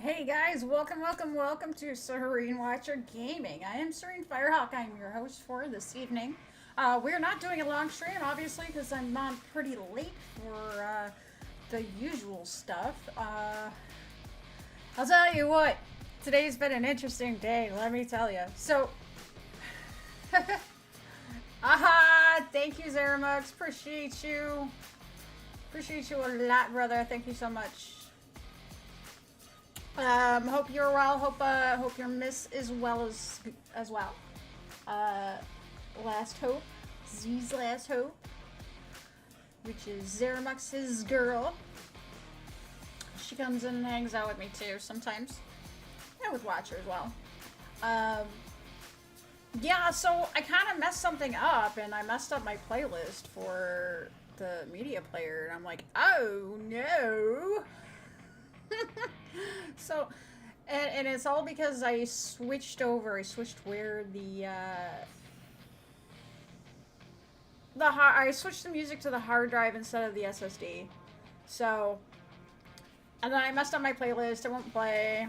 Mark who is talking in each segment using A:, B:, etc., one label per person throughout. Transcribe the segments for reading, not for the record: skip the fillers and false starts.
A: Hey guys, welcome to Serene Watcher Gaming. I am Serene Firehawk. I'm your host for this evening. We're not doing a long stream, obviously, because I'm on pretty late for the usual stuff. I'll tell you what, today's been an interesting day, let me tell you. So, aha, thank you, Zeramux. Appreciate you. Appreciate you a lot, brother. Thank you so much. Hope you're well. Hope your miss is well as well. Last hope, Z's last hope, which is Zeramux's girl. She comes in and hangs out with me too sometimes, and with Watcher as well. Yeah, so I kind of messed something up, and I messed up my playlist for the media player, and I'm like, oh no. So, and it's all because I switched over. I switched where I switched the music to the hard drive instead of the SSD. So, and then I messed up my playlist. It won't play.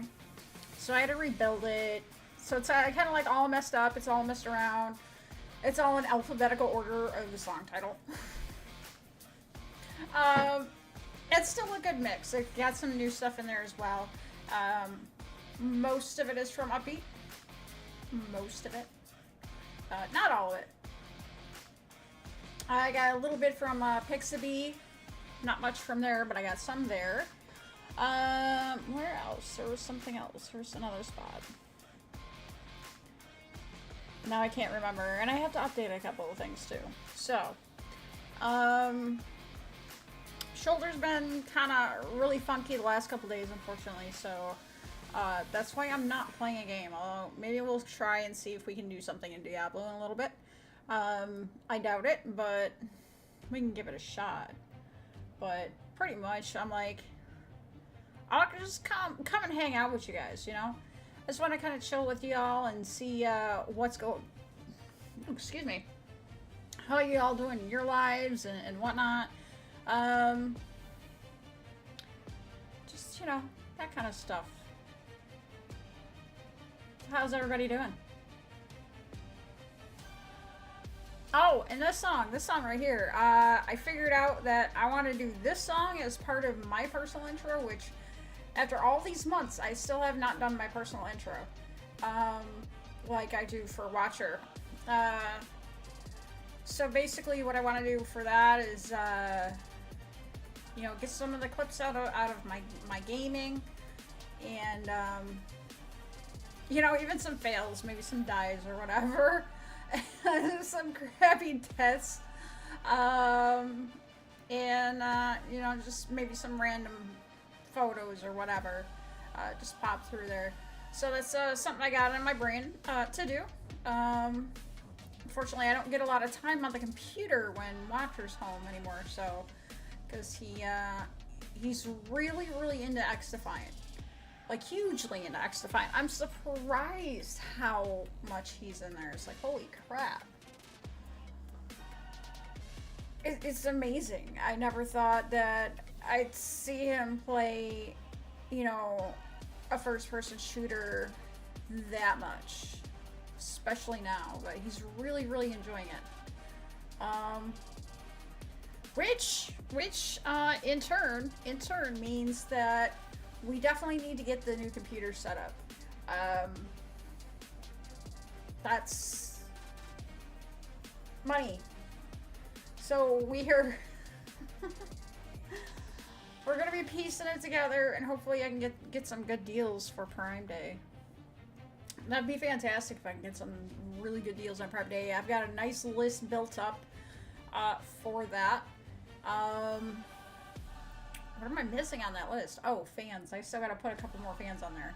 A: So I had to rebuild it. So it's kind of like all messed up. It's all messed around. It's all in alphabetical order of the song title. It's still a good mix. It got some new stuff in there as well. Most of it is from Upbeat. Most of it. Not all of it. I got a little bit from Pixabay. Not much from there, but I got some there. Where else? There was something else. There's another spot. Now I can't remember. And I have to update a couple of things too. So, shoulder's been kind of really funky the last couple days, unfortunately, so that's why I'm not playing a game. Although maybe we'll try and see if we can do something in Diablo in a little bit. I doubt it, but we can give it a shot. But pretty much, I'm like, I'll just come and hang out with you guys, you know? I just want to kind of chill with y'all and see what's going. Excuse me. How you all doing in your lives and whatnot. Just, you know, that kind of stuff. How's everybody doing? Oh, and this song right here, I figured out that I want to do this song as part of my personal intro, which, after all these months, I still have not done my personal intro, like I do for Watcher. So basically what I want to do for that is, you know, get some of the clips out of my gaming, and, you know, even some fails, maybe some dies or whatever, some crappy deaths, and, you know, just maybe some random photos or whatever, just pop through there. So that's something I got in my brain to do. Unfortunately, I don't get a lot of time on the computer when Watcher's home anymore, so, because he's really into X-Defiant. Like, hugely into X-Defiant. I'm surprised how much he's in there. It's like, holy crap. It's amazing. I never thought that I'd see him play, you know, a first-person shooter that much. Especially now, but he's really enjoying it. Which in turn means that we definitely need to get the new computer set up. That's money. So we're gonna be piecing it together, and hopefully I can get some good deals for Prime Day. That'd be fantastic if I can get some really good deals on Prime Day. I've got a nice list built up for that. What am I missing on that list? Oh, fans. I still gotta put a couple more fans on there.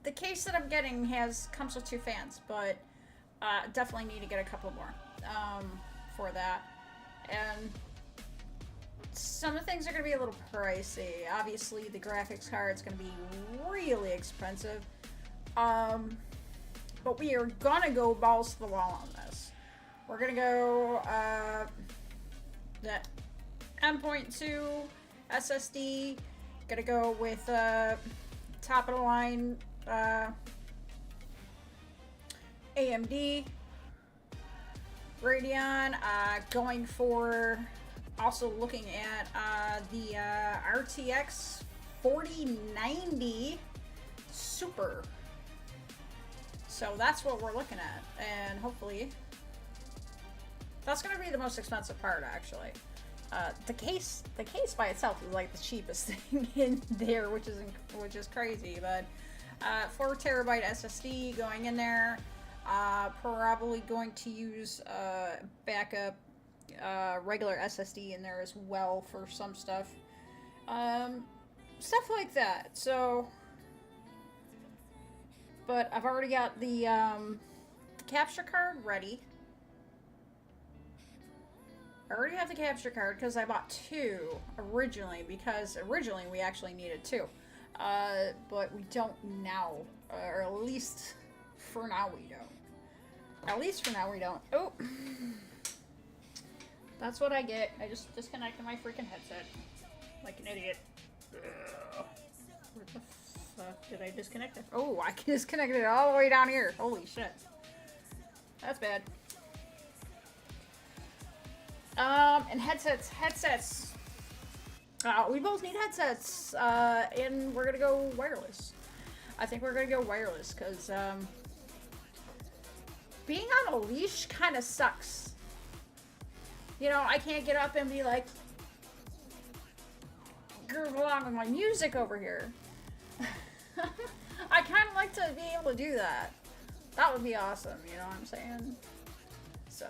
A: The case that I'm getting comes with 2 fans, but definitely need to get a couple more for that. And some of the things are going to be a little pricey. Obviously, the graphics card's going to be really expensive. But we are going to go balls to the wall on this. We're going to go the M.2 SSD Gonna go with top of the line AMD Radeon. Going for, also looking at the RTX 4090 Super. So that's what we're looking at, and hopefully that's gonna be the most expensive part, actually. The case by itself is like the cheapest thing in there, which is crazy. But 4 terabyte SSD going in there. Probably going to use backup regular SSD in there as well for some stuff. Stuff like that. So, but I've already got the capture card ready. I already have the capture card because I bought 2 originally, because originally we actually needed 2. But we don't now, or at least for now we don't. At least for now we don't. Oh! That's what I get. I just disconnected my freaking headset. Like an idiot. Ugh. Where the fuck did I disconnect it? Oh, I disconnected it all the way down here. Holy shit. That's bad. And headsets. We both need headsets, and we're gonna go wireless. I think we're gonna go wireless, because, being on a leash kind of sucks. You know, I can't get up and be like, groove along with my music over here. I kind of like to be able to do that. That would be awesome, you know what I'm saying? So,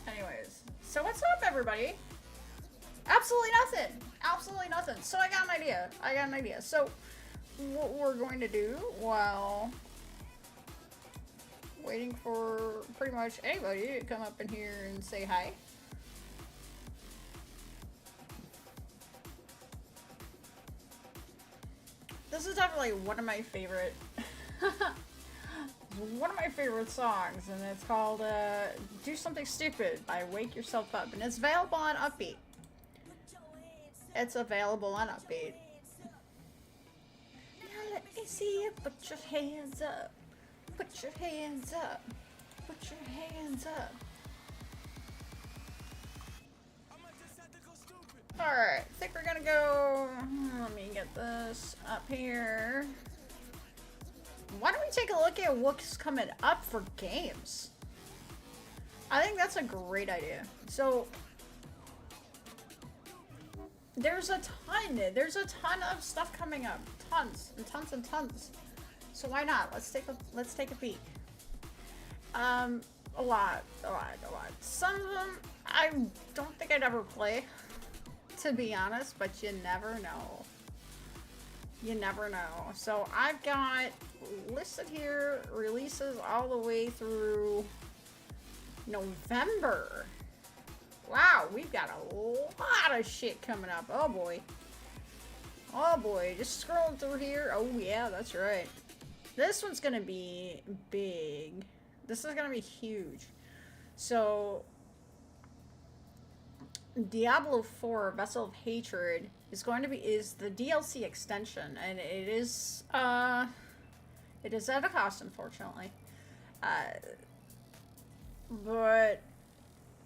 A: anyways. So what's up, everybody? Absolutely nothing. Absolutely nothing. So I got an idea. So what we're going to do while waiting for pretty much anybody to come up in here and say hi. This is definitely one of my favorite songs, and it's called Do Something Stupid by Wake Yourself Up, and it's available on Upbeat. It's available on Upbeat. Now let me see you put your hands up. Put your hands up. Put your hands up. Alright, I think we're gonna go. Let me get this up here. Why don't we take a look at what's coming up for games? I think that's a great idea. So there's a ton of stuff coming up. Tons and tons and tons. So why not? Let's take a peek. A lot. Some of them I don't think I'd ever play, to be honest, but you never know. You never know. So I've got listed here releases all the way through November. Wow, we've got a lot of shit coming up. Oh boy. Oh boy, just scrolling through here. Oh yeah, that's right. This one's gonna be big. This is gonna be huge. So Diablo 4 Vessel of Hatred is the DLC extension, and it is at a cost, unfortunately. But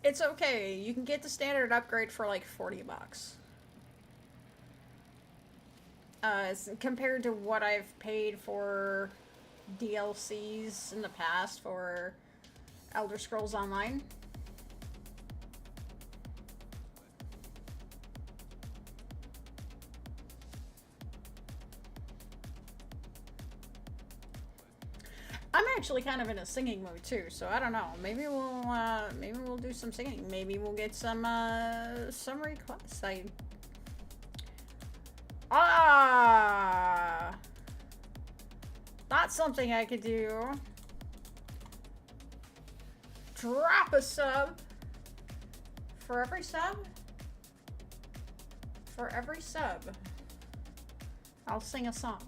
A: it's okay. You can get the standard upgrade for like $40. Compared to what I've paid for DLCs in the past for Elder Scrolls Online. I'm actually kind of in a singing mood too, so I don't know. Maybe we'll do some singing. Maybe we'll get some requests. That's something I could do. Drop a sub. For every sub, I'll sing a song.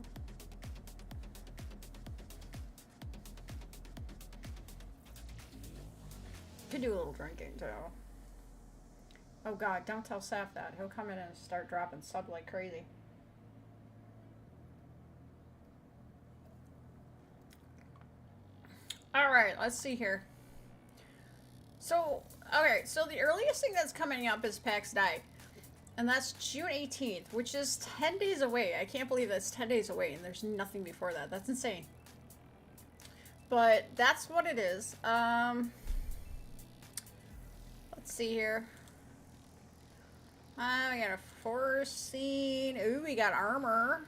A: Could do a little drinking too. Oh god, don't tell Saf that. He'll come in and start dropping sub like crazy. Alright, let's see here. So, okay, so the earliest thing that's coming up is PAX Day. And that's June 18th, which is 10 days away. I can't believe that's 10 days away and there's nothing before that. That's insane. But that's what it is. Let's see here. We got a forest scene. Ooh, we got armor.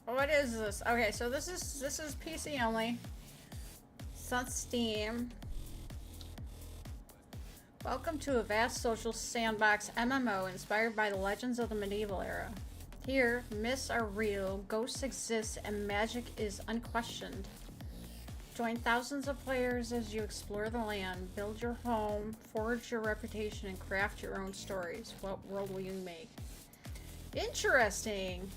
A: What is this? Okay, so this is PC only. It's on Steam. Welcome to a vast social sandbox MMO inspired by the legends of the medieval era. Here, myths are real, ghosts exist, and magic is unquestioned. Join thousands of players as you explore the land, build your home, forge your reputation, and craft your own stories. What world will you make? Interesting!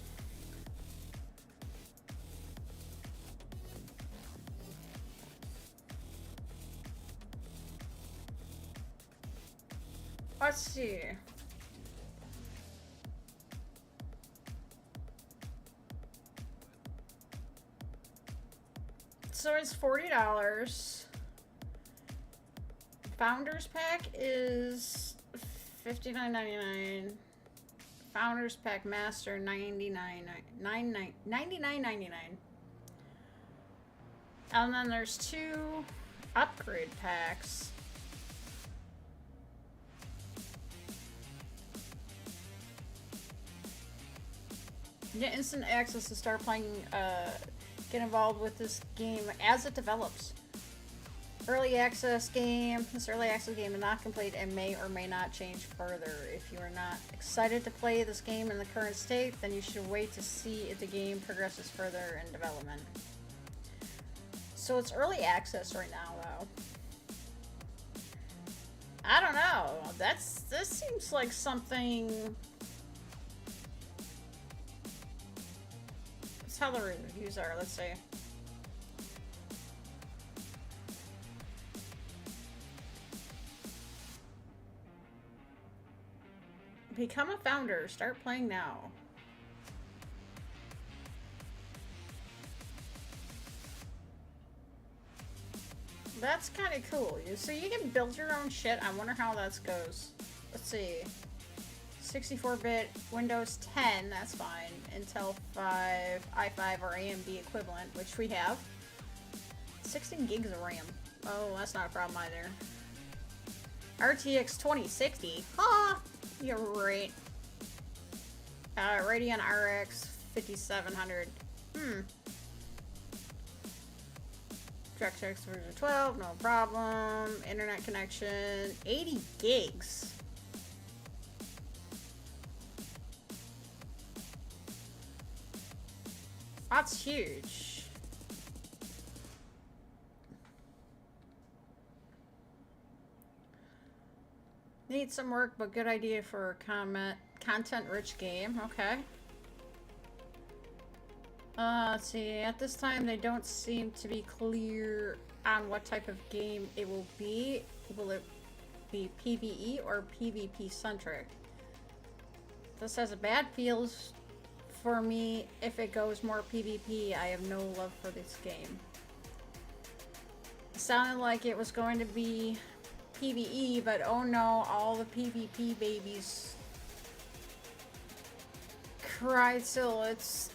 A: Let's see. So it's $40. Founders Pack is $59.99. Founders Pack Master $99.99. And then there's two upgrade packs. You get instant access to start playing, get involved with this game as it develops. Early access game. This early access game is not complete and may or may not change further. If you are not excited to play this game in the current state, then you should wait to see if the game progresses further in development. So it's early access right now, though. I don't know. This seems like something. That's how the reviews are. Let's see. Become a founder. Start playing now. That's kind of cool. So you can build your own shit. I wonder how that goes. Let's see. 64-bit, Windows 10, that's fine. Intel 5, i5 or AMD equivalent, which we have. 16 gigs of RAM. Oh, that's not a problem either. RTX 2060. Ha! You're right. Radeon RX 5700. DirectX version 12, no problem. Internet connection, 80 gigs. That's huge. Need some work, but good idea for a content-rich game. Okay. Let's see. At this time, they don't seem to be clear on what type of game it will be. Will it be PvE or PvP centric? This has a bad feels for me. If it goes more PvP, I have no love for this game. It sounded like it was going to be PvE, but oh no, all the PvP babies cried till it's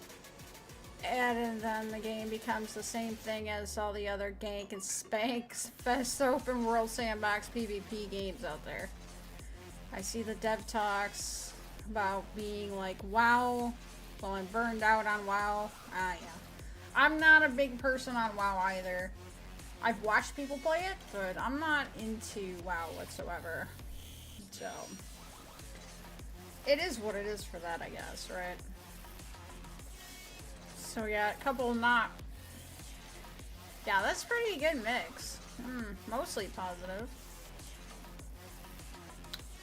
A: and then the game becomes the same thing as all the other gank and spanks best open world sandbox PvP games out there. I see the dev talks about being like WoW. Well, I'm burned out on WoW. Yeah. I'm not a big person on WoW either. I've watched people play it, but I'm not into WoW whatsoever. So it is what it is for that, I guess, right? So we got a couple not. Yeah, that's pretty good mix. Mostly positive.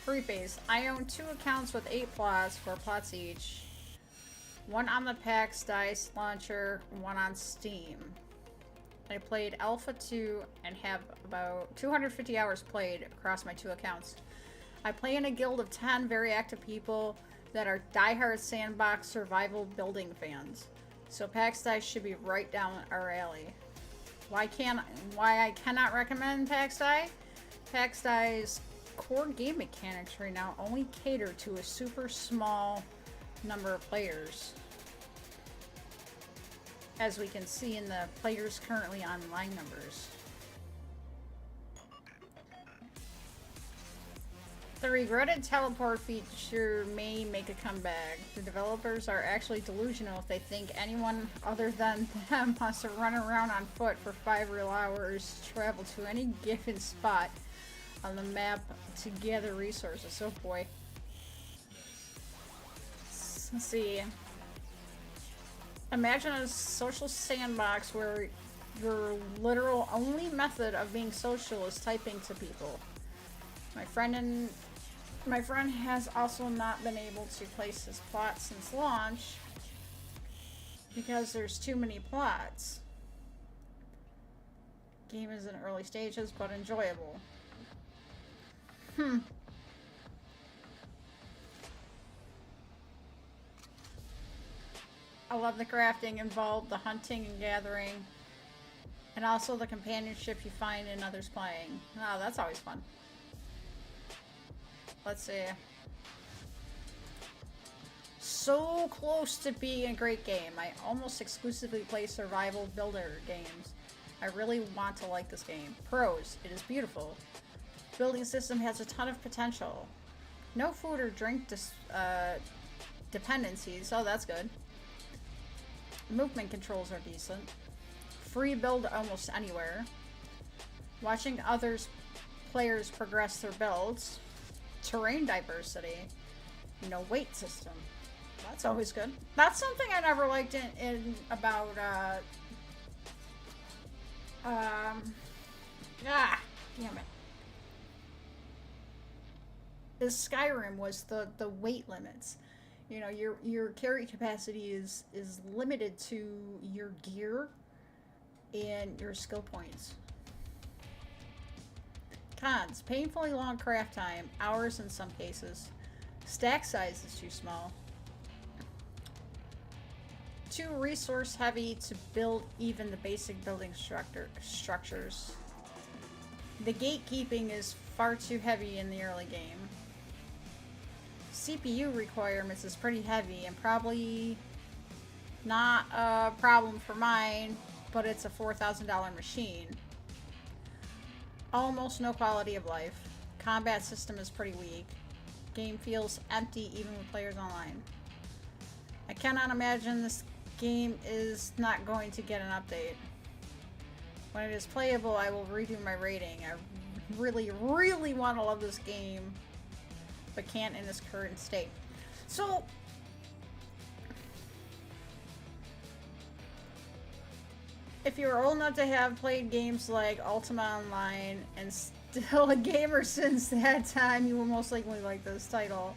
A: Free base. I own 2 accounts with 8 plots, 4 plots each. 1 on the PAX Dice launcher, 1 on Steam. I played Alpha 2 and have about 250 hours played across my 2 accounts. I play in a guild of 10 very active people that are diehard sandbox survival building fans. So PAX Dice should be right down our alley. Why I cannot recommend PAX Dice? PAX Dice's core game mechanics right now only cater to a super small number of players. As we can see in the players currently online numbers. The regretted teleport feature may make a comeback. The developers are actually delusional if they think anyone other than them wants to run around on foot for 5 real hours to travel to any given spot on the map to gather resources. Oh boy. Let's see. Imagine a social sandbox where your literal only method of being social is typing to people. My friend has also not been able to place his plot since launch because there's too many plots. Game is in early stages, but enjoyable. I love the crafting involved, the hunting and gathering, and also the companionship you find in others playing. Oh, that's always fun. Let's see. So close to being a great game. I almost exclusively play survival builder games. I really want to like this game. Pros, it is beautiful. Building system has a ton of potential. No food or drink dependencies, so that's good. Movement controls are decent. Free build almost anywhere. Watching players progress their builds. Terrain diversity. No weight system. That's always good. That's something I never liked in about damn it. This Skyrim was the weight limits. You know, your carry capacity is limited to your gear and your skill points. Cons: painfully long craft time, hours in some cases. Stack size is too small. Too resource heavy to build even the basic building structures. The gatekeeping is far too heavy in the early game. CPU requirements is pretty heavy and probably not a problem for mine, but it's a $4,000 machine. Almost no quality of life. Combat system is pretty weak. Game feels empty even with players online. I cannot imagine this game is not going to get an update. When it is playable, I will redo my rating. I really, really want to love this game, but can't in its current state. So, if you're old enough to have played games like Ultima Online and still a gamer since that time, you will most likely like this title.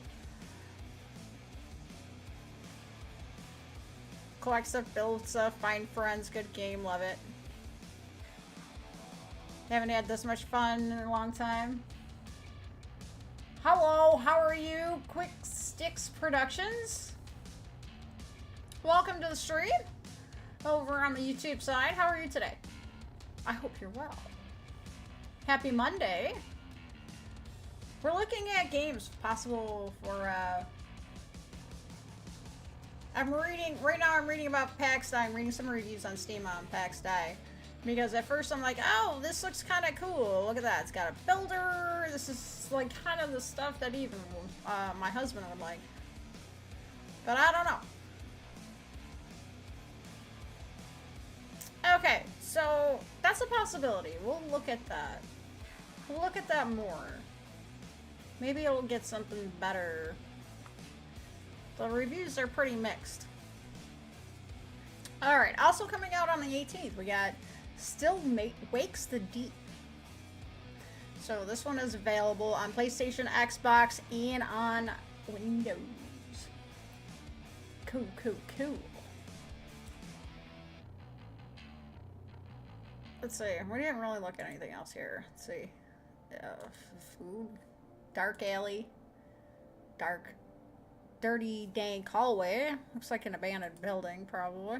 A: Collect stuff, build stuff, find friends, good game, love it. Haven't had this much fun in a long time. Hello, how are you? Quick Sticks Productions. Welcome to the stream over on the YouTube side. How are you today? I hope you're well. Happy Monday. We're looking at games possible for I'm reading about PAX Die. I'm reading some reviews on Steam on PAX Die. Because at first I'm like, oh, this looks kind of cool. Look at that. It's got a builder. This is like kind of the stuff that even my husband would like. But I don't know. Okay, so that's a possibility. We'll look at that. We'll look at that more. Maybe it'll get something better. The reviews are pretty mixed. Alright, also coming out on the 18th, we got Still Wakes the Deep. So this one is available on PlayStation, Xbox, and on Windows. Cool, cool, cool. Let's see. We didn't really look at anything else here. Let's see. Food. Dark alley. Dark. Dirty, dank hallway. Looks like an abandoned building, probably.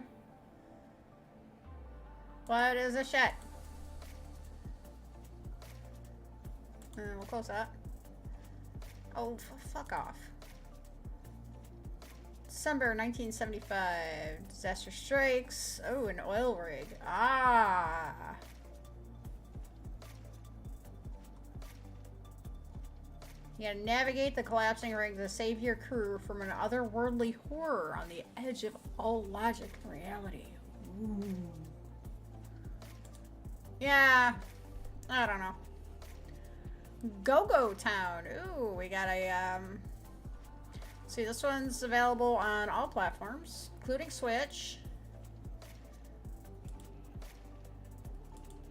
A: What is this shit? We'll close that. Oh, fuck off. December 1975. Disaster strikes. Oh, an oil rig. Ah. You gotta navigate the collapsing rig to save your crew from an otherworldly horror on the edge of all logic and reality. Ooh. Yeah. I don't know. Go-Go Town. Ooh, we got a, see, this one's available on all platforms, including Switch.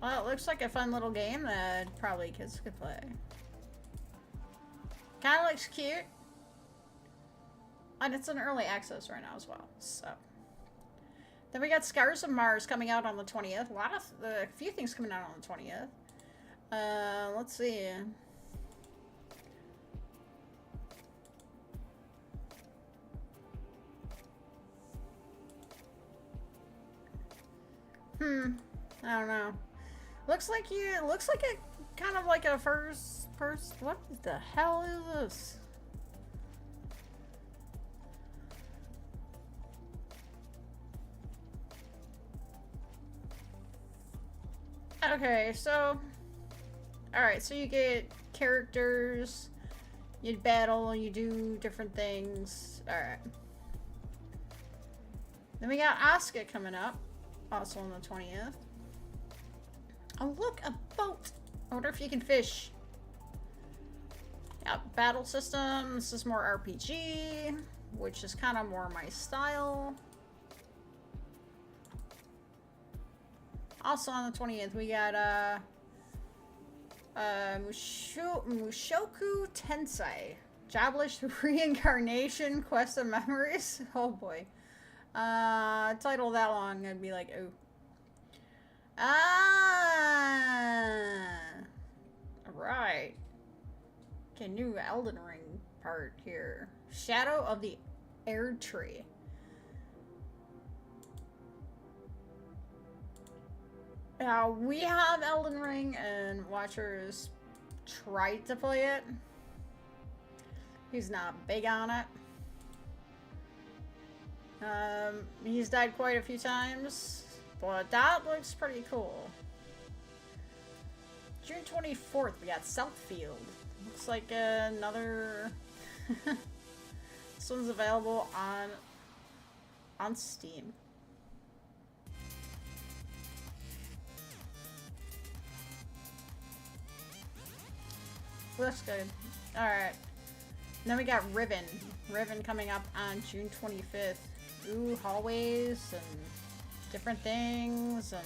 A: Well, it looks like a fun little game that probably kids could play. Kind of looks cute. And it's in early access right now as well, so. Then we got Scars of Mars coming out on the 20th. A few things coming out on the 20th. Let's see. I don't know. Looks like it kind of like a first, what the hell is this? Okay, so, alright, so you get characters, you battle, you do different things, alright. Then we got Asuka coming up, also on the 20th. Oh look, a boat! I wonder if you can fish. Yeah, battle system, this is more RPG, which is kind of more my style. Also on the 20th, we got Mushoku Tensei. Jobless Reincarnation Quest of Memories. Oh boy. Title that long, I'd be like, ooh. Right. Okay, new Elden Ring part here. Shadow of the Air Tree. Now, we have Elden Ring, and Watcher's tried to play it. He's not big on it. He's died quite a few times, but that looks pretty cool. June 24th, we got Southfield. Looks like another... This one's available on Steam. Looks good. Alright. Then we got Riven. Riven coming up on June 25th. Ooh, hallways and different things and...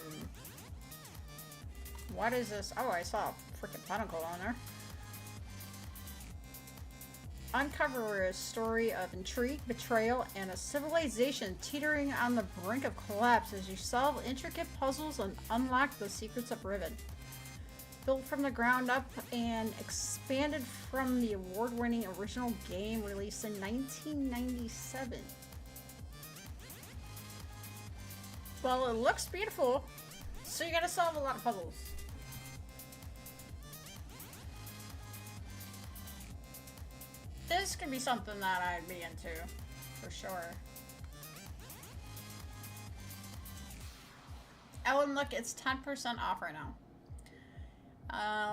A: What is this? Oh, I saw a freaking pentacle on there. Uncover a story of intrigue, betrayal, and a civilization teetering on the brink of collapse as you solve intricate puzzles and unlock the secrets of Riven. Built from the ground up and expanded from the award-winning original game released in 1997. Well, it looks beautiful, so you gotta solve a lot of puzzles. This could be something that I'd be into, for sure. Oh, and look, it's 10% off right now.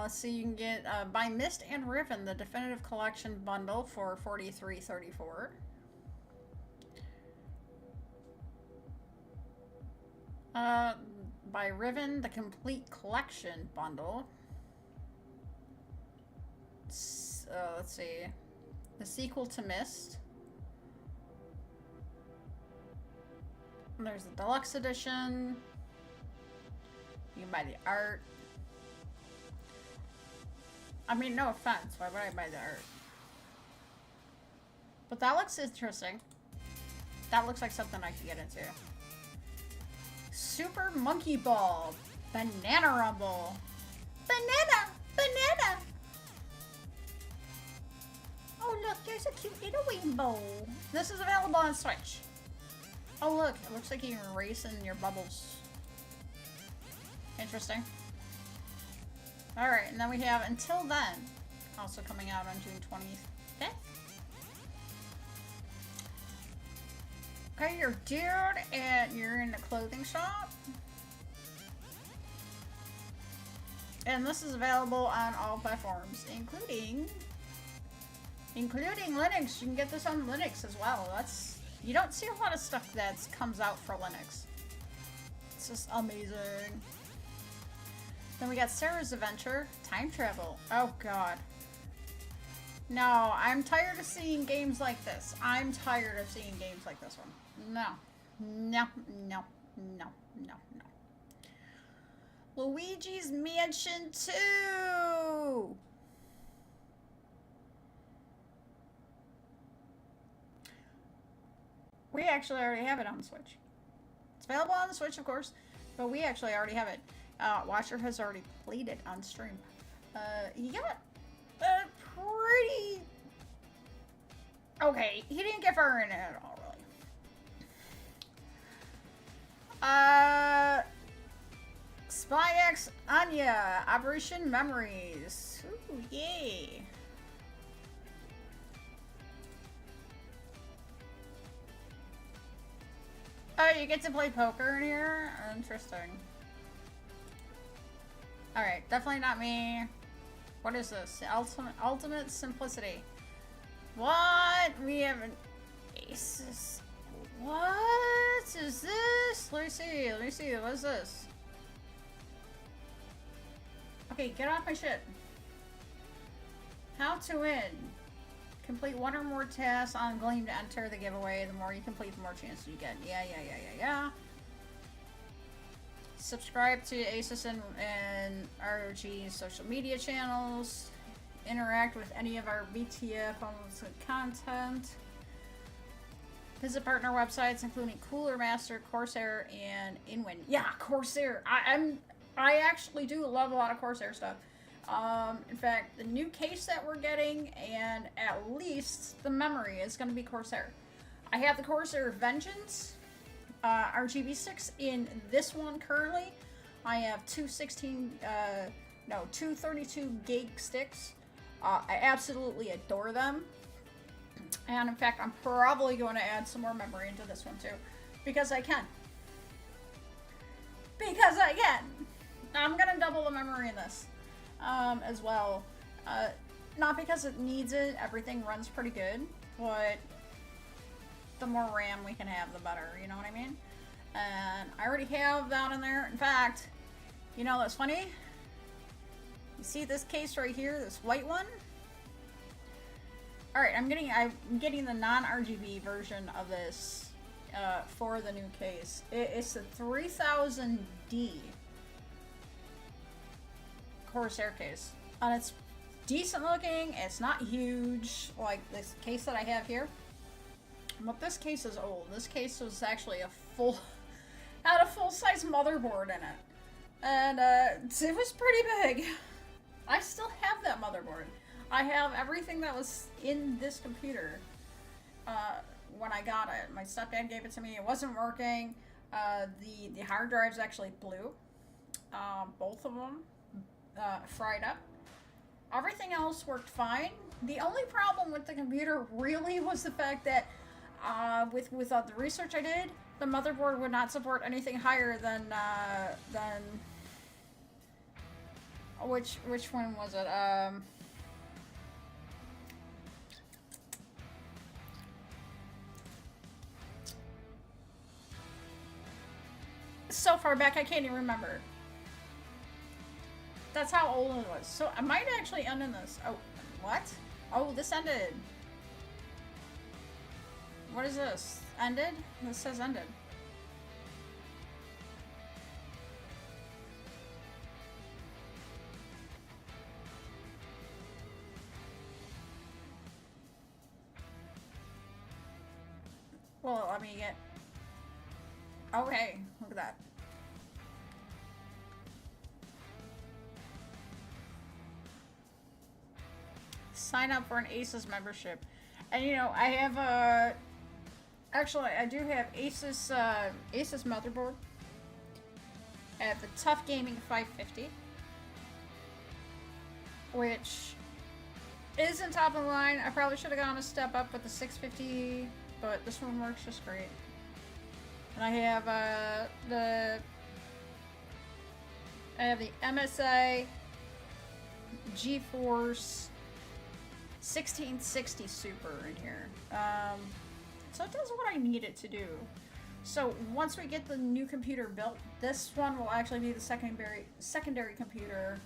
A: Let's see, you can get By Mist and Riven, the Definitive Collection bundle for $43.34. By Riven, the Complete Collection bundle. Let's see. The sequel to Mist. And there's the deluxe edition. You can buy the art. I mean, no offense, why would I buy the art? But that looks interesting. That looks like something I could get into. Super Monkey Ball. Banana Rumble. Banana! Banana! Oh look, there's a cute little rainbow. This is available on Switch. Oh look, it looks like you can race in your bubbles. Interesting. Alright, and then we have Until Then, also coming out on June 25th. Okay, you're a dude and you're in a clothing shop. And this is available on all platforms, including Linux. You can get this on Linux as well. You don't see a lot of stuff that comes out for Linux. It's just amazing. Then we got Sarah's Adventure, Time Travel. Oh god. No, I'm tired of seeing games like this. I'm tired of seeing games like this one. No. No, no, no, no, no. Luigi's Mansion 2! We actually already have it on the Switch. It's available on the Switch, of course, but we actually already have it. Watcher has already played it on stream. He got a pretty... Okay, he didn't get far in it at all, really. Spy X Anya, Operation Memories. Ooh, yay. Oh, you get to play poker in here? Interesting. Alright, definitely not me. What is this? Ultimate Simplicity. What? We have an Aces. What is this? Let me see. Let me see. What is this? Okay, get off my shit. How to win. Complete one or more tasks on Gleam to enter the giveaway. The more you complete, the more chances you get. Yeah. Subscribe to Asus and ROG's social media channels. Interact with any of our BTF content. Visit partner websites including Cooler Master, Corsair, and Inwin. Yeah, Corsair. I actually do love a lot of Corsair stuff. In fact, the new case that we're getting, and at least the memory, is going to be Corsair. I have the Corsair Vengeance RGB sticks in this one currently. I have two 32 gig sticks. I absolutely adore them. And in fact, I'm probably going to add some more memory into this one too. Because I can. Because I can. I'm going to double the memory in this as well. Not because it needs it. Everything runs pretty good. But the more RAM we can have, the better. You know what I mean? And I already have that in there. In fact, you know what's funny? You see this case right here? This white one? Alright, I'm getting the non-RGB version of this for the new case. It's the 3000D Corsair case. And it's decent looking. It's not huge like this case that I have here. But this case is old. This case was actually had a full-size motherboard in it. And it was pretty big. I still have that motherboard. I have everything that was in this computer when I got it. My stepdad gave it to me. It wasn't working. The hard drives actually blew. Both of them fried up. Everything else worked fine. The only problem with the computer really was the fact that with the research I did, the motherboard would not support anything higher than which one was it? So far back I can't even remember. That's how old it was. So I might actually end in this. Oh, what? Oh, this ended. What is this? Ended? This says ended. Well, let me get... Okay, look at that. sign up for an Asus membership. And you know, I have a... Actually, I do have Asus motherboard. I have the Tough Gaming 550. Which isn't top of the line. I probably should have gone a step up with the 650, but this one works just great. And I have the MSI GeForce 1660 Super in here. So it does what I need it to do. So once we get the new computer built, this one will actually be the secondary computer.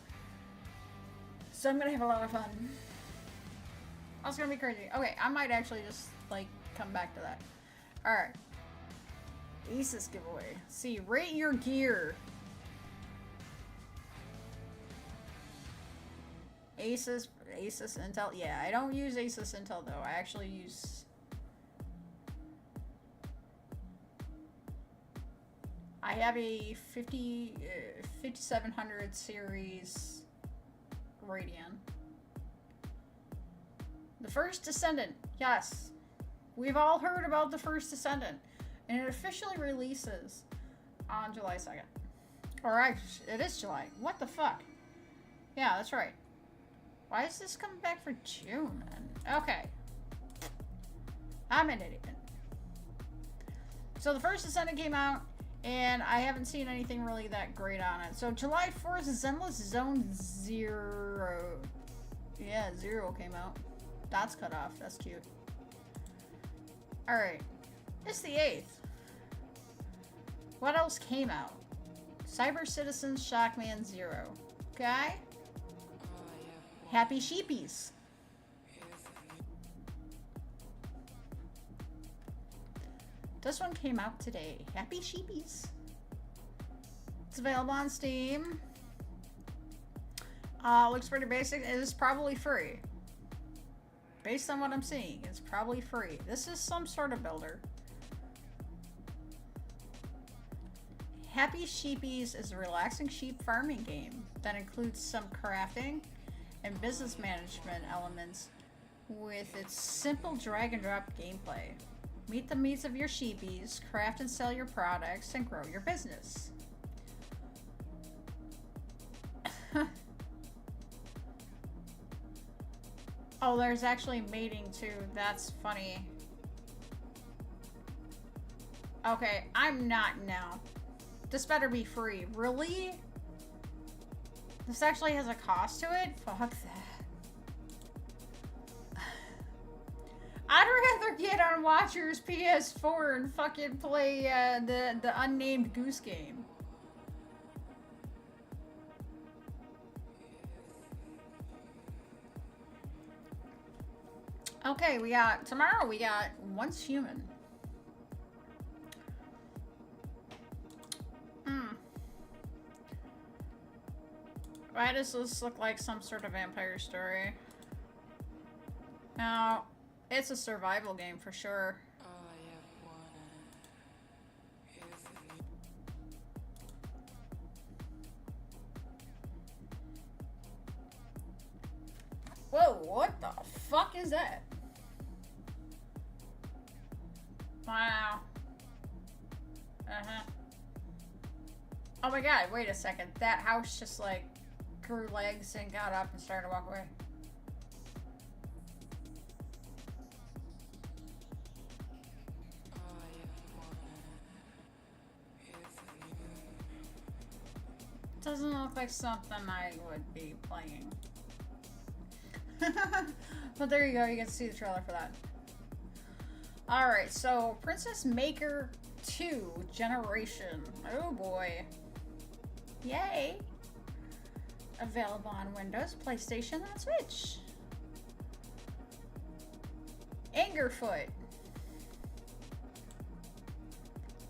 A: So I'm gonna have a lot of fun. That's gonna be crazy. Okay, I might actually just like come back to that. Alright. Asus giveaway. See, rate your gear. Asus, Intel. Yeah, I don't use Asus Intel though. I actually use... I have a 5700 series Radeon. The First Descendant. Yes. We've all heard about The First Descendant. And it officially releases on July 2nd. Or actually, it is July. What the fuck? Yeah, that's right. Why is this coming back for June? Okay. I'm an idiot. So The First Descendant came out, and I haven't seen anything really that great on it. So July 4th, Zenless Zone 0. Yeah, 0 came out. Dots cut off. That's cute. Alright. It's the 8th. What else came out? Cyber Citizens Shockman 0. Okay? Happy Sheepies. This one came out today. Happy Sheepies. It's available on Steam. Looks pretty basic. It is probably free. Based on what I'm seeing, it's probably free. This is some sort of builder. Happy Sheepies is a relaxing sheep farming game that includes some crafting and business management elements with its simple drag and drop gameplay. Meet the needs of your sheepies, craft and sell your products, and grow your business. Oh, there's actually mating too. That's funny. Okay, I'm not now. This better be free. Really? This actually has a cost to it? Fuck that. I'd rather get on Watcher's PS4 and fucking play the unnamed Goose Game. Okay, tomorrow we got Once Human. Why does this look like some sort of vampire story? No, it's a survival game for sure. Whoa, what the fuck is that? Wow. Oh my god, wait a second. That house just like grew legs and got up and started to walk away. Doesn't look like something I would be playing. But there you go, you get to see the trailer for that. Alright, so Princess Maker 2 Generation. Oh boy. Yay! Available on Windows, PlayStation, and Switch. Angerfoot.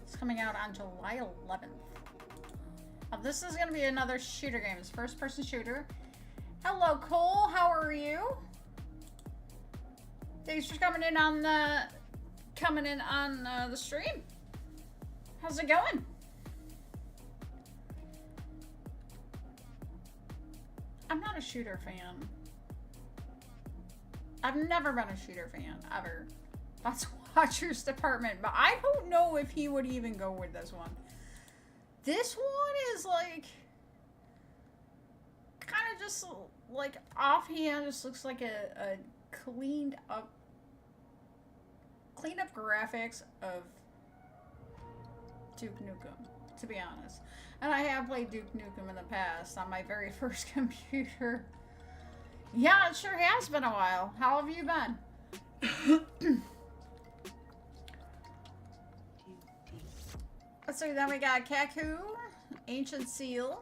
A: It's coming out on July 11th. Now, this is going to be another shooter game. It's first-person shooter. Hello, Cole. How are you? Thanks for coming in on the stream. How's it going? I'm not a shooter fan. I've never been a shooter fan, ever. That's Watcher's department, but I don't know if he would even go with this one. This one is like kind of just like offhand, just looks like a cleaned up graphics of Duke Nukem, to be honest. And I have played Duke Nukem in the past on my very first computer. Yeah, it sure has been a while. How have you been? Let's see, then we got Kaku, Ancient Seal.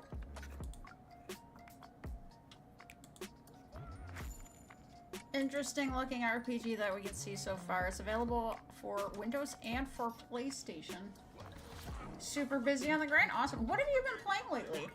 A: Interesting looking RPG that we can see so far. It's available for Windows and for PlayStation. Super busy on the grind. Awesome. What have you been playing lately?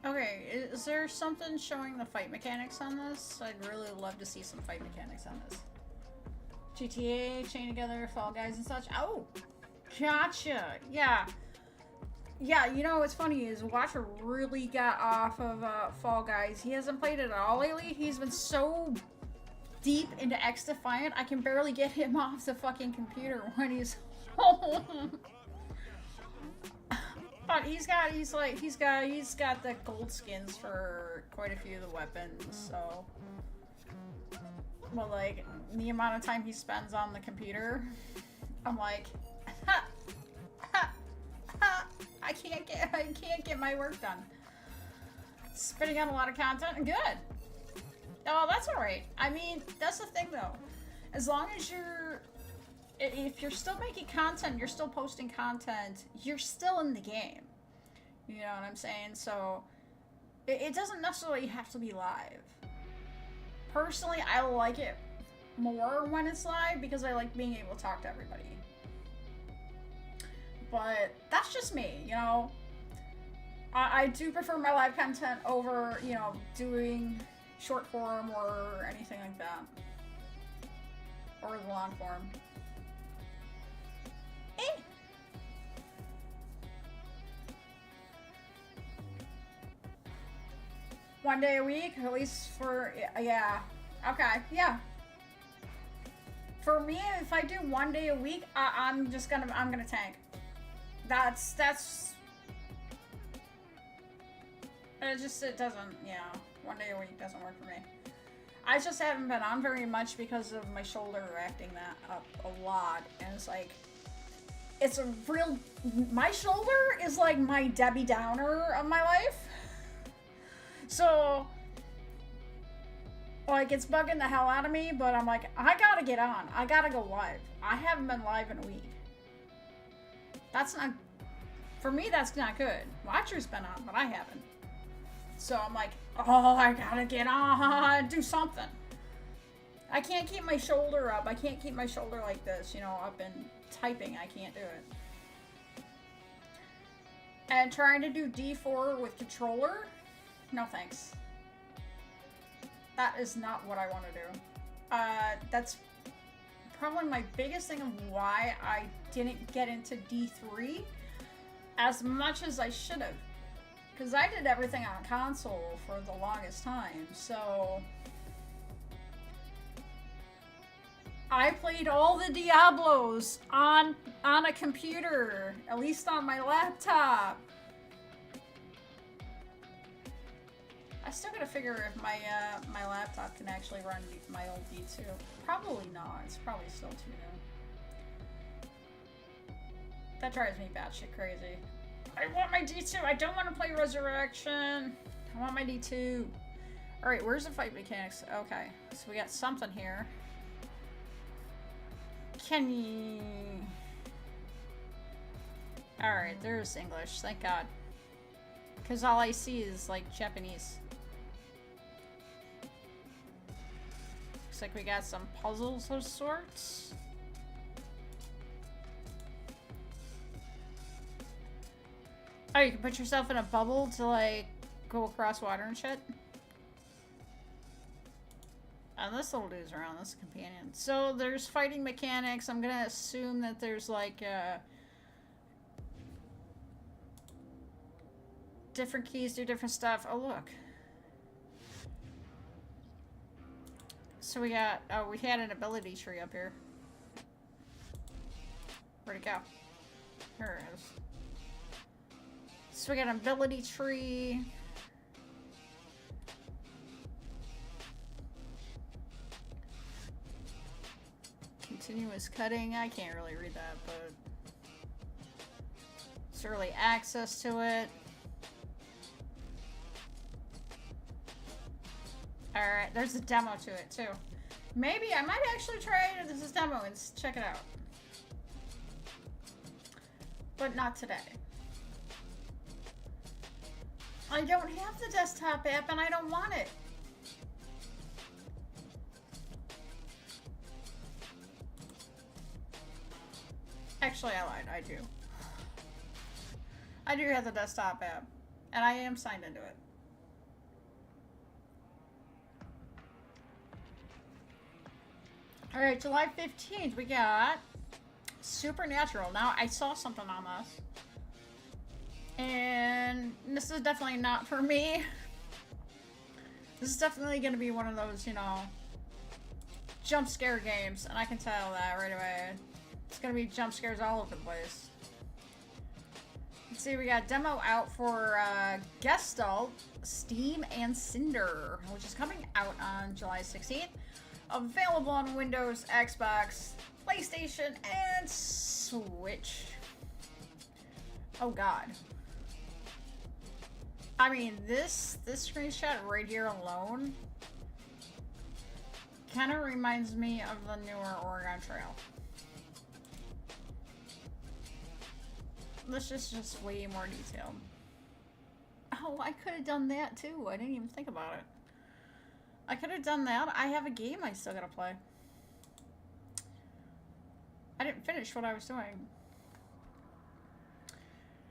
A: Okay, is there something showing the fight mechanics on this? I'd really love to see some fight mechanics on this. GTA, Chain Together, Fall Guys and such. Oh, gotcha. Yeah. Yeah, you know what's funny is Watcher really got off of Fall Guys. He hasn't played it at all lately. He's been so deep into X Defiant, I can barely get him off the fucking computer when he's home. But he's got the gold skins for quite a few of the weapons, so. Well, like, the amount of time he spends on the computer, I'm like, ha, ha, ha, I can't get my work done. Spitting out a lot of content, good. Oh, that's alright. I mean, that's the thing though. As long as if you're still making content, you're still posting content, you're still in the game. You know what I'm saying? So, it doesn't necessarily have to be live. Personally, I like it more when it's live because I like being able to talk to everybody. But that's just me, you know? I do prefer my live content over, you know, doing short form or anything like that. Or the long form. Eh. One day a week, at least for, yeah. Okay, yeah. For me, if I do one day a week, I'm gonna tank. That's, it doesn't, yeah. One day a week doesn't work for me. I just haven't been on very much because of my shoulder acting that up a lot. And it's like, it's a real, my shoulder is like my Debbie Downer of my life. So, like, it's bugging the hell out of me, but I'm like, I gotta get on. I gotta go live. I haven't been live in a week. That's not, for me, that's not good. Watcher's been on, but I haven't. So I'm like, oh, I gotta get on, do something. I can't keep my shoulder up. I can't keep my shoulder like this, you know, up and typing. I can't do it. And trying to do D4 with controller? No thanks. That is not what I want to do. That's probably my biggest thing of why I didn't get into D3 as much as I should have. Because I did everything on console for the longest time, so I played all the Diablos on a computer, at least on my laptop. I still gotta figure if my my laptop can actually run my old D2. Probably not. It's probably still too new. That drives me batshit crazy. I want my D2. I don't want to play Resurrection. I want my D2. Alright, where's the fight mechanics? Okay, so we got something here. Can you... Alright, there's English. Thank God. Because all I see is, like, Japanese. Looks like we got some puzzles of sorts. Oh, you can put yourself in a bubble to, like, go across water and shit? And this little dude's around, this is a companion. So there's fighting mechanics. I'm gonna assume that there's, like, different keys do different stuff. Oh, look. So we got, oh, we had an ability tree up here. Where'd it go? Here it is. So we got an ability tree. Continuous cutting. I can't really read that, but it's early access to it. Alright, there's a demo to it too. Maybe I might actually try this demo and check it out. But not today. I don't have the desktop app and I don't want it. Actually, I lied. I do. I do have the desktop app. And I am signed into it. Alright, July 15th, we got Supernatural. Now, I saw something on this. And this is definitely not for me. This is definitely going to be one of those, you know, jump scare games. And I can tell that right away. It's going to be jump scares all over the place. Let's see, we got demo out for Gestalt, Steam, and Cinder, which is coming out on July 16th. Available on Windows, Xbox, PlayStation, and Switch. Oh god. I mean, this screenshot right here alone kind of reminds me of the newer Oregon Trail. This is just way more detailed. Oh, I could have done that too. I didn't even think about it. I could have done that. I have a game I still gotta play. I didn't finish what I was doing.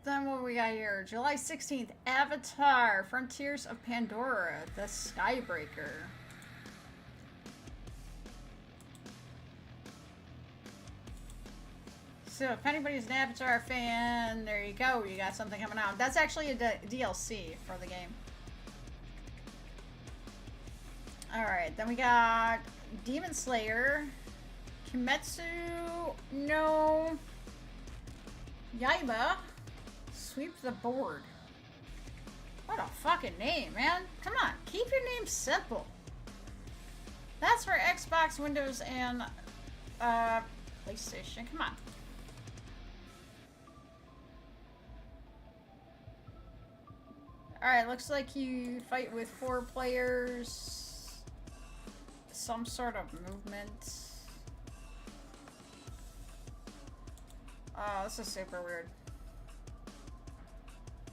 A: Then what we got here? July 16th, Avatar, Frontiers of Pandora, the Skybreaker. So if anybody's an Avatar fan, there you go. You got something coming out. That's actually a DLC for the game. Alright, then we got Demon Slayer, Kimetsu no Yaiba, Sweep the Board. What a fucking name, man. Come on, keep your name simple. That's for Xbox, Windows, and PlayStation. Come on. Alright, looks like you fight with 4 players. Some sort of movement. Oh, this is super weird.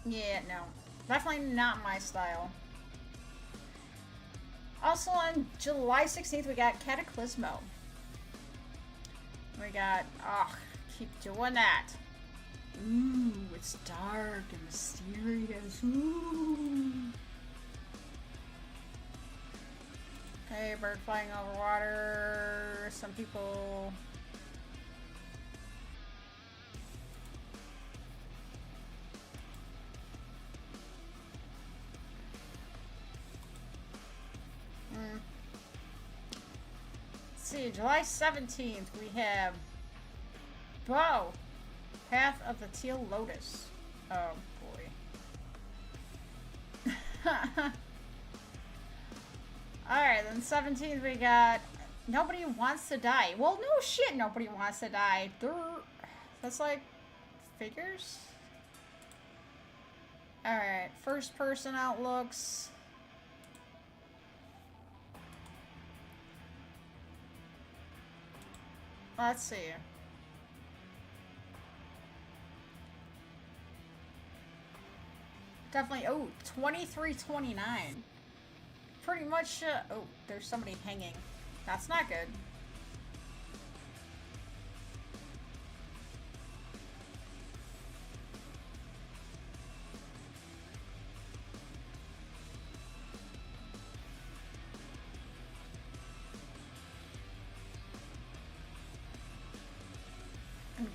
A: Yeah, no. Definitely not my style. Also on July 16th, we got Cataclysmo. We got... oh, keep doing that. Ooh, it's dark and mysterious. Ooh. Hey, bird flying over water. Some people... Let's see, July 17th, we have Bow, Path of the Teal Lotus. Oh, boy. Alright, then 17th we got Nobody Wants to Die. Well, no shit, Nobody Wants to Die. That's like figures? Alright, first person outlooks. Let's see. Definitely, oh, 2329. Pretty much, oh, there's somebody hanging. That's not good.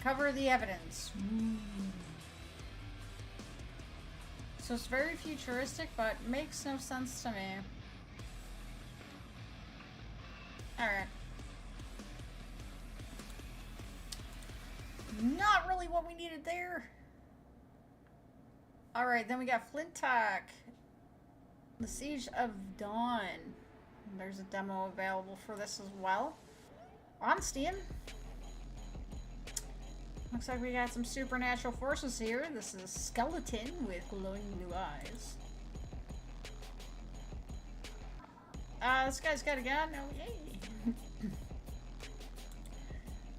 A: Cover the evidence. So it's very futuristic, but makes no sense to me. Alright. Not really what we needed there. Alright, then we got Flintock. The Siege of Dawn. There's a demo available for this as well. On Steam. Looks like we got some supernatural forces here. This is a skeleton with glowing blue eyes. This guy's got a gun. Oh, yay.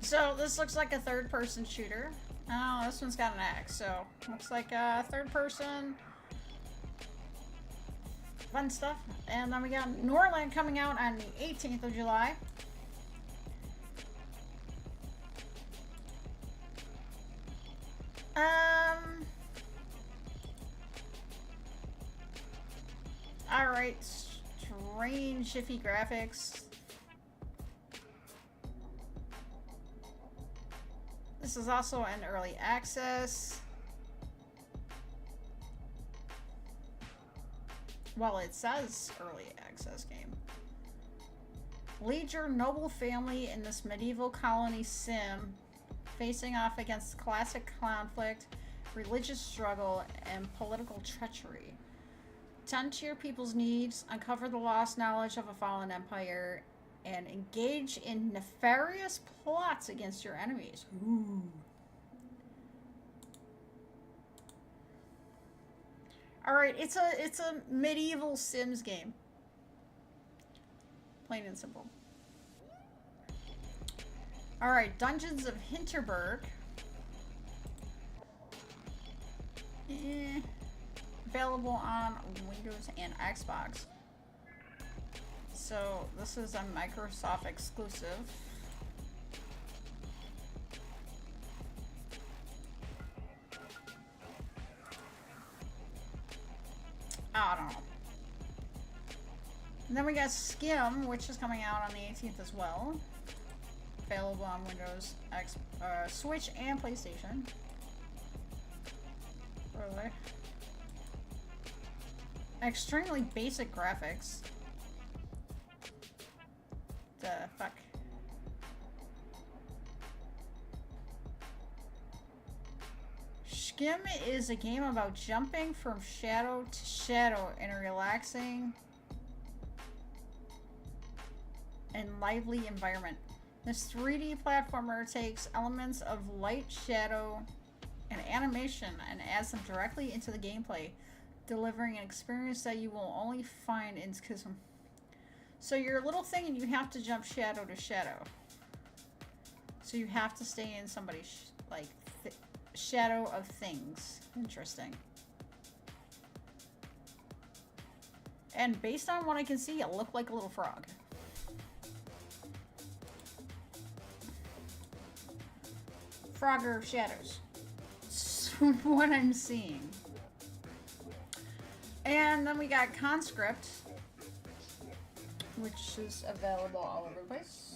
A: So, this looks like a third-person shooter. Oh, this one's got an axe, so looks like a third-person. Fun stuff. And then we got Norland coming out on the 18th of July. Alright, strange, iffy graphics. This is also an early access. Well, it says early access game. Lead your noble family in this medieval colony sim, facing off against classic conflict, religious struggle, and political treachery. Tend to your people's needs, uncover the lost knowledge of a fallen empire, and engage in nefarious plots against your enemies. Ooh. Alright, it's a medieval Sims game. Plain and simple. Alright, Dungeons of Hinterberg. Available on Windows and Xbox. So, this is a Microsoft exclusive. I don't know. And then we got Skim, which is coming out on the 18th as well. Available on Windows, Switch, and PlayStation. Really? Extremely basic graphics. The fuck? Skim is a game about jumping from shadow to shadow in a relaxing and lively environment. This 3D platformer takes elements of light, shadow, and animation and adds them directly into the gameplay, delivering an experience that you will only find in Schism. So you're a little thing and you have to jump shadow to shadow. So you have to stay in somebody's shadow of things. Interesting. And based on what I can see, it looked like a little frog. Frogger shadows. That's what I'm seeing. And then we got Conscript, which is available all over the place.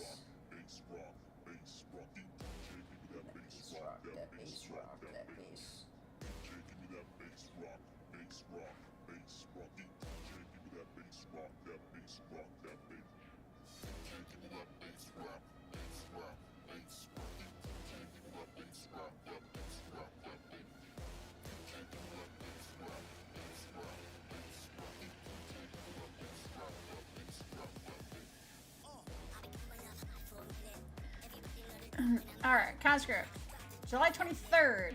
A: Alright, Conscript. July 23rd.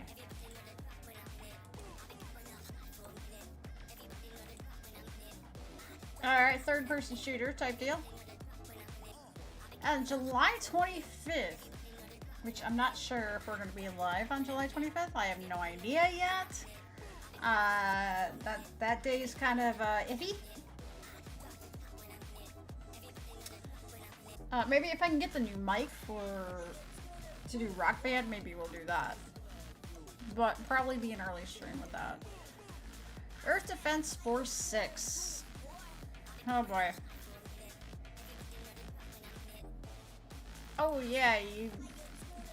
A: Alright, third person shooter type deal. And July 25th, which I'm not sure if we're going to be live on July 25th. I have no idea yet. That day is kind of iffy. Maybe if I can get the new mic to do Rock Band, maybe we'll do that. But probably be an early stream with that. Earth Defense Force 6. Oh boy. Oh yeah, you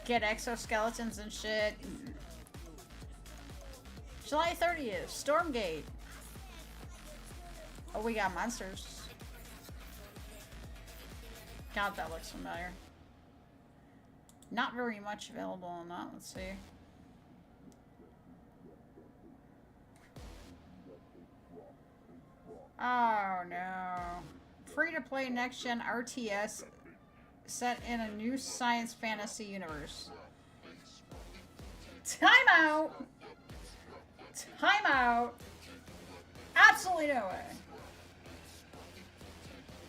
A: get exoskeletons and shit. July 30th, Stormgate. Oh, we got monsters. God, that looks familiar. Not very much available on that. Let's see. Oh no. Free-to-play next-gen RTS set in a new science fantasy universe. Time out! Time out! Absolutely no way.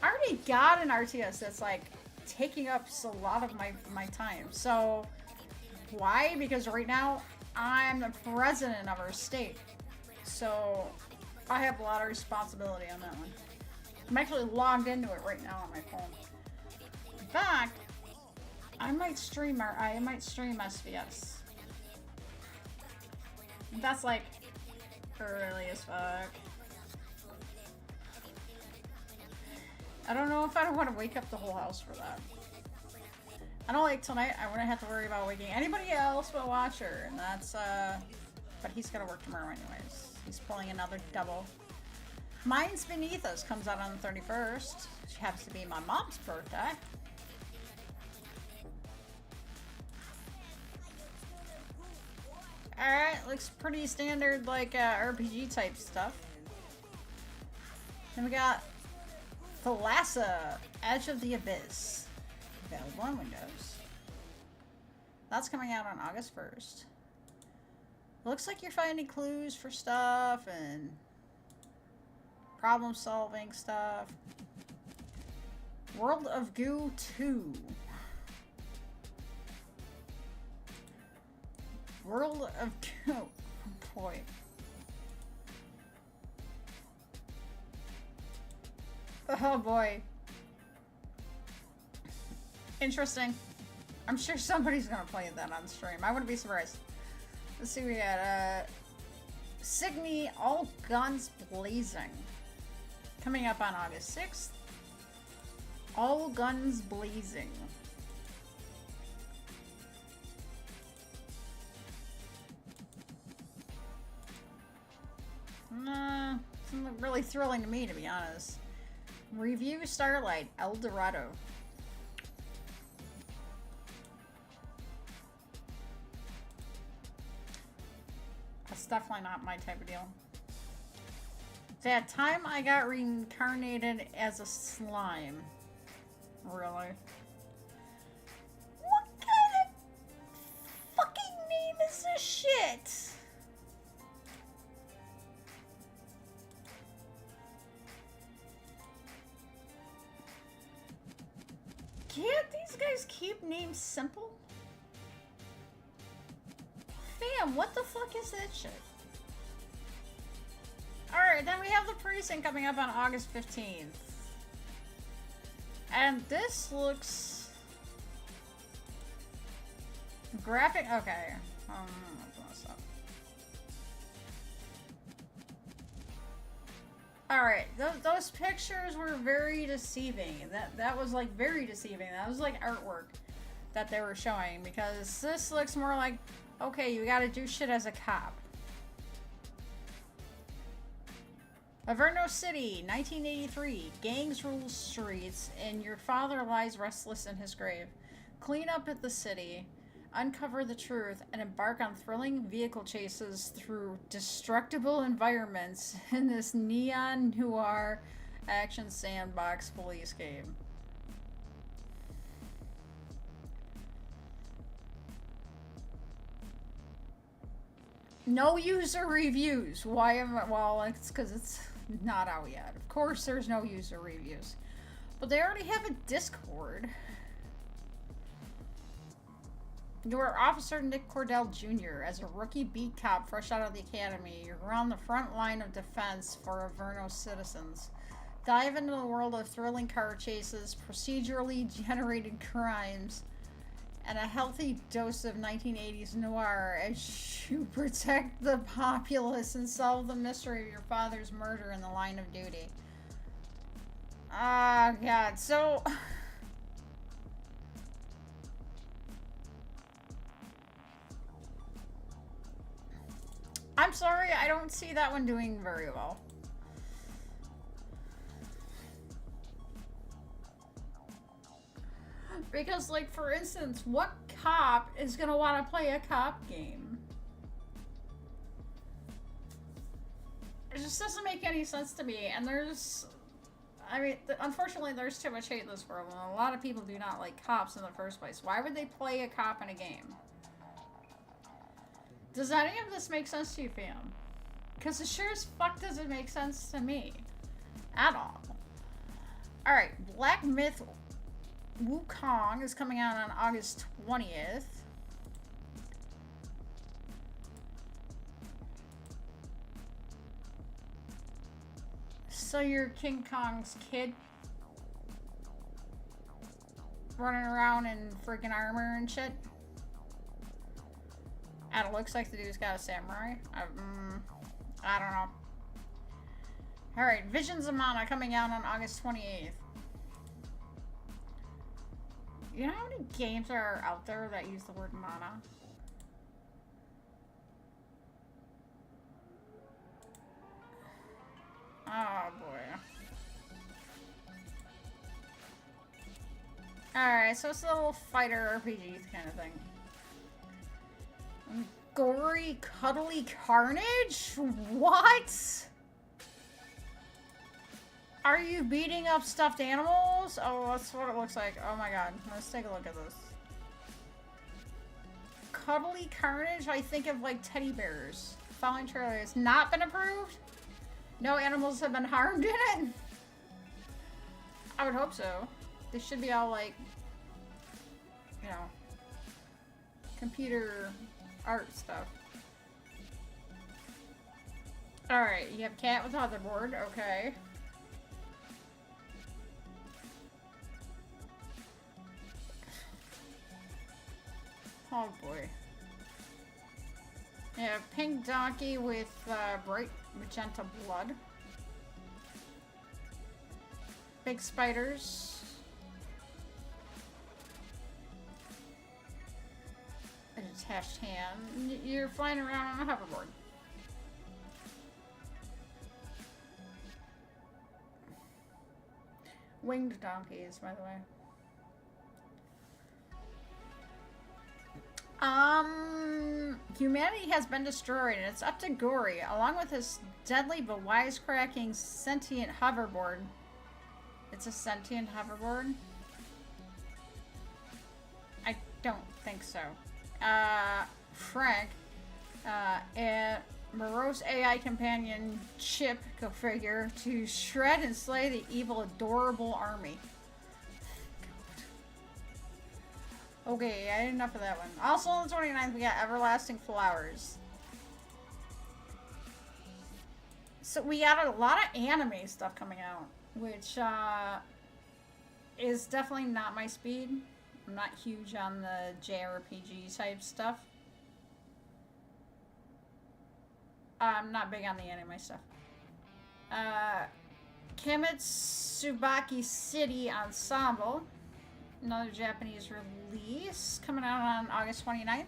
A: I already got an RTS that's like taking up a lot of my time. So why? Because right now I'm the president of our state. So I have a lot of responsibility on that one. I'm actually logged into it right now on my phone. In fact, I might stream SVS. That's like early as fuck. I don't know if I don't want to wake up the whole house for that. I don't like tonight. I wouldn't have to worry about waking anybody else but Watcher, and that's but he's gotta work tomorrow anyways. He's pulling another double. Minds Beneath Us comes out on the 31st. Which happens to be my mom's birthday. Alright, looks pretty standard, like RPG type stuff. Then we got Thalassa, Edge of the Abyss. Available on Windows. That's coming out on August 1st. Looks like you're finding clues for stuff and problem solving stuff. World of Goo 2. World of Goo. Oh boy. Oh boy. Interesting. I'm sure somebody's gonna play that on stream. I wouldn't be surprised. Let's see, we got Signy All Guns Blazing. Coming up on August 6th. All Guns Blazing. Nah, doesn't look really thrilling to me, to be honest. Review Starlight, El Dorado. That's definitely not my type of deal. That time I got reincarnated as a slime. Really? What kind of fucking name is this shit? Can't these guys keep names simple? Fam, what the fuck is that shit? Alright, then we have the precinct coming up on August 15th. And this looks graphic. Okay. Alright, those pictures were very deceiving. That was like very deceiving. That was like artwork that they were showing, because this looks more like, okay, you gotta do shit as a cop. Averno City, 1983. Gangs rule streets, and your father lies restless in his grave. Clean up at the city, uncover the truth, and embark on thrilling vehicle chases through destructible environments in this neon noir action sandbox police game. No user reviews. Why am I? Well, it's because it's not out yet. Of course, there's no user reviews. But they already have a Discord. You are Officer Nick Cordell Jr. As a rookie beat cop fresh out of the academy, you're on the front line of defense for Averno citizens. Dive into the world of thrilling car chases, procedurally generated crimes, and a healthy dose of 1980s noir as you protect the populace and solve the mystery of your father's murder in the line of duty. Ah, God. So I'm sorry, I don't see that one doing very well. Because, like, for instance, what cop is gonna want to play a cop game? It just doesn't make any sense to me, and there's... I mean, unfortunately, there's too much hate in this world, and a lot of people do not like cops in the first place. Why would they play a cop in a game? Does any of this make sense to you, fam? Because it sure as fuck doesn't make sense to me. At all. Alright, Black Myth Wukong is coming out on August 20th. So you're King Kong's kid? Running around in freaking armor and shit? And it looks like the dude's got a samurai. I don't know. Alright, Visions of Mana coming out on August 28th. You know how many games are out there that use the word mana? Oh boy. Alright, so it's a little fighter RPG kind of thing. Gory, cuddly carnage? What? Are you beating up stuffed animals? Oh, that's what it looks like. Oh my god. Let's take a look at this. Cuddly carnage? I think of like teddy bears. Following trailer has not been approved? No animals have been harmed in it? I would hope so. They should be all like, you know, computer art stuff. Alright, you have cat with hoverboard, okay. Oh boy. Yeah, pink donkey with bright magenta blood. Big spiders. A detached hand. You're flying around on a hoverboard. Winged donkeys, by the way. Humanity has been destroyed, and it's up to Gory, along with his deadly but wisecracking sentient hoverboard. It's a sentient hoverboard? I don't think so. Frank, a morose AI companion Chip, go figure, to shred and slay the evil, adorable army. Okay, I had enough of that one. Also on the 29th, we got Everlasting Flowers. So we got a lot of anime stuff coming out, which is definitely not my speed. I'm not huge on the JRPG type stuff. I'm not big on the anime stuff. Kimitsubaki City Ensemble. Another Japanese release coming out on August 29th.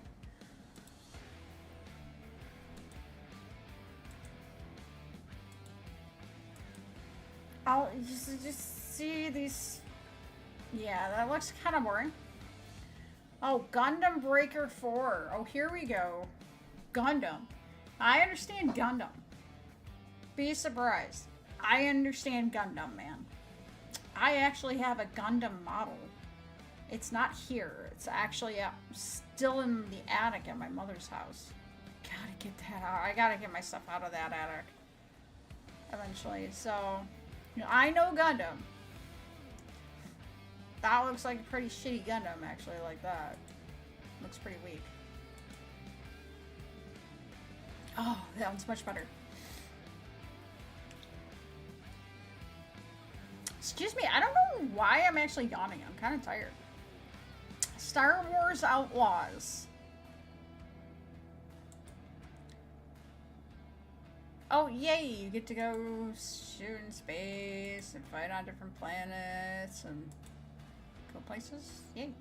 A: I'll just see these. Yeah, that looks kind of boring. Oh, Gundam Breaker 4. Oh, here we go. Gundam. I understand Gundam. Be surprised. I understand Gundam, man. I actually have a Gundam model. It's not here. It's actually still in the attic at my mother's house. Gotta get that out. I gotta get my stuff out of that attic eventually. So, you know, I know Gundam. That looks like a pretty shitty Gundam, actually, like that. Looks pretty weak. Oh, that one's much better. Excuse me, I don't know why I'm actually yawning. I'm kind of tired. Star Wars Outlaws. Oh, yay! You get to go shoot in space and fight on different planets and go places. Yay.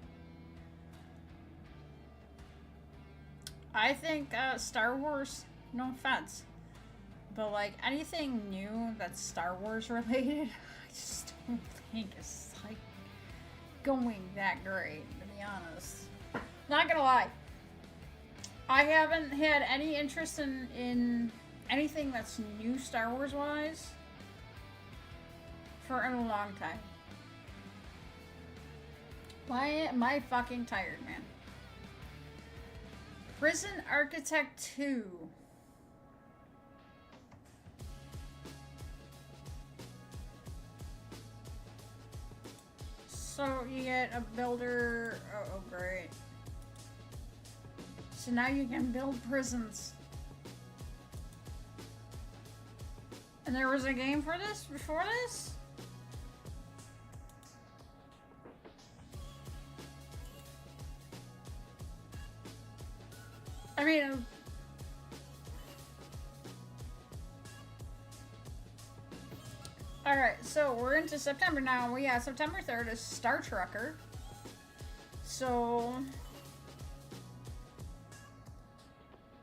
A: I think Star Wars No offense. But, like, anything new that's Star Wars related, I just don't think is, like, going that great, to be honest. Not gonna lie. I haven't had any interest in anything that's new Star Wars wise for a long time. Why am I fucking tired, man? Prison Architect 2. So you get a builder. Oh, great. So now you can build prisons. And there was a game for this before this? I mean, alright, so we're into September now. Yeah, September 3rd is Star Trucker. So,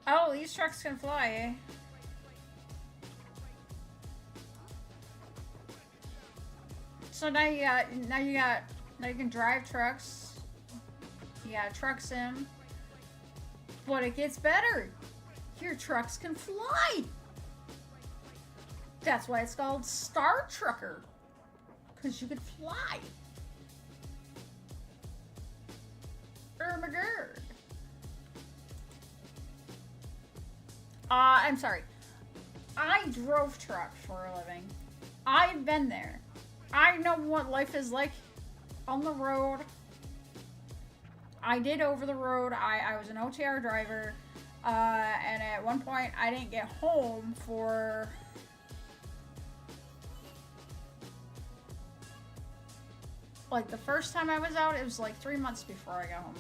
A: oh, these trucks can fly, eh? So now you can drive trucks. You got truck sim. But it gets better. Your trucks can fly. That's why it's called Star Trucker. Because you could fly. Oh my god. I'm sorry. I drove trucks for a living. I've been there. I know what life is like on the road. I did over the road. I was an OTR driver. And at one point, I didn't get home for... like, the first time I was out, it was like 3 months before I got home.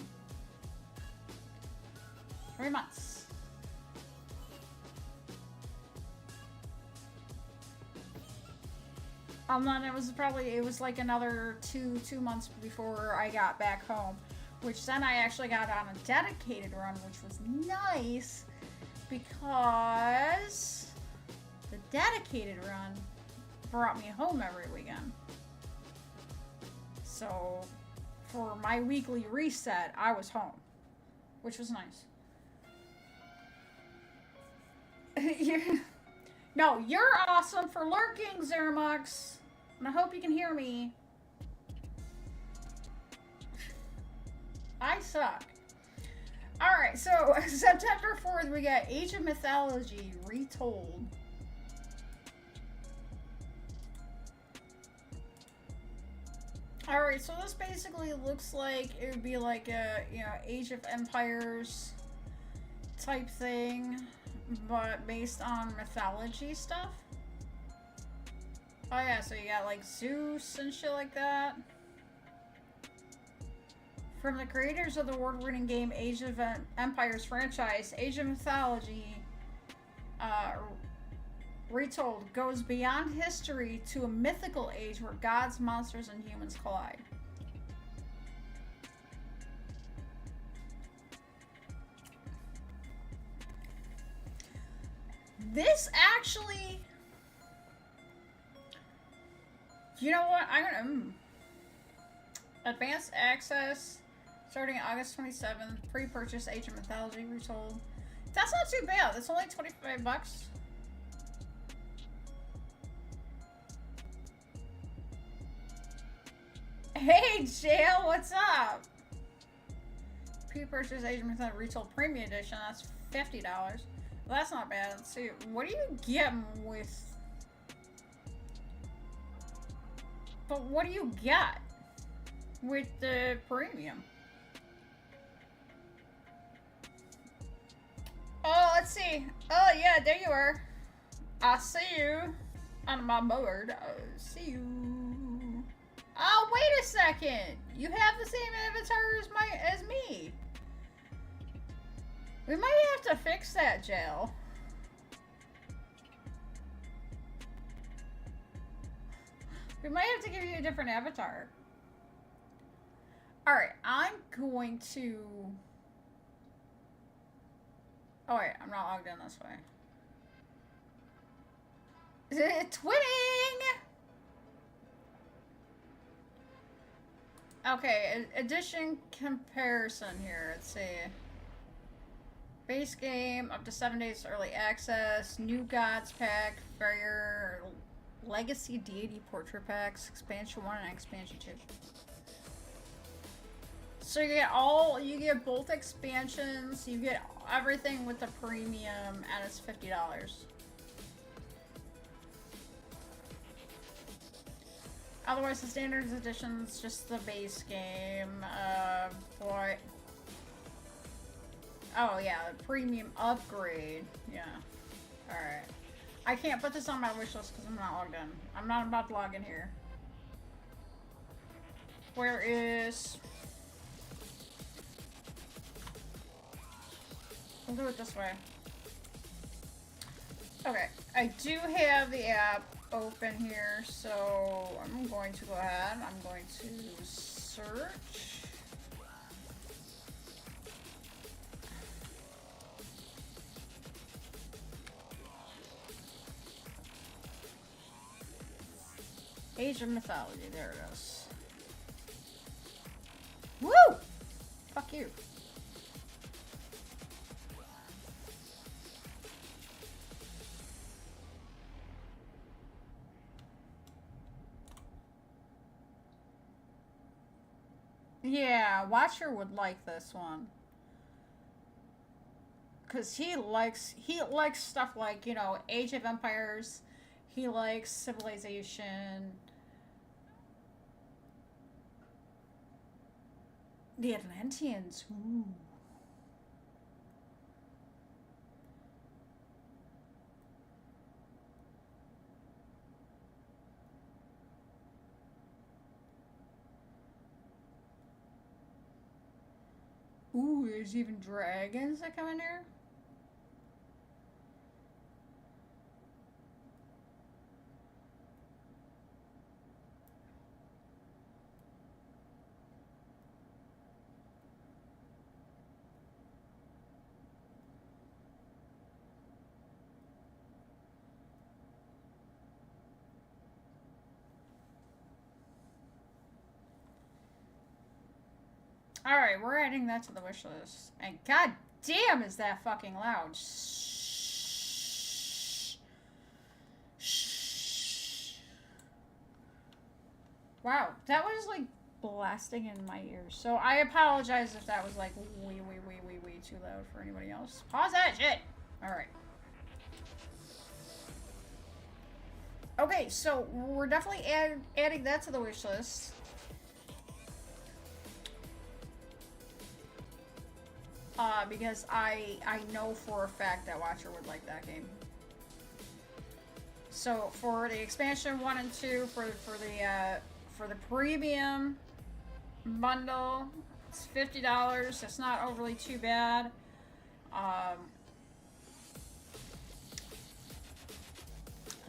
A: 3 months. And then it was like another two months before I got back home. Which then I actually got on a dedicated run, which was nice. Because the dedicated run brought me home every weekend. So, for my weekly reset, I was home. Which was nice. No, you're awesome for lurking, Zeramux. And I hope you can hear me. I suck. Alright, so September 4th, we got Age of Mythology Retold. Alright, so this basically looks like it would be like a, Age of Empires type thing, but based on mythology stuff. Oh yeah, so you got like Zeus and shit like that. From the creators of the award-winning game Age of Empires franchise, Age of Mythology Retold goes beyond history to a mythical age where gods, monsters, and humans collide. This actually... You know what? I'm gonna... Advanced access starting August 27th. Pre-purchase Age of Mythology Retold. That's not too bad. That's only $25. Hey, Jail, what's up? Pre-purchase Age of Mythology Retold Premium Edition. That's $50. Well, that's not bad. Let's see. What do you get with... But what do you get with the premium? Oh, let's see. Oh, yeah, there you are. I see you on my board. I see you. Oh, wait a second. You have the same avatar as me. We might have to fix that, Jail. We might have to give you a different avatar. Alright, I'm going to... Oh wait, I'm not logged in this way. Twinning! Okay, edition comparison here. Let's see. Base game, up to 7 days early access, New Gods pack, Fire, Legacy Deity Portrait packs, Expansion 1 and Expansion 2. So you get both expansions, you get everything with the premium, and it's $50. Otherwise, the standards edition's just the base game. Boy. Oh, yeah, the premium upgrade. Yeah. Alright. I can't put this on my wish list because I'm not logged in. I'm not about to log in here. Where is... We'll do it this way. Okay. I do have the app open here, so I'm going to go ahead. I'm going to search. Age of Mythology, there it is. Woo! Fuck you. Yeah, Watcher would like this one. Cause he likes stuff like, you know, Age of Empires. He likes Civilization. The Atlanteans. Ooh. Ooh, there's even dragons that come in here. Alright, we're adding that to the wish list. And god damn is that fucking loud. Shh. Shh. Wow, that was like blasting in my ears. So I apologize if that was like way too loud for anybody else. Pause that shit! Alright. Okay, so we're definitely adding that to the wish list. Because I know for a fact that Watcher would like that game. So for the expansion 1 and 2, for the premium bundle, it's $50. It's not overly too bad. I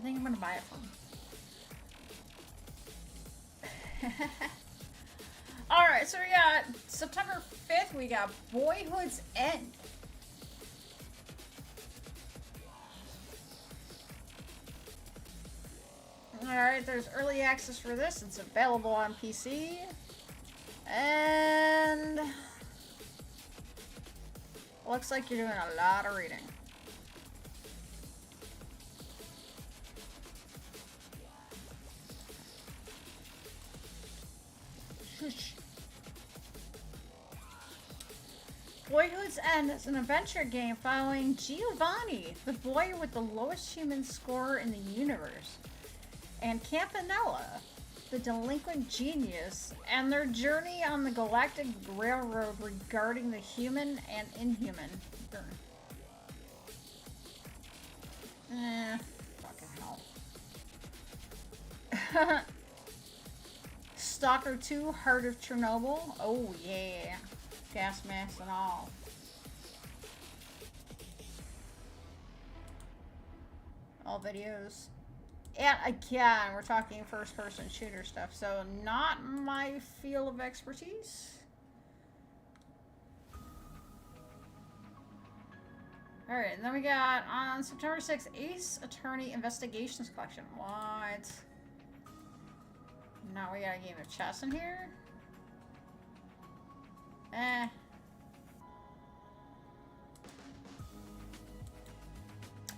A: think I'm gonna buy it from. Alright, so we got September 5th, we got Boyhood's End. Alright, there's early access for this. It's available on PC. And... looks like you're doing a lot of reading. Shush. Boyhood's End is an adventure game following Giovanni, the boy with the lowest human score in the universe, and Campanella, the delinquent genius, and their journey on the galactic railroad regarding the human and inhuman. Fucking hell. Stalker 2, Heart of Chernobyl. Oh yeah. Gas masks and all. All videos. And again, we're talking first-person shooter stuff, so not my field of expertise. Alright, and then we got on September 6th, Ace Attorney Investigations Collection. What? Now we got a game of chess in here? Eh.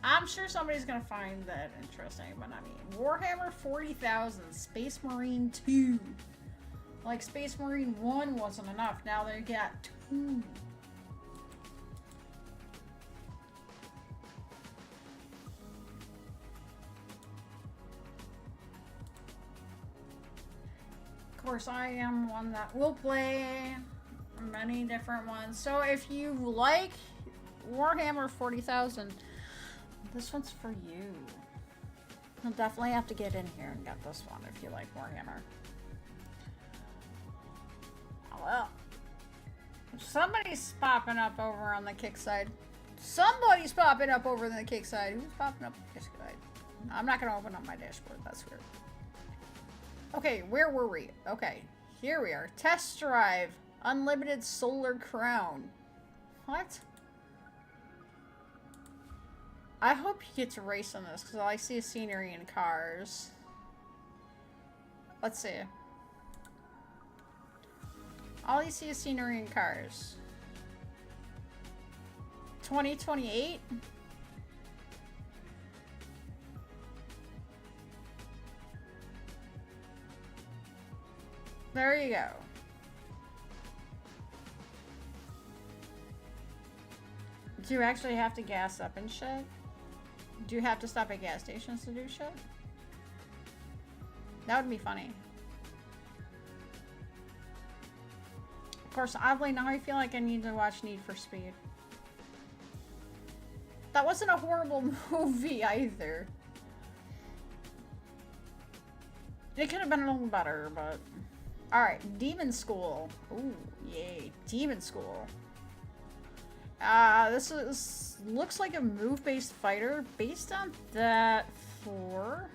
A: I'm sure somebody's gonna find that interesting, but I mean, Warhammer 40,000, Space Marine 2. Like, Space Marine 1 wasn't enough, now they got 2. Of course, I am one that will play many different ones. So if you like Warhammer 40,000, this one's for you. You'll definitely have to get in here and get this one if you like Warhammer. Well, somebody's popping up over on the kick side. Somebody's popping up over on the kick side. Who's popping up on the kick side? I'm not going to open up my dashboard. That's weird. Okay, where were we? Okay, here we are. Test drive. Unlimited solar crown. What? I hope you get to race on this, because I see a scenery and cars. Let's see. All you see is scenery and cars. 2028? There you go. Do you actually have to gas up and shit? Do you have to stop at gas stations to do shit? That would be funny. Of course, oddly, now I feel like I need to watch Need for Speed. That wasn't a horrible movie either. It could have been a little better, but... Alright, Demon School. Ooh, yay. Demon School. This looks like a move-based fighter based on that 4.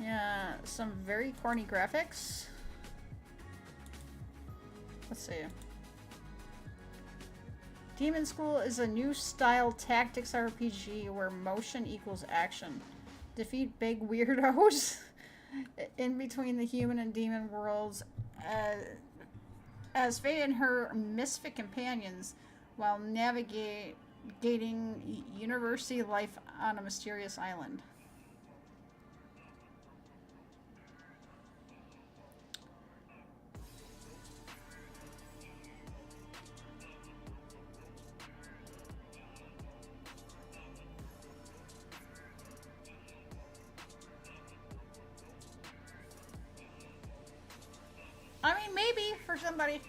A: Yeah, some very corny graphics. Let's see. Demon School is a new style tactics RPG where motion equals action. Defeat big weirdos in between the human and demon worlds as Faye and her misfit companions while navigating university life on a mysterious island. I mean, maybe for somebody.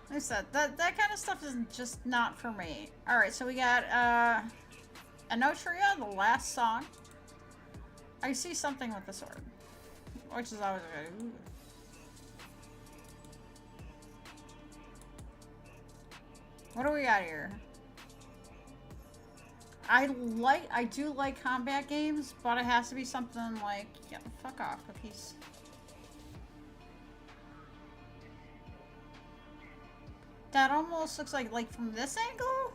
A: Like I said, that kind of stuff is just not for me. Alright, so we got Anotria, the last song. I see something with the sword, which is always good. Ooh. What do we got here? I do like combat games, but it has to be something like, yeah, fuck off, cookies. That almost looks like from this angle?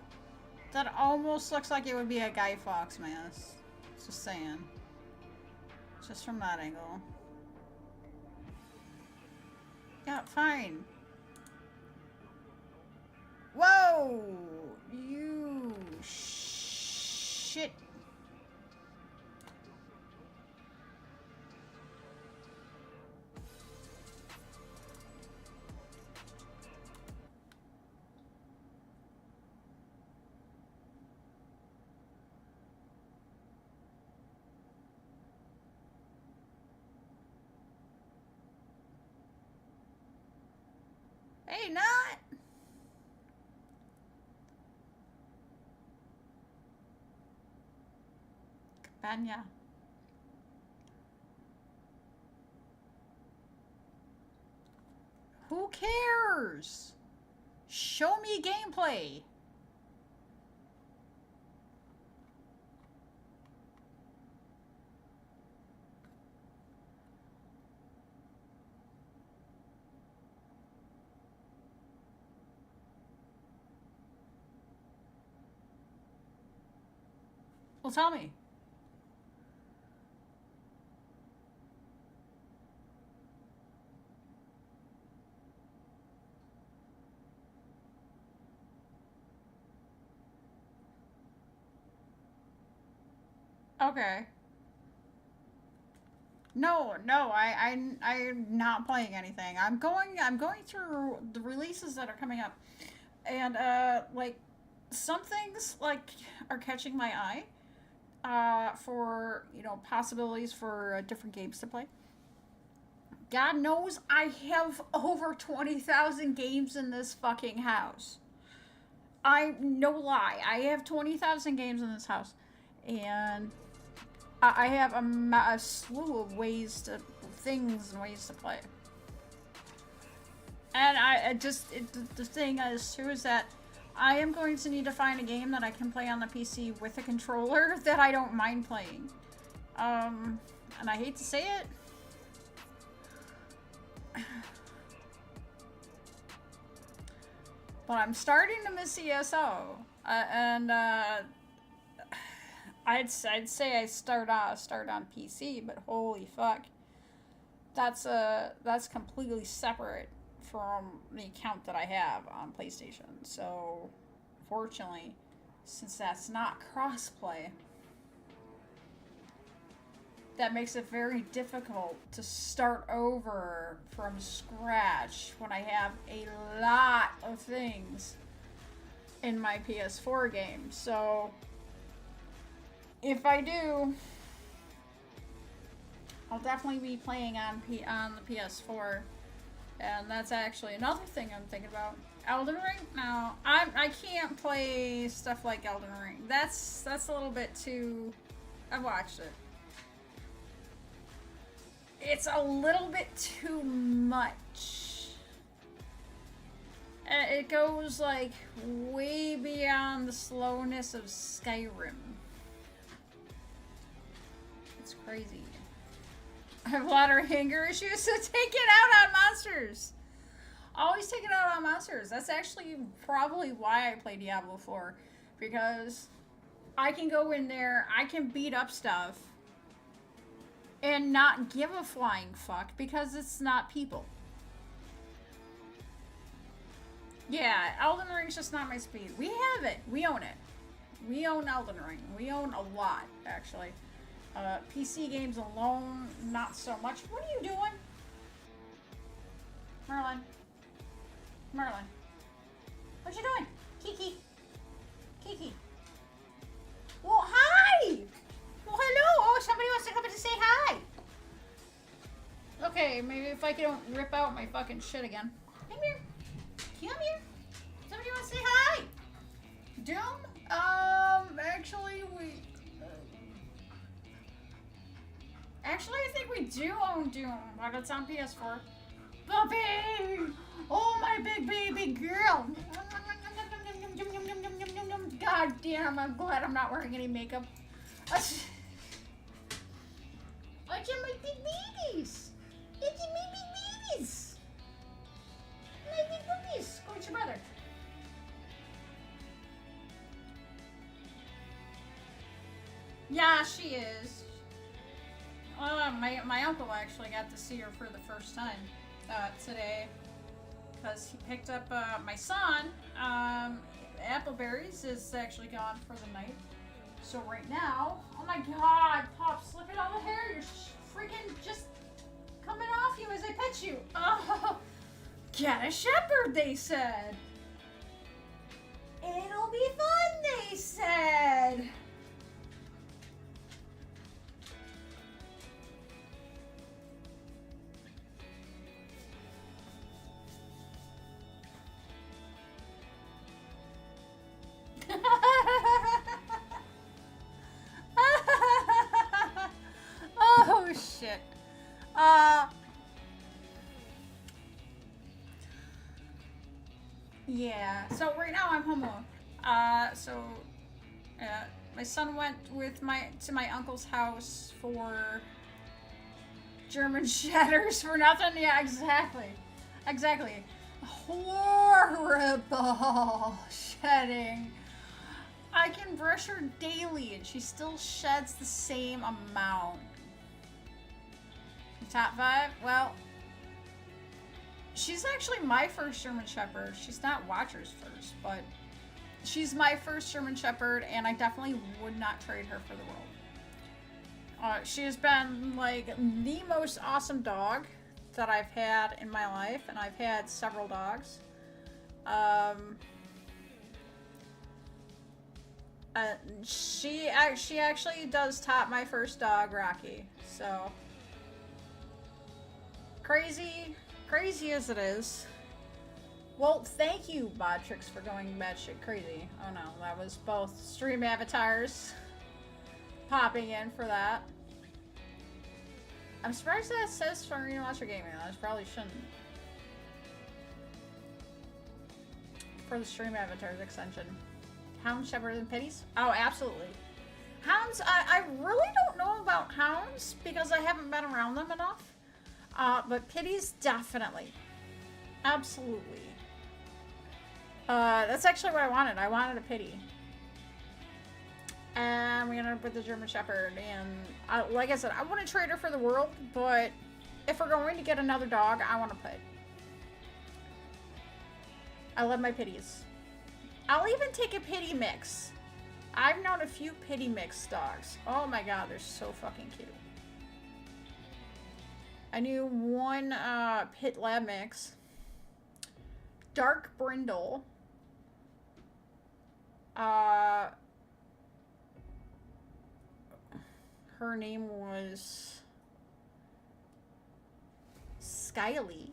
A: That almost looks like it would be a Guy Fawkes mask. Just saying. Just from that angle. Yeah, fine. Whoa! You shit. Hey, not. Campania. Who cares? Show me gameplay. Well, tell me. Okay. No, no, I'm not playing anything. I'm going through the releases that are coming up, and like some things like are catching my eye. For possibilities for different games to play. God knows I have over 20,000 games in this fucking house. I no lie, I have 20,000 games in this house, and I have a slew of things and ways to play. And the thing is too is that I am going to need to find a game that I can play on the PC with a controller that I don't mind playing. And I hate to say it. But I'm starting to miss ESO. I'd say I start on PC, but holy fuck. That's completely separate from the account that I have on PlayStation. So, fortunately, since that's not crossplay, that makes it very difficult to start over from scratch when I have a lot of things in my PS4 game. So, if I do, I'll definitely be playing on the PS4. And that's actually another thing I'm thinking about. Elden Ring? No, I can't play stuff like Elden Ring. That's a little bit too. I've watched it. It's a little bit too much. It goes like way beyond the slowness of Skyrim. It's crazy. I have a lot of anger issues, so take it out on monsters. Always take it out on monsters. That's actually probably why I play Diablo 4. Because I can go in there, I can beat up stuff, and not give a flying fuck because it's not people. Yeah, Elden Ring's just not my speed. We have it. We own it. We own Elden Ring. We own a lot, actually. PC games alone, not so much. What are you doing? Merlin. Merlin. What you doing? Kiki. Kiki. Well, hi! Well, hello! Oh, somebody wants to come in to say hi! Okay, maybe if I don't rip out my fucking shit again. Come here. Come here. Somebody wants to say hi! Doom? Actually, Actually, I think we do own Doom, but it's on PS4. Puppy! Oh, my big baby girl! God damn, I'm glad I'm not wearing any makeup. I get my big babies! I get my big babies! My big babies! Go with your brother. Yeah, she is. My uncle actually got to see her for the first time today because he picked up my son. Appleberries is actually gone for the night. So right now, oh my god, Pops, look at all the hair. You're freaking just coming off you as I pet you. Oh, get a shepherd, they said. It'll be fun, they said. Oh shit. Yeah. So right now I'm home alone. My son went to my uncle's house for German shatters for nothing. Yeah, exactly. Exactly. Horrible shedding. I can brush her daily and she still sheds the same amount. Top 5? Well, she's actually my first German Shepherd. She's not Watcher's first, but she's my first German Shepherd, and I definitely would not trade her for the world. She has been, like, the most awesome dog that I've had in my life, and I've had several dogs. She actually does top my first dog, Rocky. So, crazy as it is. Well, thank you, Bodtrix, for going batshit crazy. Oh no, that was both stream avatars popping in for that. I'm surprised that says Serene Watcher Gaming. I probably shouldn't. For the stream avatars extension. Hound, Shepherd, and Pitties? Oh, absolutely. Hounds, I really don't know about hounds because I haven't been around them enough. But Pitties, definitely. Absolutely. That's actually what I wanted. I wanted a Pitty. And we ended up with the German Shepherd. And like I said, I want to trade her for the world, but if we're going to get another dog, I want to put. I love my Pitties. I'll even take a Pitty mix. I've known a few Pitty mix dogs. Oh my god, they're so fucking cute. I knew one Pit Lab mix. Dark Brindle. Her name was Skyly.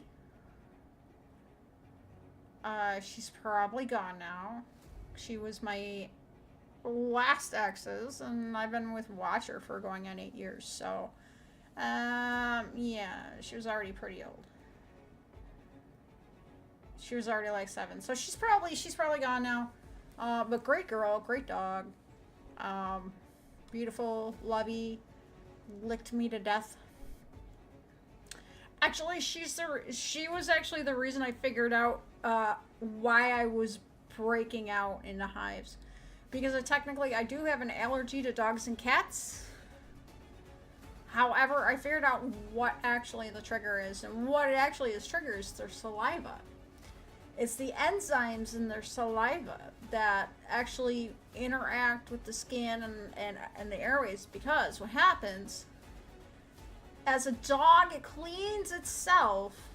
A: She's probably gone now. She was my last ex's, and I've been with Watcher for going on 8 years, so yeah, she was already pretty old. She was already like 7, so she's probably gone now. But great girl, great dog. Beautiful, lovey, licked me to death. Actually, she was actually the reason I figured out why I was breaking out into hives. Because technically I do have an allergy to dogs and cats. However, I figured out what actually the trigger is, and what it actually is triggers their saliva. It's the enzymes in their saliva that actually interact with the skin and the airways, because what happens, as a dog cleans itself,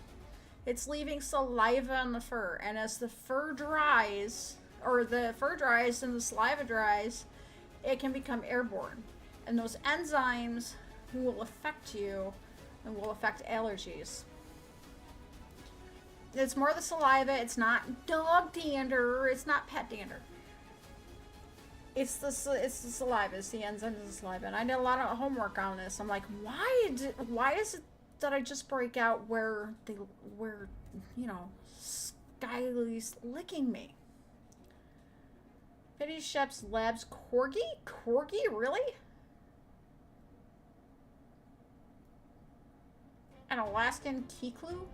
A: it's leaving saliva on the fur, and as the fur dries, or the fur dries and the saliva dries, it can become airborne. And those enzymes will affect you and will affect allergies. It's more the saliva. It's not dog dander. It's not pet dander. It's the saliva. It's the enzymes of the saliva. And I did a lot of homework on this. I'm like, why is it that I just break out where you know, Skyly's licking me? Pitty Shep's Labs Corgi? Corgi? Really? An Alaskan Kiklu?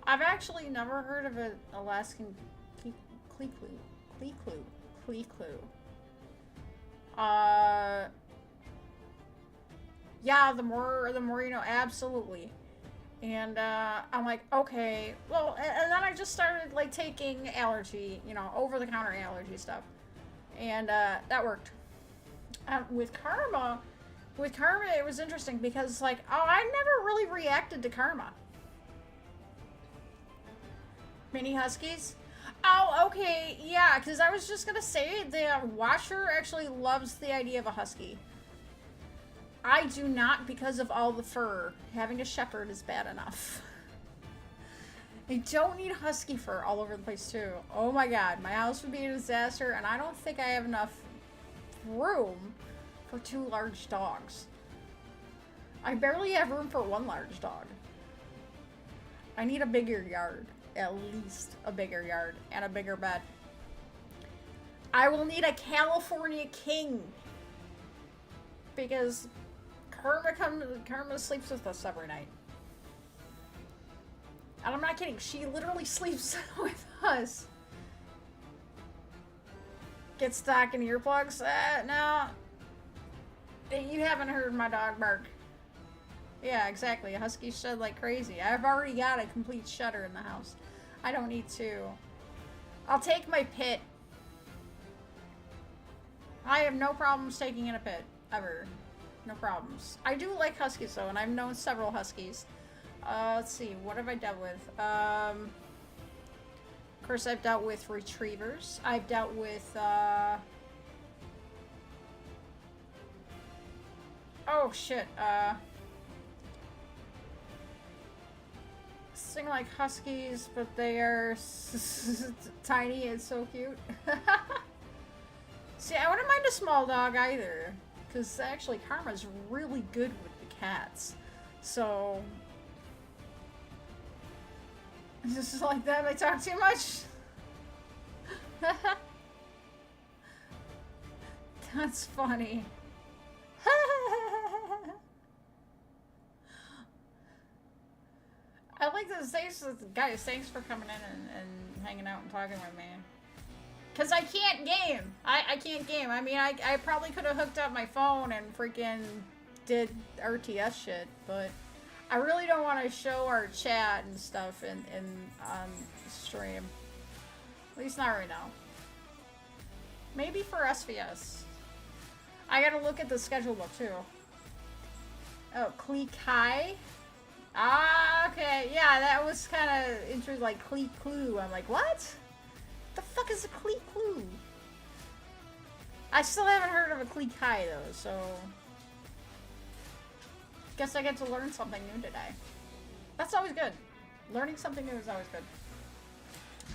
A: I've actually never heard of an Alaskan Kiklu. Yeah, the more you know, absolutely. And I'm like, okay, well, and then I just started like taking allergy, you know, over-the-counter allergy stuff, and that worked. With Karma, it was interesting because like, oh, I never really reacted to Karma. Mini Huskies? Oh, okay, yeah, because I was just gonna say the Watcher actually loves the idea of a Husky. I do not, because of all the fur. Having a shepherd is bad enough. I don't need husky fur all over the place too. Oh my god, my house would be a disaster, and I don't think I have enough room for 2 large dogs. I barely have room for 1 large dog. I need a bigger yard. At least a bigger yard and a bigger bed. I will need a California King. Because Karma sleeps with us every night. And I'm not kidding. She literally sleeps with us Get stuck in earplugs? No. You haven't heard my dog bark. Yeah, exactly. Huskies shed like crazy. I've already got a complete shudder in the house. I don't need to. I'll take my pit. I have no problems taking in a pit. Ever. No problems. I do like huskies though, and I've known several huskies. Let's see. What have I dealt with? Of course, I've dealt with retrievers. I've dealt with, oh, shit. Sing like huskies, but they are tiny and so cute. See, I wouldn't mind a small dog either. Because actually, Karma's really good with the cats. So... Just like that, I talk too much? That's funny. I like this. Guys, thanks for coming in and hanging out and talking with me. Because I can't game. I can't game. I mean, I probably could have hooked up my phone and freaking did RTS shit, but I really don't want to show our chat and stuff on stream. At least not right now. Maybe for SVS. I gotta look at the schedule book too. Oh, Clee Kai? Ah, okay. Yeah, that was kind of interesting, like Clee Clue. I'm like, what? The fuck is a Clee Clue? I still haven't heard of a Clee Kai though, so... Guess I get to learn something new today. That's always good. Learning something new is always good.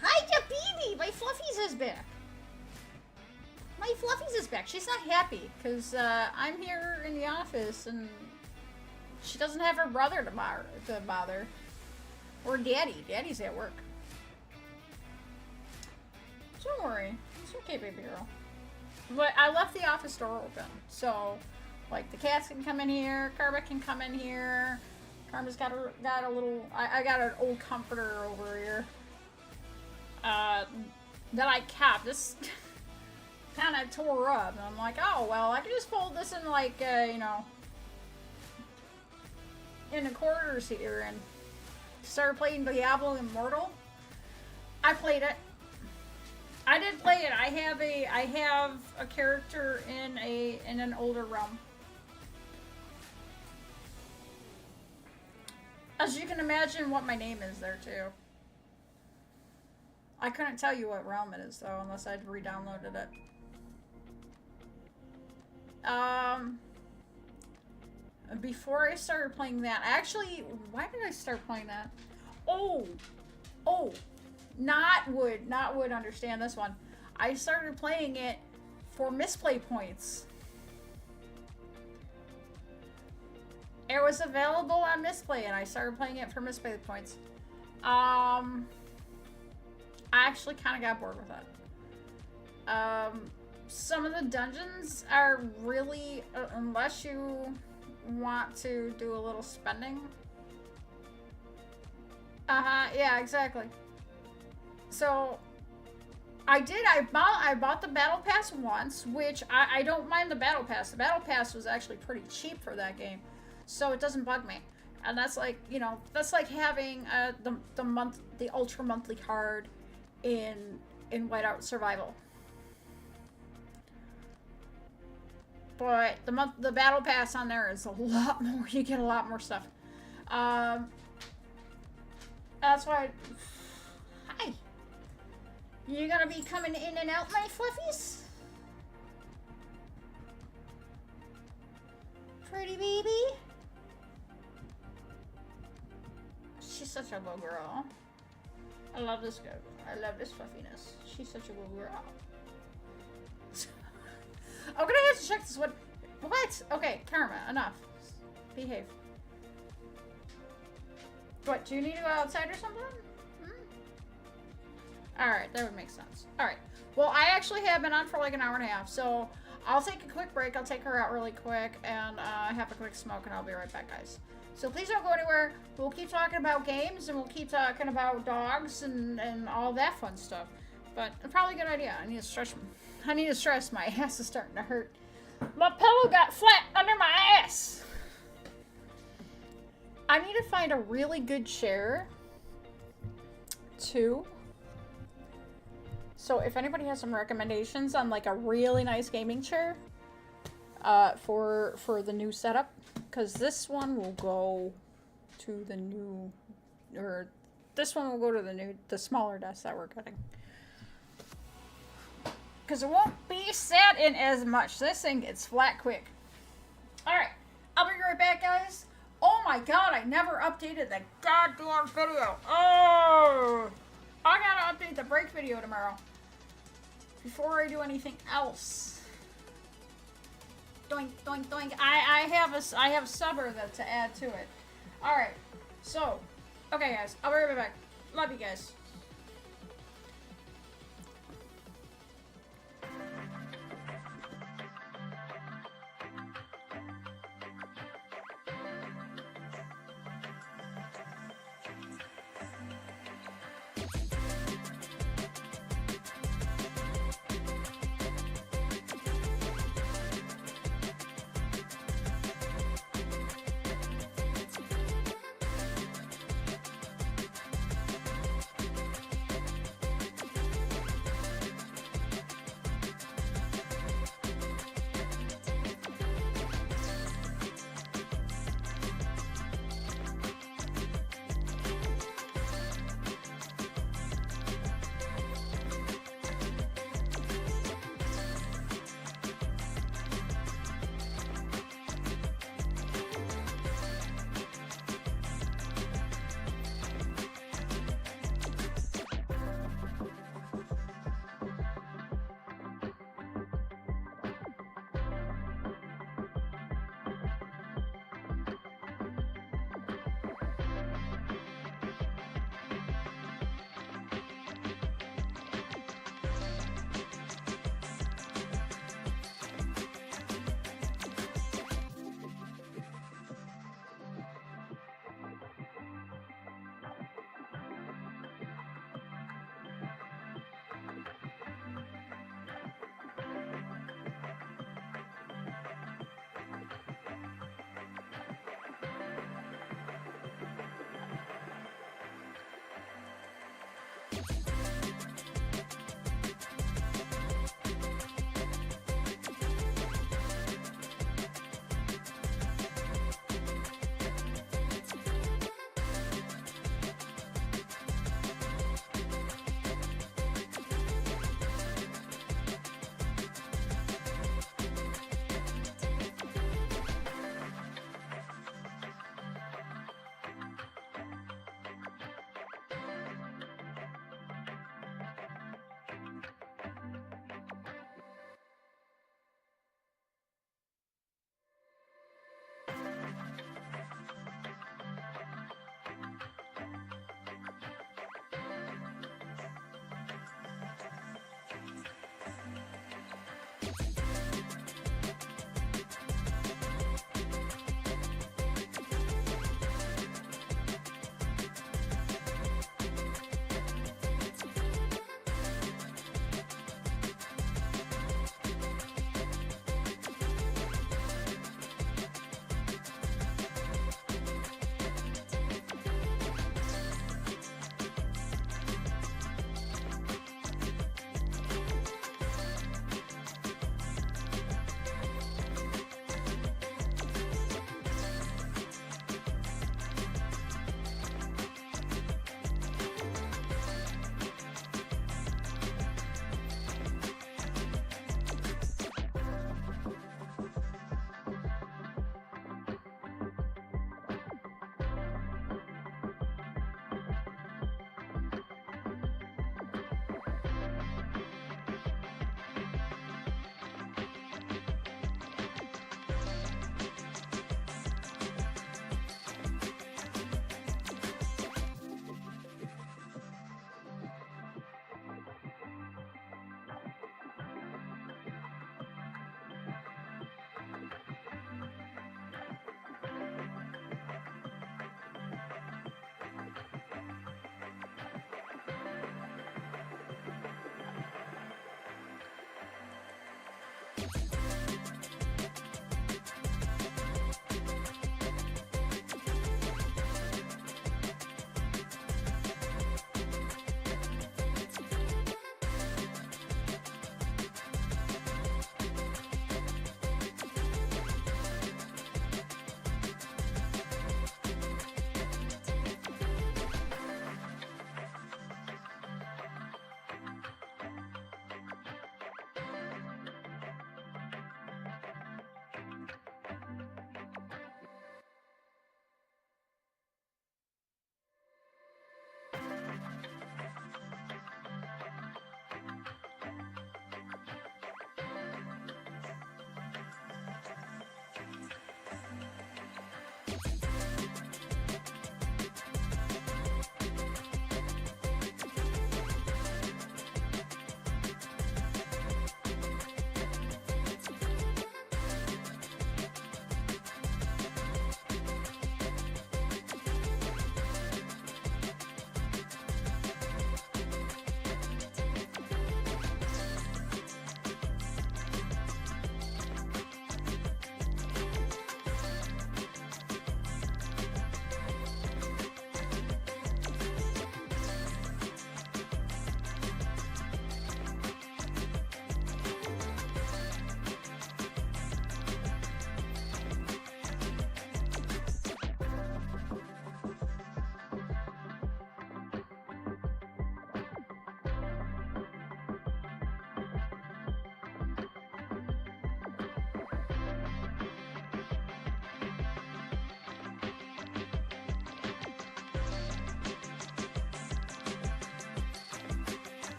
A: Hi, Jabibi! My Fluffies is back. My Fluffies is back. She's not happy because I'm here in the office and she doesn't have her brother to bother. Or Daddy. Daddy's at work. Don't worry. It's okay, baby girl. But I left the office door open. So, like, the cats can come in here. Karma can come in here. Karma's got a little... I got an old comforter over here. That I kept. This kind of tore up. And I'm like, oh, well, I can just fold this in, like, you know... in the quarters here and started playing Diablo Immortal. I played it. I did play it. I have a character in an older realm. As you can imagine what my name is there too. I couldn't tell you what realm it is though unless I'd re-downloaded it. Before I started playing that, actually, why did I start playing that? Oh, not would understand this one. I started playing it for misplay points. It was available on misplay, and I started playing it for misplay points. I actually kind of got bored with it. Some of the dungeons are really, unless you want to do a little spending. Yeah, exactly. So, I bought the Battle Pass once, which I don't mind the Battle Pass. The Battle Pass was actually pretty cheap for that game, so it doesn't bug me. And that's like, you know, that's like having the Ultra Monthly card in Whiteout Survival. But the Battle Pass on there is a lot more. You get a lot more stuff. That's why. Hi. You're gonna be coming in and out, my fluffies? Pretty baby. She's such a little girl. I love this girl. I love this fluffiness. She's such a little girl. I'm gonna have to check this one. What? Okay, Karma, enough. Behave. What, do you need to go outside or something? Alright, that would make sense. Alright. Well, I actually have been on for like an hour and a half, so I'll take a quick break. I'll take her out really quick and have a quick smoke, and I'll be right back, guys. So please don't go anywhere. We'll keep talking about games, and we'll keep talking about dogs and all that fun stuff. But probably a good idea. I need to stretch them. I need to stress. My ass is starting to hurt. My pillow got flat under my ass. I need to find a really good chair, too. So if anybody has some recommendations on like a really nice gaming chair for the new setup, because this one will go to the new, or this one will go to the smaller desk that we're getting. Because it won't be sat in as much. This thing gets flat quick. Alright, I'll be right back, guys. Oh my god, I never updated the goddamn video. Oh! I gotta update the break video tomorrow. Before I do anything else. Doink, doink, doink. I have a subber to add to it. Alright, so. Okay, guys, I'll be right back. Love you guys.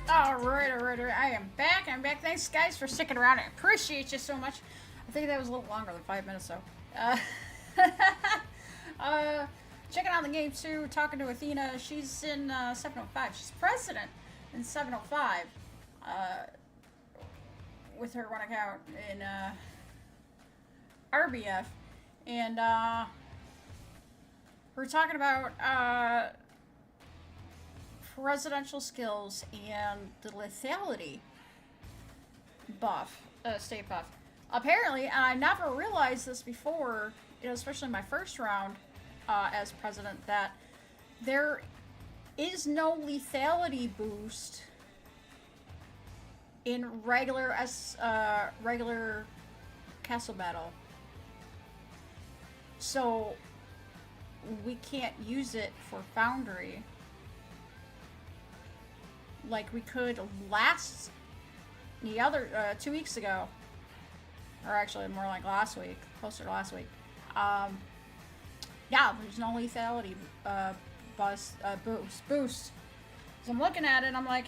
A: Alright, alright, alright. I am back. I'm back. Thanks, guys, for sticking around. I appreciate you so much. I think that was a little longer than 5 minutes, though. Checking out the game, too. Talking to Athena. She's in 705. She's president in 705. With her one account in RBF. And we're talking about presidential skills and the lethality buff, state buff. Apparently, and I never realized this before, you know, especially my first round as president, that there is no lethality boost in regular regular castle battle. So we can't use it for Foundry like we could last the other 2 weeks ago, or actually more like last week, closer to last week. Yeah, there's no lethality boost. So I'm looking at it and I'm like,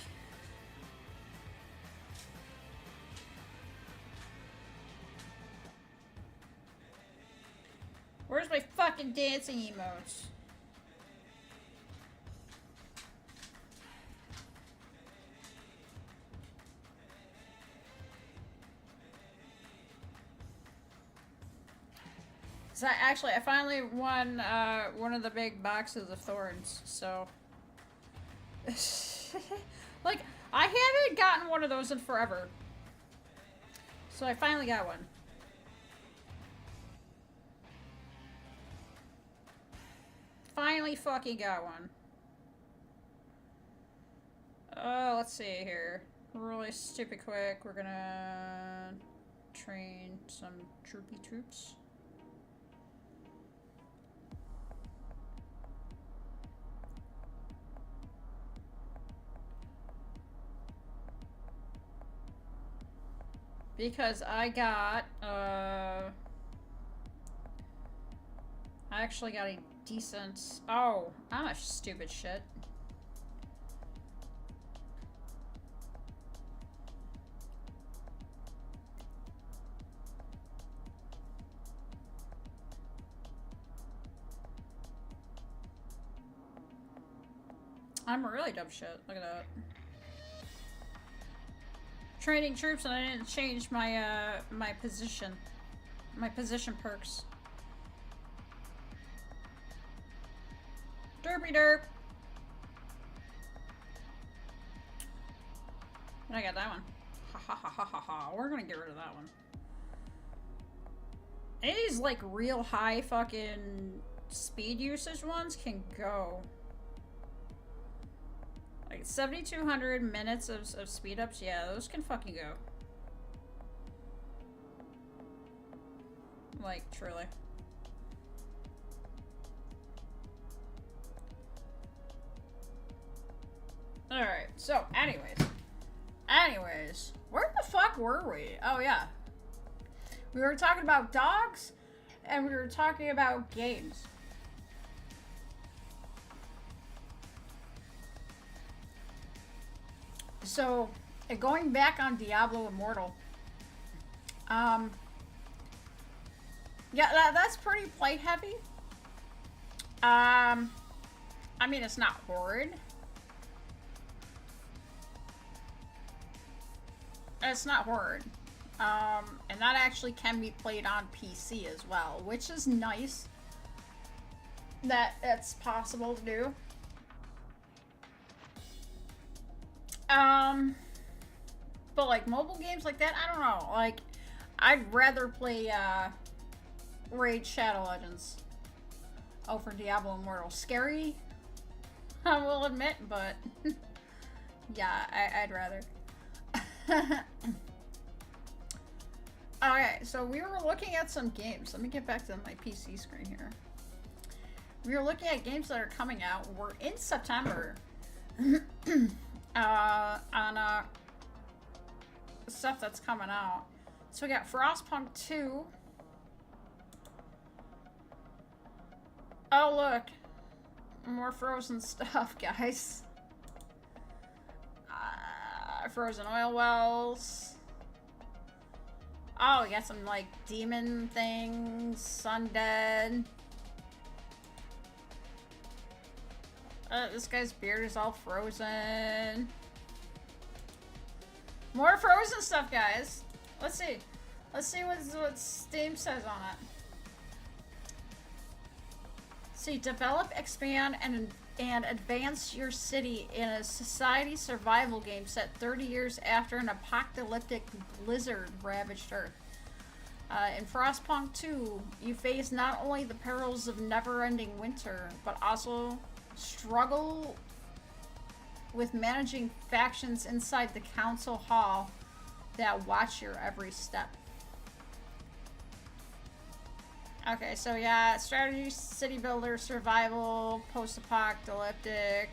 A: where's my fucking dancing emotes? So I finally won one of the big boxes of thorns, so like I haven't gotten one of those in forever. So I finally got one. Finally fucking got one. Let's see here. Really stupid quick. We're gonna train some troops. Because I got, I actually got a decent, oh, I'm a stupid shit. I'm a really dumb shit, look at that. Training troops and I didn't change my my position perks. Derpy derp. I got that one. Ha ha ha ha ha ha. We're gonna get rid of that one. Any of these like real high fucking speed usage ones can go. Like 7,200 minutes of speed ups, yeah, those can fucking go. Like, truly. Alright, so, anyways, where the fuck were we? Oh, yeah. We were talking about dogs, and we were talking about games. So, going back on Diablo Immortal, yeah, that's pretty play heavy. I mean, it's not horrid. It's not horrid. And that actually can be played on PC as well, which is nice that it's possible to do. But like mobile games like that, I don't know. Like, I'd rather play Raid Shadow Legends over Diablo Immortal. Scary, I will admit, but yeah, I'd rather. Okay, so we were looking at some games. Let me get back to my PC screen here. We were looking at games that are coming out. We're in September. On stuff that's coming out. So we got Frostpunk 2. Oh, look. More Frozen stuff, guys. frozen oil wells. Oh, we got some, like, demon things. Undead. This guy's beard is all frozen. More frozen stuff, guys. Let's see. Let's see what Steam says on it. See, develop, expand, and advance your city in a society survival game set 30 years after an apocalyptic blizzard ravaged Earth. In Frostpunk 2, you face not only the perils of never-ending winter, but also struggle with managing factions inside the council hall that watch your every step. Okay, so yeah, strategy, city builder, survival, post-apocalyptic.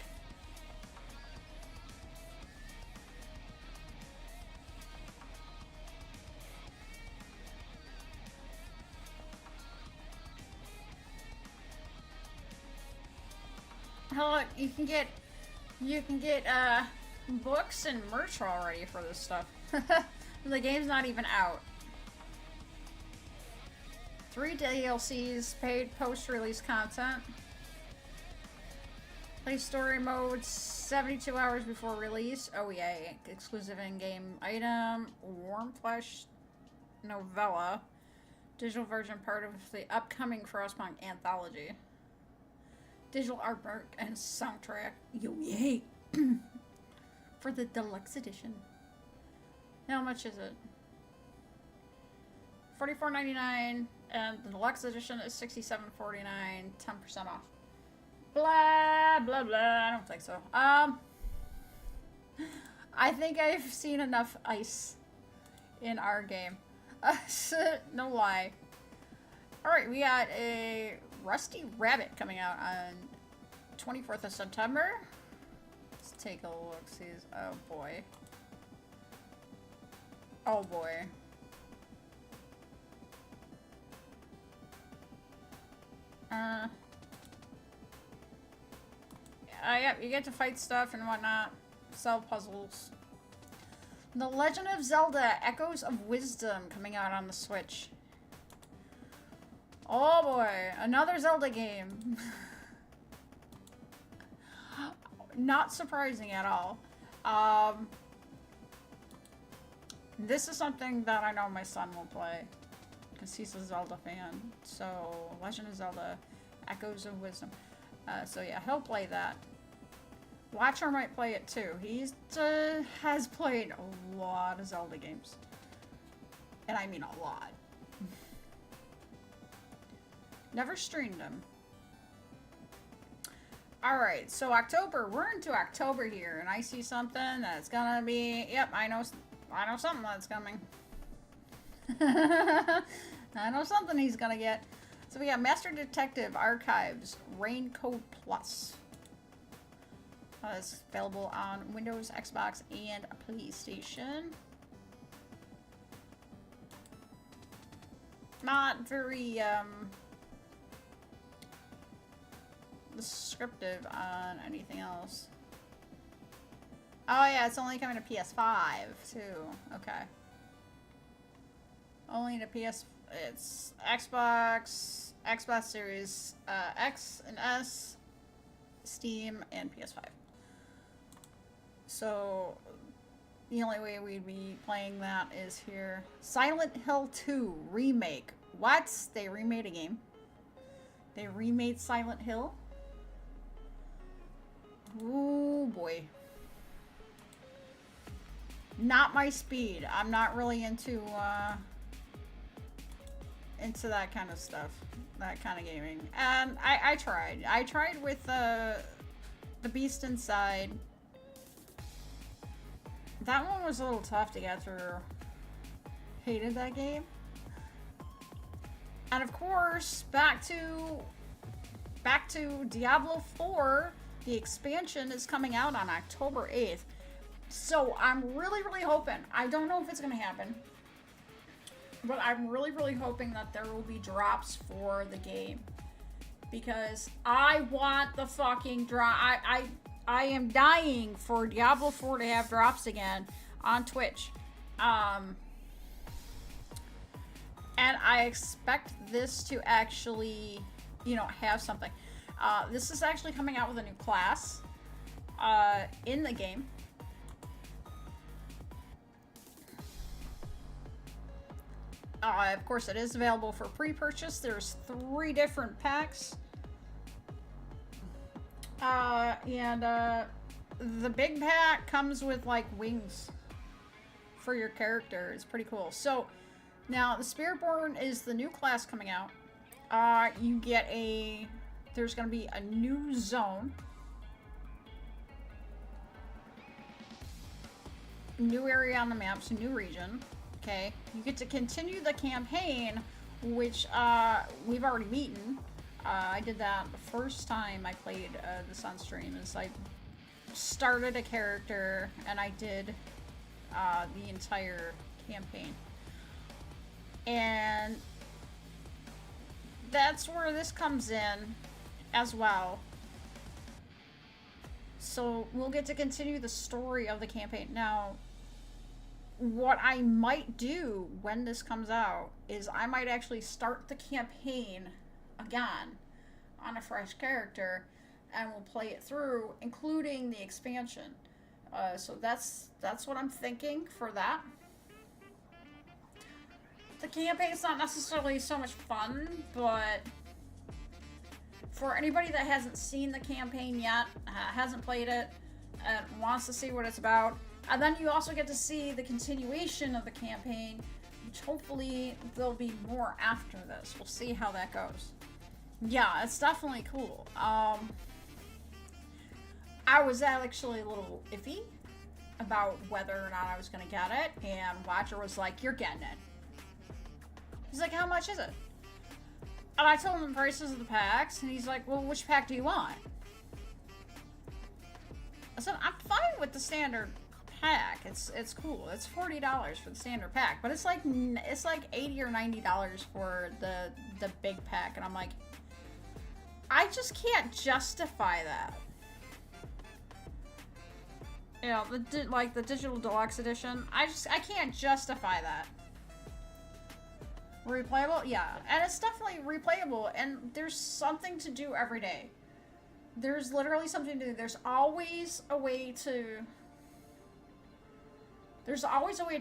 A: Oh, look, you can get books and merch already for this stuff. The game's not even out. 3 DLCs, paid post-release content. Play story mode 72 hours before release. Oh yeah, exclusive in-game item. Warm Flesh novella. Digital version part of the upcoming Frostpunk anthology. Digital artwork and soundtrack. Yo, yay! For the deluxe edition. How much is it? $44.99, and the deluxe edition is $67.49, 10% off. Blah blah blah. I don't think so. I think I've seen enough ice in our game. No lie. All right, we got a Rusty Rabbit coming out on 24th of September. Let's take a look. See, oh boy. Oh boy. Yeah, you get to fight stuff and whatnot. Solve puzzles. The Legend of Zelda Echoes of Wisdom coming out on the Switch. Oh boy, another Zelda game. Not surprising at all. This is something that I know my son will play, because he's a Zelda fan. So, Legend of Zelda Echoes of Wisdom. So yeah, he'll play that. Watcher might play it too. He has played a lot of Zelda games. And I mean a lot. Never streamed them. Alright, so October. We're into October here, and I see something that's gonna be... Yep, I know something that's coming. I know something he's gonna get. So we got Master Detective Archives Raincoat Plus. It's available on Windows, Xbox, and PlayStation. Not very descriptive on anything else. Oh yeah, it's only coming to PS5 too. Okay. Only to PS. It's Xbox Series X and S, Steam, and PS5. So the only way we'd be playing that is here. Silent Hill 2 remake. What? They remade a game. They remade Silent Hill. Ooh boy. Not my speed. I'm not really into that kind of stuff, that kind of gaming. And I tried. I tried with the Beast Inside. That one was a little tough to get through. Hated that game. And of course, back to Diablo 4. The expansion is coming out on October 8th. So I'm really hoping, I don't know if it's going to happen, but I'm really hoping that there will be drops for the game. Because I want the fucking drop. I am dying for Diablo 4 to have drops again. on Twitch. And I expect this to actually, you know, have something. This is actually coming out with a new class in the game. Of course, it is available for pre-purchase. There's 3 different packs. The big pack comes with, like, wings for your character. It's pretty cool. So, now, the Spiritborn is the new class coming out. You get there's going to be a new zone. New area on the map, so new region. Okay, you get to continue the campaign, which we've already beaten. I did that the first time I played this on stream. Is I started a character and I did the entire campaign, and that's where this comes in as well. So we'll get to continue the story of the campaign. Now, what I might do when this comes out is I might actually start the campaign again on a fresh character, and we'll play it through, including the expansion. So that's what I'm thinking for that. The campaign's not necessarily so much fun, but for anybody that hasn't seen the campaign yet, hasn't played it, and wants to see what it's about, and then you also get to see the continuation of the campaign, which hopefully there'll be more after this. We'll see how that goes. Yeah, it's definitely cool. I was actually a little iffy about whether or not I was going to get it, and Watcher was like, "You're getting it." He's like, "How much is it?" And I told him the prices of the packs, and he's like, "Well, which pack do you want?" I said, "I'm fine with the standard pack. It's cool. It's $40 for the standard pack, but it's like $80 or $90 for the big pack." And I'm like, I just can't justify that. You know, the digital deluxe edition. I can't justify that. Replayable? Yeah. And it's definitely replayable, and there's something to do every day. There's literally something to do. There's always a way to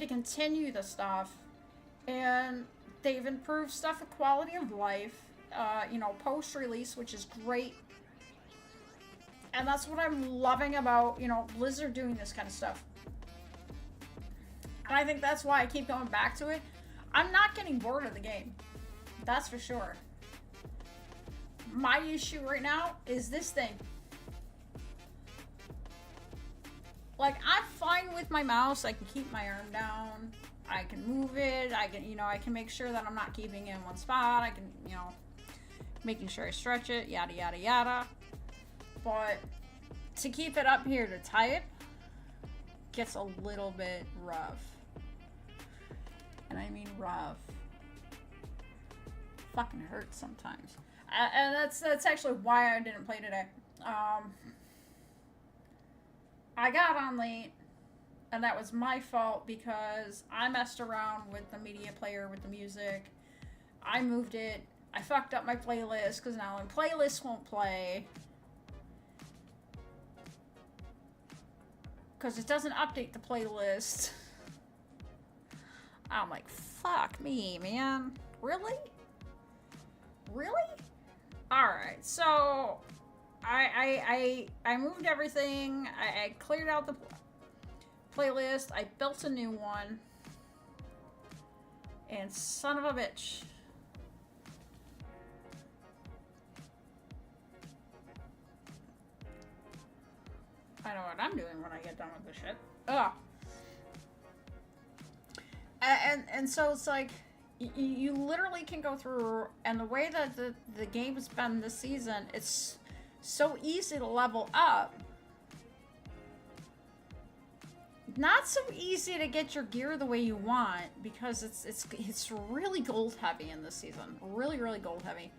A: continue the stuff, and they've improved stuff with quality of life, you know, post-release, which is great. And that's what I'm loving about, you know, Blizzard doing this kind of stuff. And I think that's why I keep going back to it. I'm not getting bored of the game. That's for sure. My issue right now is this thing. Like, I'm fine with my mouse. I can keep my arm down. I can move it. I can make sure that I'm not keeping it in one spot. I can, you know, making sure I stretch it, yada, yada, yada. But to keep it up here to type gets a little bit rough. And I mean rough. Fucking hurts sometimes. And that's actually why I didn't play today. I got on late, and that was my fault because I messed around with the media player with the music. I moved it. I fucked up my playlist because now my playlist won't play. Because it doesn't update the playlist. I'm like, fuck me, man. Really? Really? Alright, so I moved everything. I cleared out the playlist. I built a new one. And son of a bitch. I know what I'm doing when I get done with this shit. Ugh. And so it's like, you literally can go through, and the way that the game's been this season, it's so easy to level up. Not so easy to get your gear the way you want, because it's really gold heavy in this season. Really, really gold heavy.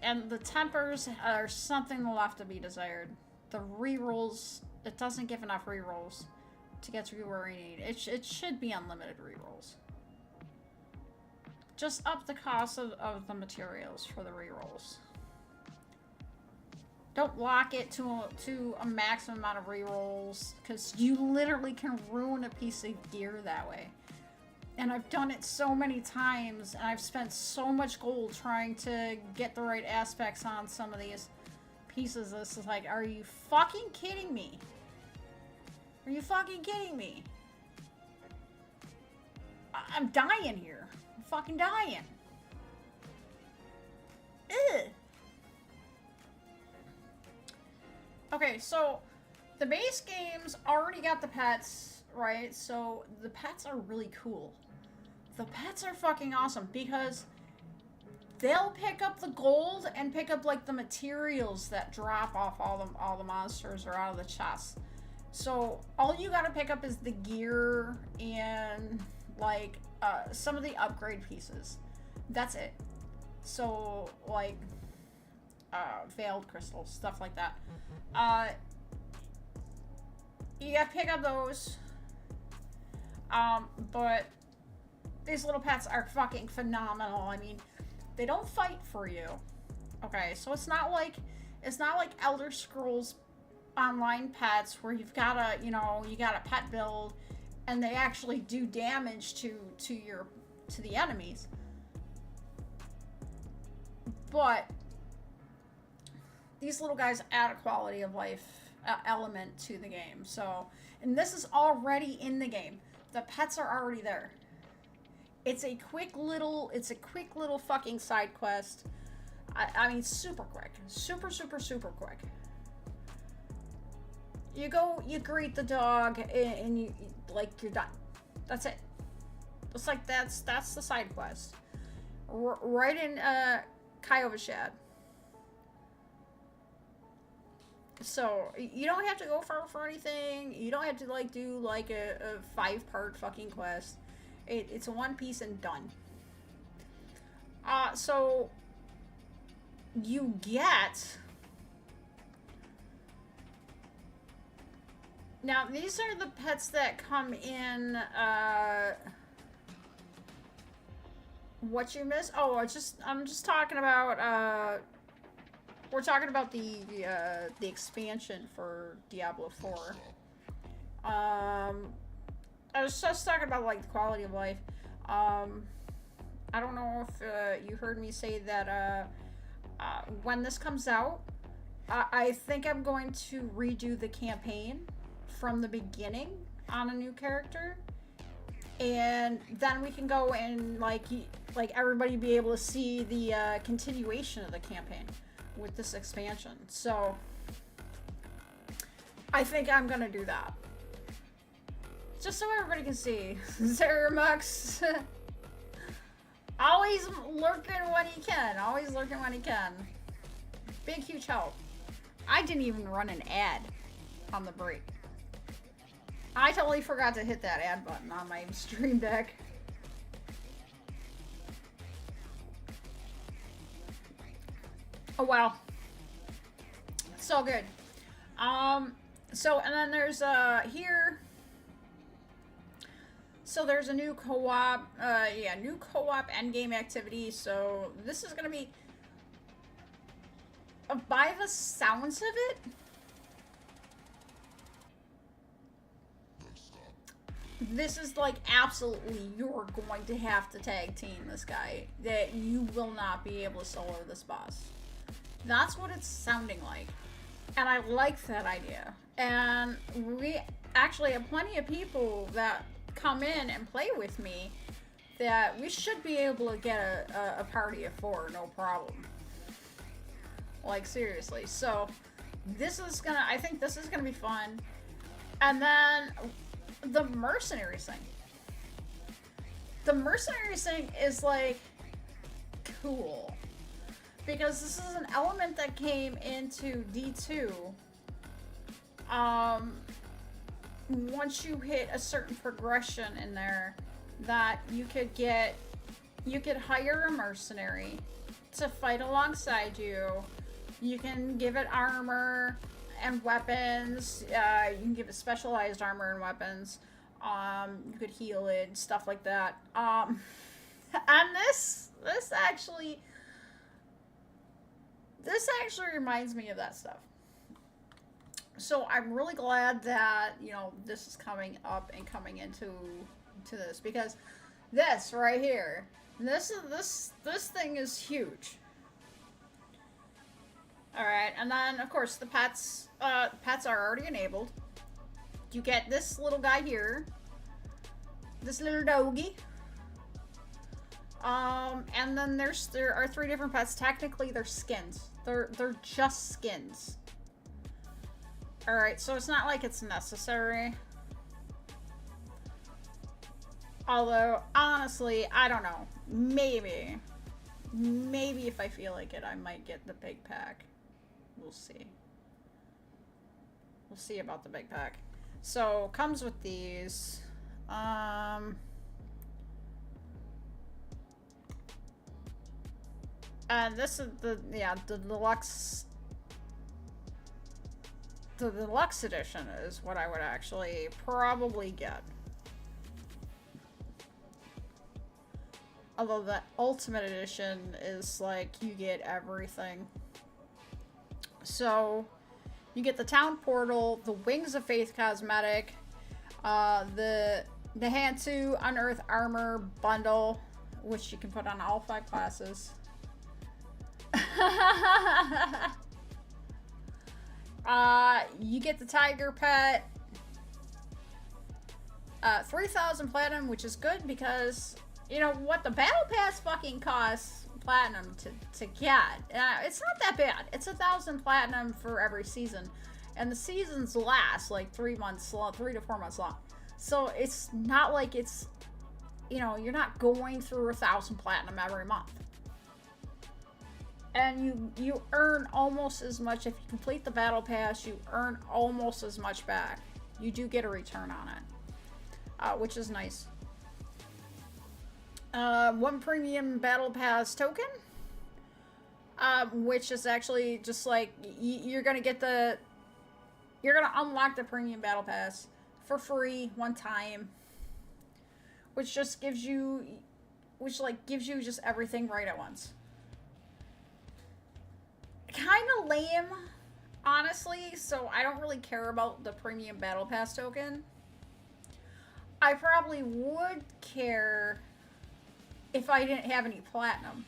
A: And the tempers are something left to be desired. The rerolls, it doesn't give enough rerolls. to get to where we need. It should be unlimited rerolls. Just up the cost of the materials for the rerolls. Don't lock it to a maximum amount of rerolls, because you literally can ruin a piece of gear that way. And I've done it so many times, and I've spent so much gold trying to get the right aspects on some of these pieces. This is like, are you fucking kidding me? Are you fucking kidding me? I'm dying here. I'm fucking dying. Ugh. Okay, so the base game's already got the pets, right? So the pets are really cool. The pets are fucking awesome because they'll pick up the gold and pick up like the materials that drop off all the monsters or out of the chests. So all you gotta pick up is the gear and like some of the upgrade pieces. That's it. So like veiled crystals, stuff like that. You gotta pick up those. But these little pets are fucking phenomenal. I mean, they don't fight for you. Okay, so it's not like Elder Scrolls Online pets where you've gotta, you got a pet build and they actually do damage to the enemies. But these little guys add a quality of life element to the game. So, and this is already in the game. The pets are already there. It's a quick little fucking side quest. I mean, super quick. Super quick. You go, you greet the dog, and you you're done. That's it. It's like, that's the side quest. Right in, Kyovashad. So, you don't have to go far for anything. You don't have to, do, a 5-part fucking quest. It's a one piece and done. So, you get... Now, these are the pets that come in, what you miss? Oh, I'm just talking about, we're talking about the expansion for Diablo 4. I was just talking about, the quality of life. I don't know if, you heard me say that, when this comes out, I think I'm going to redo the campaign from the beginning on a new character, and then we can go and everybody be able to see the continuation of the campaign with this expansion. So I think I'm gonna do that just so everybody can see. Zeramux always lurking when he can. Big huge help. I didn't even run an ad on the break. I totally forgot to hit that ad button on my stream deck. Oh wow. So good. So, and then there's, here. So there's a new co-op, new co-op endgame activity. So this is gonna be, by the sounds of it, this is absolutely, you're going to have to tag team this guy. That you will not be able to solo this boss. That's what it's sounding like. And I like that idea. And we actually have plenty of people that come in and play with me that we should be able to get a party of 4, no problem. Seriously. So, I think this is gonna be fun. And then the mercenaries thing. The mercenaries thing is cool. Because this is an element that came into D2. Once you hit a certain progression in there, that you could hire a mercenary to fight alongside you. You can give it armor, and weapons. You can give it specialized armor and weapons. You could heal it, stuff like that. And this actually reminds me of that stuff. So I'm really glad that, you know, this is coming up and coming into this, because this right here, this thing is huge. All right, and then of course the pets are already enabled. You get this little guy here, this little doggy. And then there are 3 different pets. Technically, they're skins. They're just skins. All right, so it's not like it's necessary. Although, honestly, I don't know. Maybe if I feel like it, I might get the big pack. We'll see. We'll see about the big pack. So, comes with these. And this is the deluxe. The deluxe edition is what I would actually probably get. Although the ultimate edition is like you get everything. So you get the town portal, the Wings of Faith cosmetic, the Hantu Unearthed Armor bundle, which you can put on all 5 classes. You get the tiger pet, 3,000 platinum, which is good because, you know, what the battle pass fucking costs platinum to get. It's not that bad. It's 1,000 platinum for every season, and the seasons last like 3 months long, 3 to 4 months long. So it's not like it's, you know, you're not going through 1,000 platinum every month. And you earn almost as much. If you complete the battle pass, you earn almost as much back. You do get a return on it, which is nice. 1 premium battle pass token, which is actually just like you're gonna unlock the premium battle pass for free 1 time, which just gives you just everything right at once. Kind of lame, honestly, so I don't really care about the premium battle pass token. I probably would care if I didn't have any platinum,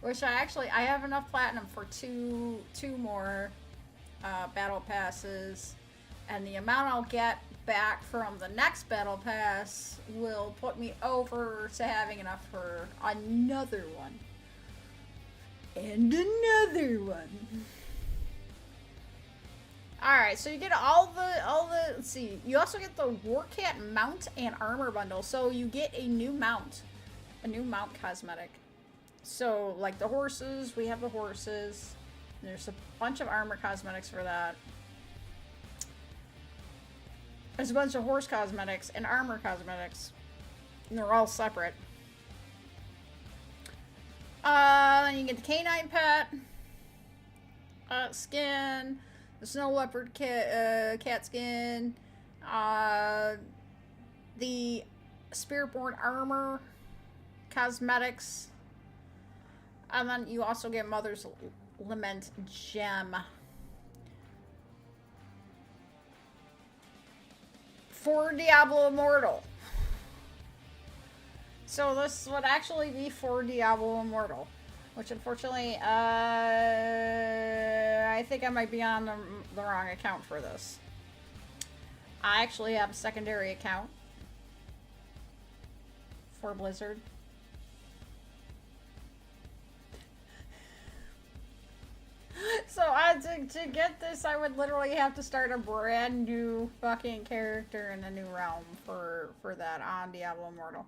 A: which I have enough platinum for two more battle passes, and the amount I'll get back from the next battle pass will put me over to having enough for another one. And another one. Alright, so you get all the, let's see, you also get the Warcat mount and armor bundle. So you get a new mount cosmetic. So, like the horses, we have the horses. There's a bunch of armor cosmetics for that. There's a bunch of horse cosmetics and armor cosmetics. And they're all separate. Then you get the canine pet skin, the snow leopard cat skin, the Spiritborn armor cosmetics, and then you also get Mother's Lament gem for Diablo Immortal. So this would actually be for Diablo Immortal, which unfortunately, I think I might be on the wrong account for this. I actually have a secondary account for Blizzard. So to get this, I would literally have to start a brand new fucking character in a new realm for that on Diablo Immortal.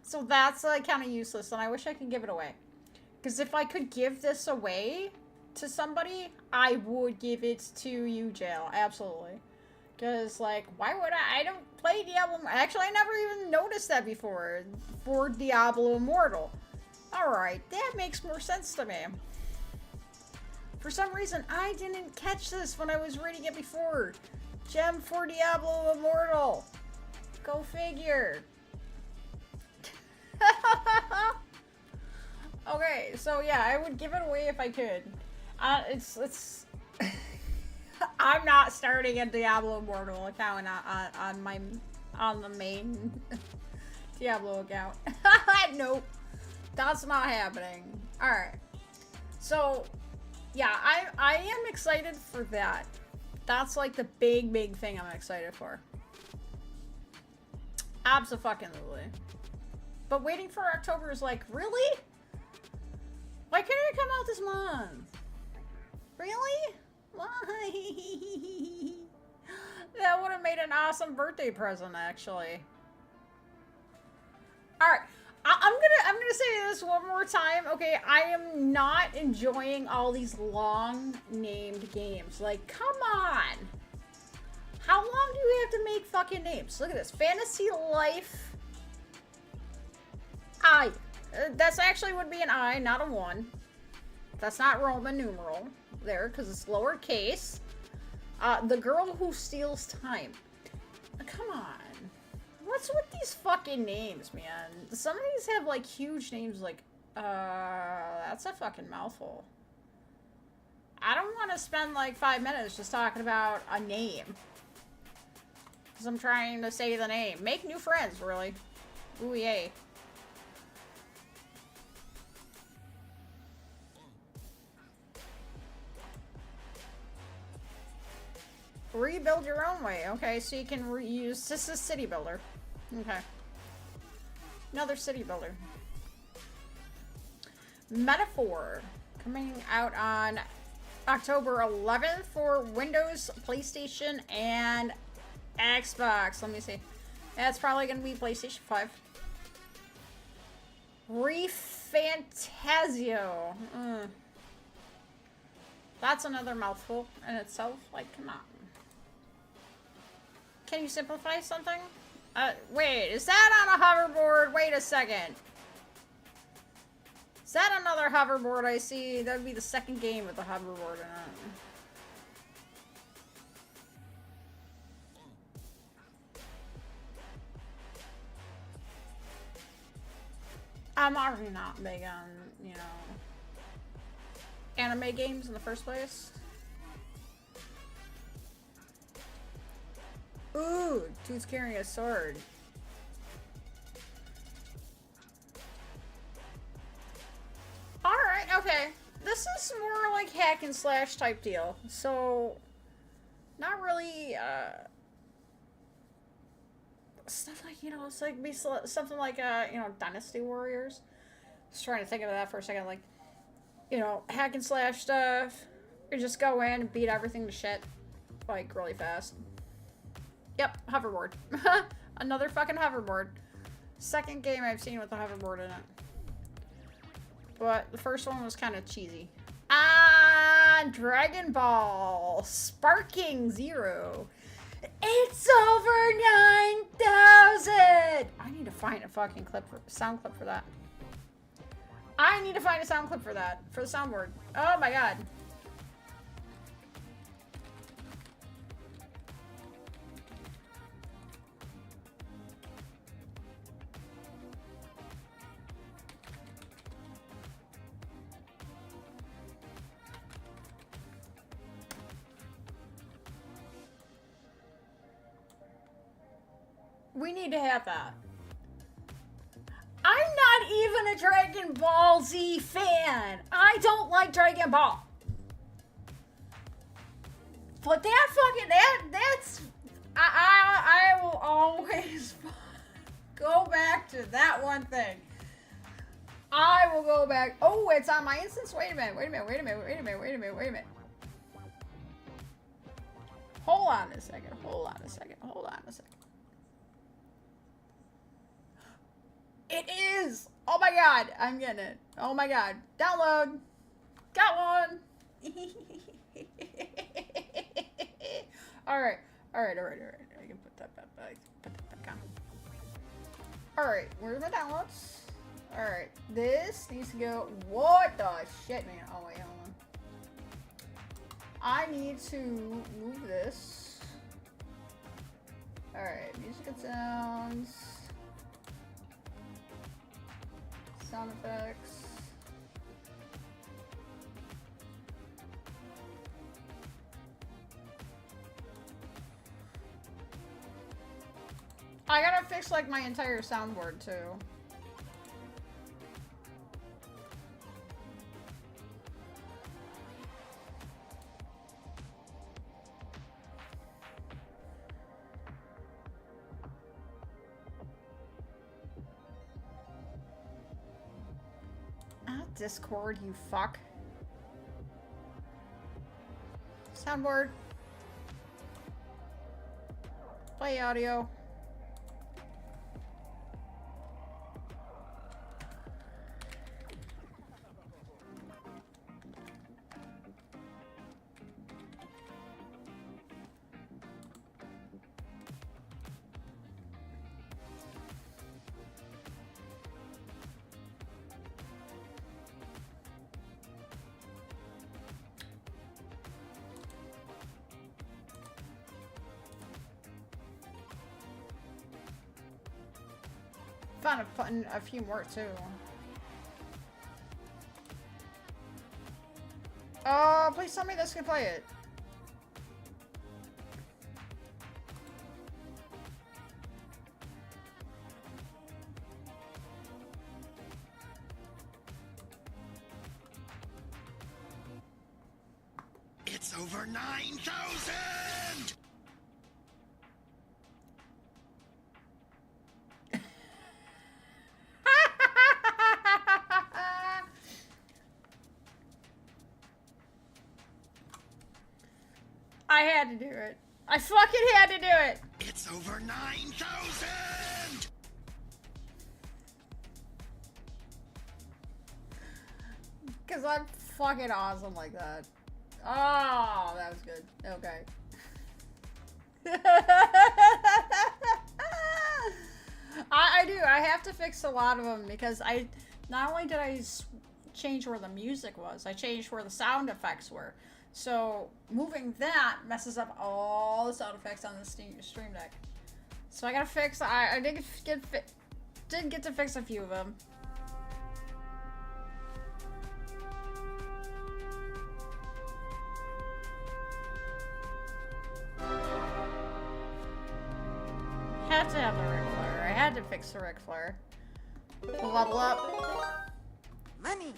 A: So that's kind of useless, and I wish I could give it away. Because if I could give this away to somebody, I would give it to you, Jail. Absolutely. Because, like, why would I? I don't play Diablo. Actually, I never even noticed that before. For Diablo Immortal. Alright, that makes more sense to me. For some reason, I didn't catch this when I was reading it before. Gem for Diablo Immortal. Go figure. Okay, so yeah, I would give it away if I could. It's I'm not starting a Diablo Immortal account on the main Diablo account. Nope, that's not happening. All right, so yeah, I am excited for that. That's like the big thing I'm excited for. Abso-fucking-lutely. But waiting for October is like, really? Why couldn't it come out this month? Really? Why? That would have made an awesome birthday present, actually. Alright. I'm gonna say this one more time. Okay, I am not enjoying all these long named games. Like, come on. How long do you have to make fucking names? Look at this. Fantasy Life I. That's actually would be an I, not a 1. That's not Roman numeral there, because it's lowercase. The Girl Who Steals Time. Come on. What's with these fucking names, man? Some of these have, like, huge names, like, that's a fucking mouthful. I don't want to spend, like, 5 minutes just talking about a name. Because I'm trying to say the name. Make new friends, really. Ooh, yay. Rebuild your own way. Okay, so you can reuse... This is City Builder. Okay. Another City Builder. Metaphor. Coming out on October 11th for Windows, PlayStation, and Xbox. Let me see. That's probably going to be PlayStation 5. Refantasio. That's another mouthful in itself. Like, come on. Can you simplify something? Wait, is that on a hoverboard? Wait a second. Is that another hoverboard I see? That would be the second game with the hoverboard in it. I'm already not big on, you know, anime games in the first place. Ooh, dude's carrying a sword. Alright, okay. This is more like hack and slash type deal. So, not really, stuff like, you know, it's like something like, you know, Dynasty Warriors. Just trying to think of that for a second. Like, you know, hack and slash stuff. You just go in and beat everything to shit. Like, really fast. Yep, hoverboard. Another fucking hoverboard. Second game I've seen with a hoverboard in it. But the first one was kind of cheesy. Dragon Ball Sparking Zero. It's over 9,000! I need to find a fucking sound clip for that. I need to find a sound clip for that. For the soundboard. Oh my god. We need to have that. I'm not even a Dragon Ball Z fan. I don't like Dragon Ball. But that fucking, that's, I will always go back to that one thing. I will go back. Oh, it's on my instance? Wait a minute. Hold on a second. It is! Oh my god, I'm getting it. Oh my god. Download. Got one. Alright. I can put that back on. Alright, where's my downloads? Alright, this needs to go. What the shit, man? Oh wait, hold on. I need to move this. Alright, music and sounds. Sound effects. I gotta fix like my entire soundboard too. Discord, you fuck. Soundboard. Play audio. Found a few more too. Oh, please tell me this can play it.
B: It's over 9,000!
A: I had to do it. I fucking had to do it.
B: It's over 9,000!
A: Because I'm fucking awesome like that. Oh, that was good. Okay. I do. I have to fix a lot of them because not only did I change where the music was, I changed where the sound effects were. So moving that messes up all the sound effects on the Stream Deck. So I gotta fix. I did get to fix a few of them. Had to have the Ric Flair. I had to fix the Ric Flair. Level up.
B: Money!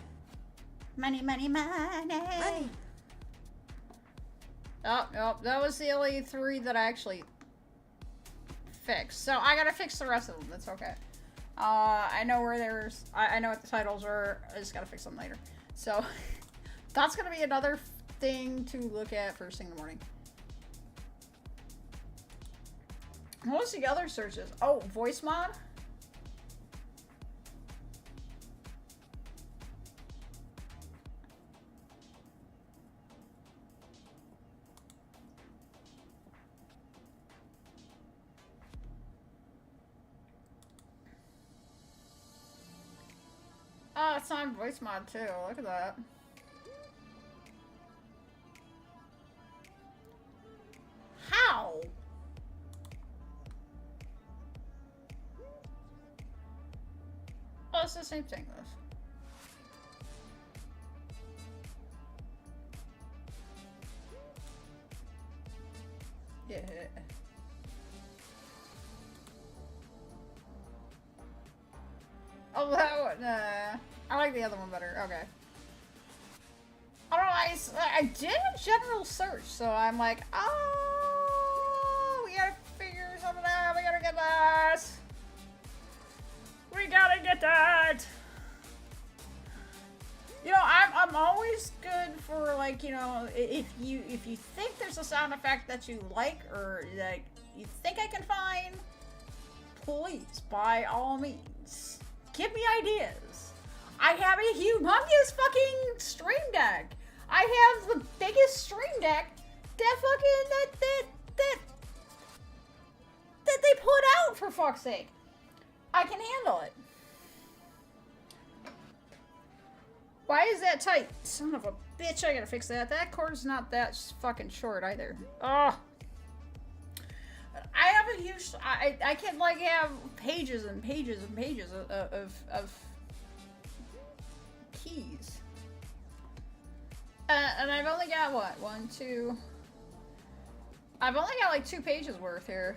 A: Money, money, money!
B: Money!
A: Oh, nope. That was the only 3 that I actually fixed. So I gotta fix the rest of them. That's okay. I know where there's... I know what the titles are. I just gotta fix them later. So that's gonna be another thing to look at first thing in the morning. What was the other searches? Oh, voice mod? Oh, it's on voice mod too. Look at that. How? Oh, it's the same thing, though. Yeah. Oh, that one, I like the other one better. Okay. I don't know, I did a general search, so I'm like, oh, we gotta figure something out. We gotta get that. We gotta get that. You know, I'm always good for, like, you know, if you think there's a sound effect that you like or like you think I can find, please, by all means, give me ideas. I have a humongous fucking Stream Deck. I have the biggest Stream Deck that fucking that they put out, for fuck's sake. I can handle it. Why is that tight? Son of a bitch, I gotta fix that. That cord's not that fucking short either. Oh. I have a huge... I can, like, have pages and pages and pages of keys. And I've only got, what? 1, 2... I've only got, like, 2 pages worth here.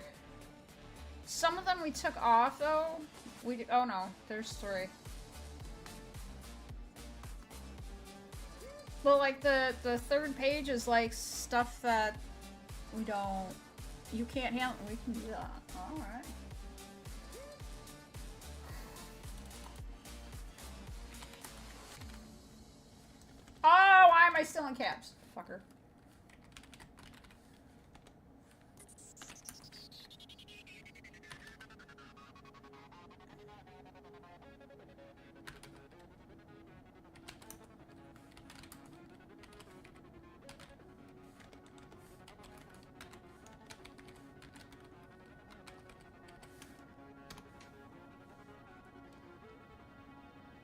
A: Some of them we took off, though. Oh, no. There's 3. Well, like, the 3rd page is, like, stuff that we don't... You can't handle... We can do that. Alright. Oh, why am I still in caps? Fucker.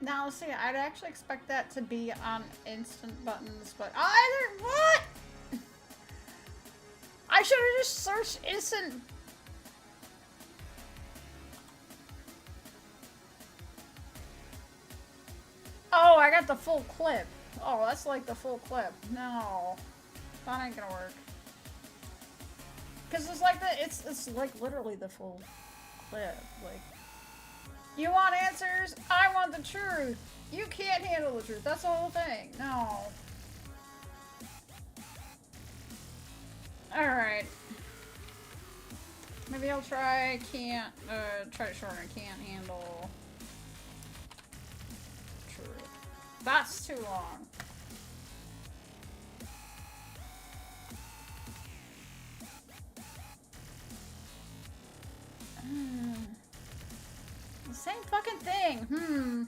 A: Now, see, I'd actually expect that to be on instant buttons, but either what? I should have just searched instant. Oh, I got the full clip. Oh, that's like the full clip. No, that ain't gonna work. Cause it's like it's like literally the full clip, like. You want answers? I want the truth. You can't handle the truth. That's the whole thing. No. Alright. Maybe I'll try try to shorten. Can't handle truth. That's too long. Same fucking thing.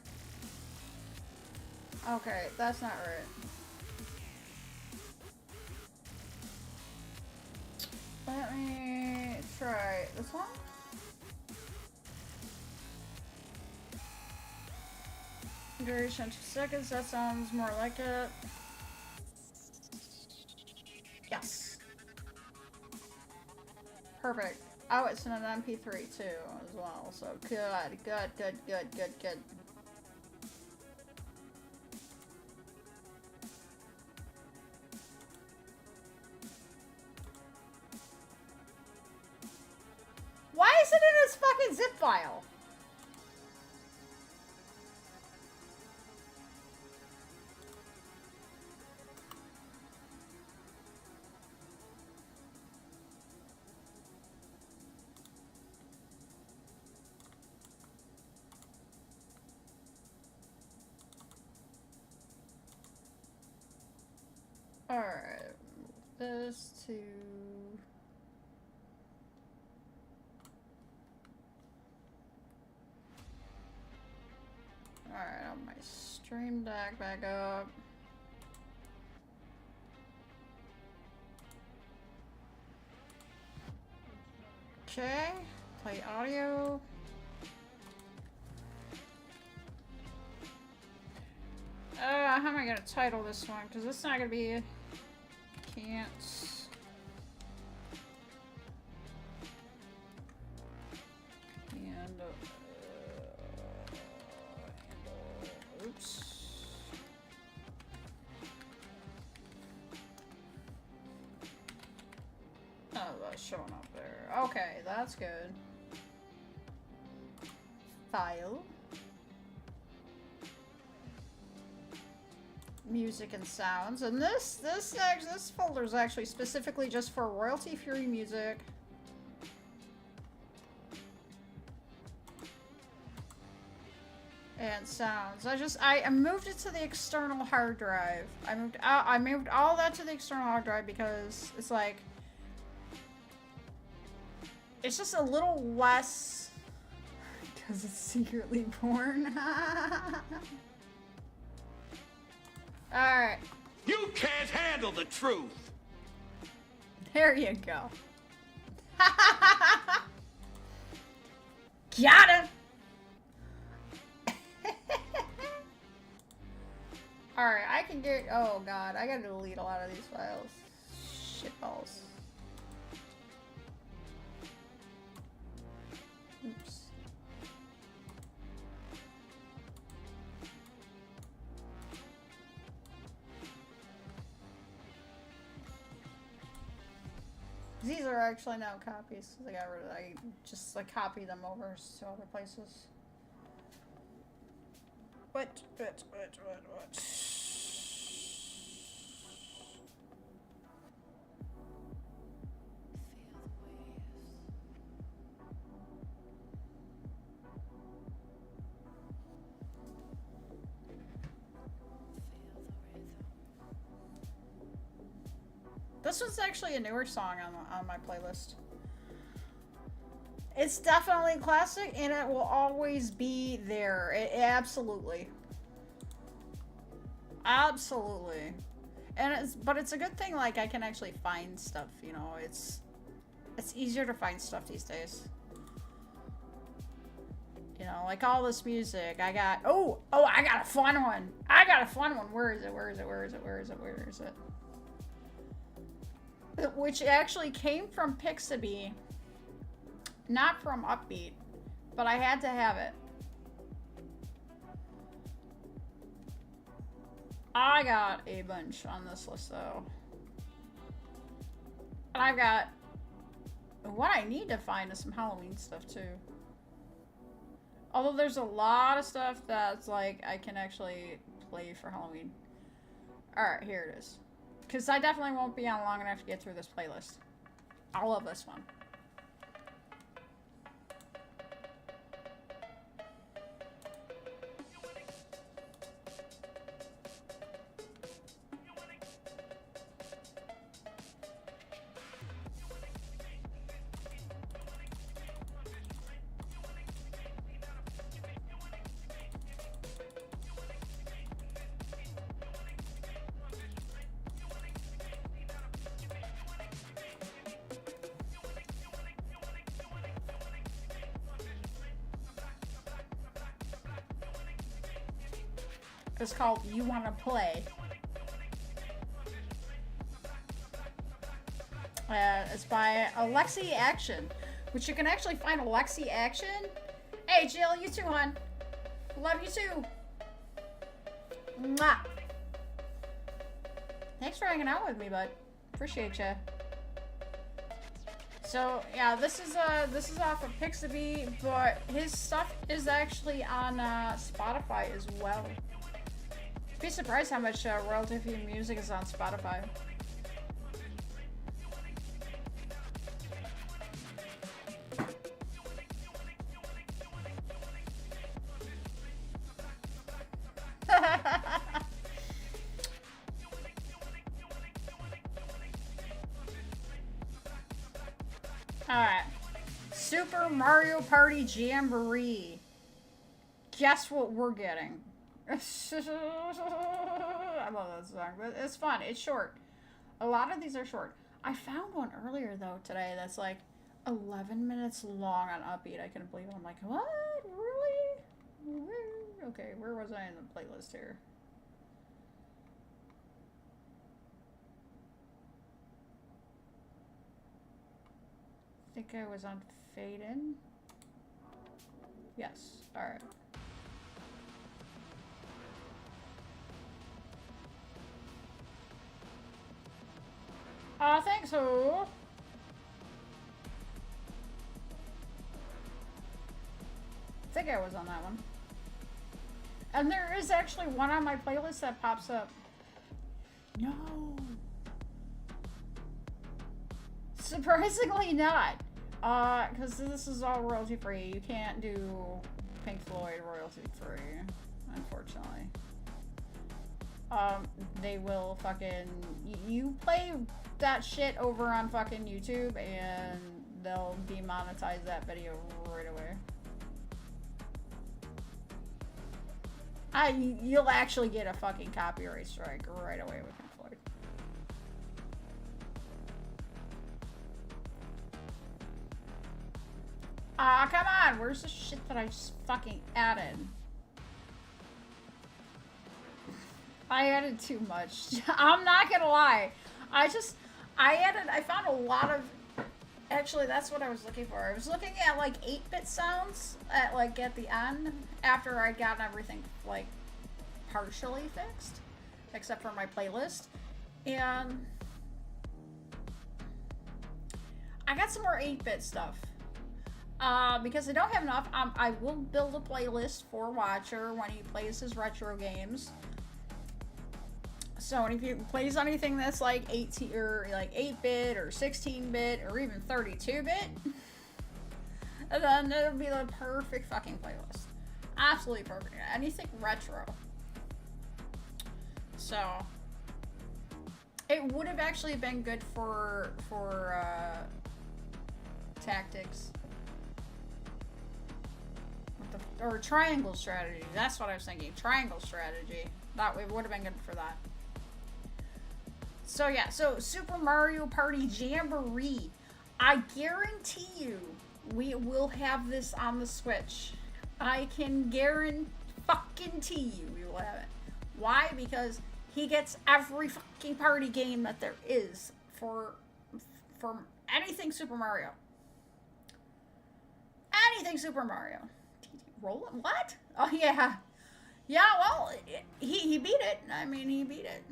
A: Okay, that's not right. Let me try this one. Duration 2 seconds, that sounds more like it. Yes. Perfect. Oh, it's in an MP3 too, as well. So good. Why is it in this fucking zip file? Alright, this to... Alright, I have my stream deck back up. Okay, play audio. How am I gonna title this one? Because it's not gonna be... Can't... And... oops. Oh, that's showing up there. Okay, that's good. File. Music and sounds, and this folder is actually specifically just for royalty-free music. And sounds. I moved it to the external hard drive. I moved all that to the external hard drive because it's like it's just a little less because it's secretly porn. Alright.
B: You can't handle the truth!
A: There you go. Got him! Alright, I can Oh god, I gotta delete a lot of these files. Shitballs. Oops. These are actually now copies because I just like copy them over to other places. What? This one's actually a newer song on my playlist. It's definitely classic, and it will always be there. Absolutely. Absolutely. And but it's a good thing, like, I can actually find stuff, you know, it's easier to find stuff these days. You know, like all this music, I got, oh, I got a fun one. Where is it? Which actually came from Pixabay, not from Upbeat, but I had to have it. I got a bunch on this list though. And I've got, what I need to find is some Halloween stuff too. Although there's a lot of stuff that's like, I can actually play for Halloween. Alright, here it is. Because I definitely won't be on long enough to get through this playlist. I love this one. It's called You Wanna Play. It's by Alexi Action, which you can actually find Alexi Action. Hey Jill, you too, hon. Love you too. Mwah. Thanks for hanging out with me, bud. Appreciate ya. So yeah, this is off of Pixabay, but his stuff is actually on Spotify as well. Be surprised how much royalty-free music is on Spotify. Alright. Super Mario Party Jamboree. Guess what we're getting? I love that song, but it's fun. It's short. A lot of these are short. I found one earlier, though, today that's like 11 minutes long on Upbeat. I couldn't believe it. I'm like, what? Really? Okay, where was I in the playlist here? I think I was on Fade In. Yes. Alright. I think so. I think I was on that one. And there is actually one on my playlist that pops up. No. Surprisingly not. Because this is all royalty free. You can't do Pink Floyd royalty free, unfortunately. They will fucking, you play that shit over on fucking YouTube and they'll demonetize that video right away. You'll actually get a fucking copyright strike right away with Pink Floyd. Come on, where's the shit that I just fucking added? I added too much. I'm not gonna lie. I found a lot of, actually that's what I was looking for. I was looking at like 8-bit sounds at the end after I'd gotten everything like partially fixed, except for my playlist. And I got some more 8-bit stuff. Because I don't have enough, I will build a playlist for Watcher when he plays his retro games. So if he plays anything that's like 18 or like 8-bit or 16-bit or even 32-bit, then it'll be the perfect fucking playlist. Absolutely perfect. Anything retro. So it would have actually been good for tactics. Or triangle strategy. That's what I was thinking. Triangle strategy. That it would have been good for that. So yeah, so Super Mario Party Jamboree. I guarantee you we will have this on the Switch. I can guarantee you we will have it. Why? Because he gets every fucking party game that there is for anything Super Mario. Anything Super Mario. Roll it? What? Oh yeah. Yeah, well, he beat it. I mean, he beat it.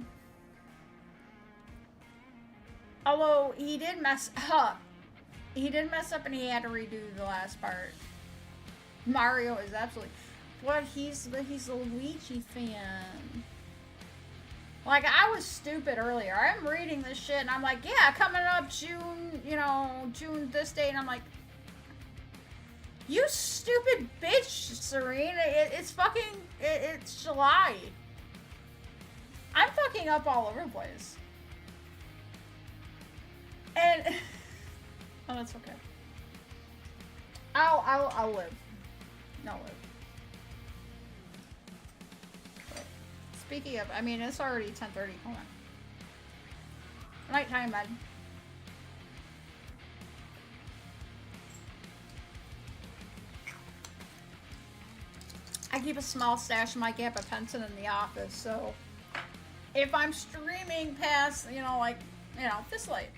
A: Although he did mess up. He did mess up and he had to redo the last part. Mario is absolutely, but he's a Luigi fan. Like, I was stupid earlier. I'm reading this shit and I'm like, yeah, coming up June, June this day, and I'm like, you stupid bitch, Serene. It's July. I'm fucking up all over the place. And oh, that's okay. I'll live. I'll live. But speaking of, I mean, it's already 10:30. Hold on. Nighttime, man. I keep a small stash of my gabapentin in the office, so if I'm streaming past, this late,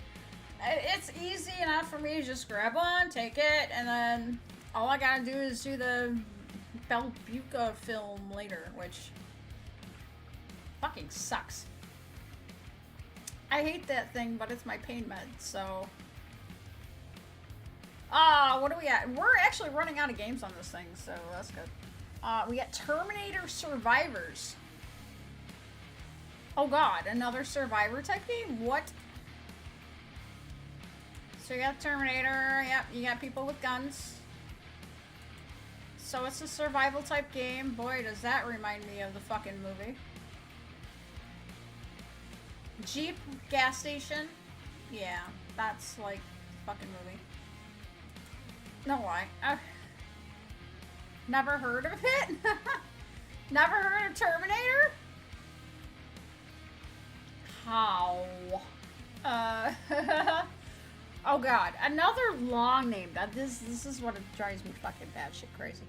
A: it's easy enough for me to just grab one, take it, and then all I gotta do is do the Belbuca film later, which fucking sucks. I hate that thing, but it's my pain med, so. What do we got? We're actually running out of games on this thing, so that's good. We got Terminator Survivors. Oh god, another Survivor type game? What? So you got Terminator, yep, you got people with guns. So it's a survival type game. Boy, does that remind me of the fucking movie. Jeep gas station. Yeah, that's like fucking movie. No lie. Never heard of it? Never heard of Terminator? How? Oh god, another long name. This is what it drives me fucking batshit crazy.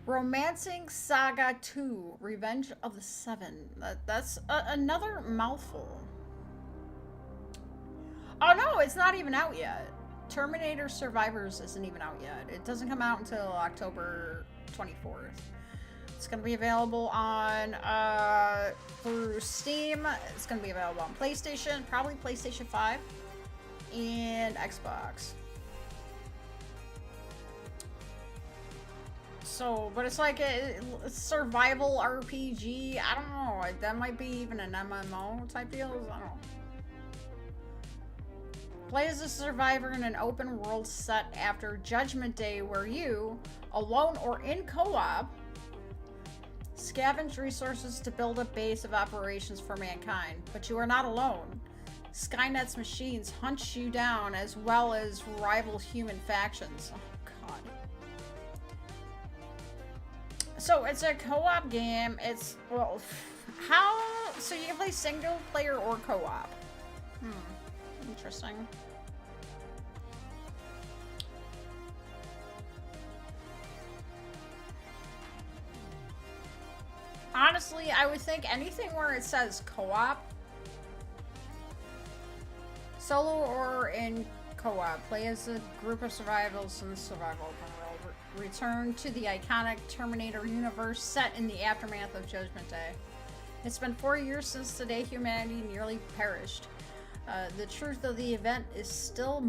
A: Romancing Saga 2: Revenge of the Seven. That's another mouthful. Oh no, it's not even out yet. Terminator Survivors isn't even out yet. It doesn't come out until October 24th. It's going to be available on through Steam. It's going to be available on PlayStation, probably PlayStation 5 and Xbox. So, but it's like a survival RPG. I don't know. That might be even an MMO type deal. I don't know. Play as a survivor in an open world set after Judgment Day, where you, alone or in co-op, scavenge resources to build a base of operations for mankind. But you are not alone. Skynet's machines hunt you down, as well as rival human factions. Oh god. So it's a co-op game. It's, well, how, so you can play single player or co-op. Interesting. honestly, I would think anything where it says co-op, solo or in co-op, play as a group of survivors in the survival open world. Return to the iconic Terminator universe set in the aftermath of Judgment Day. It's been 4 years since the day humanity nearly perished. The truth of the event is still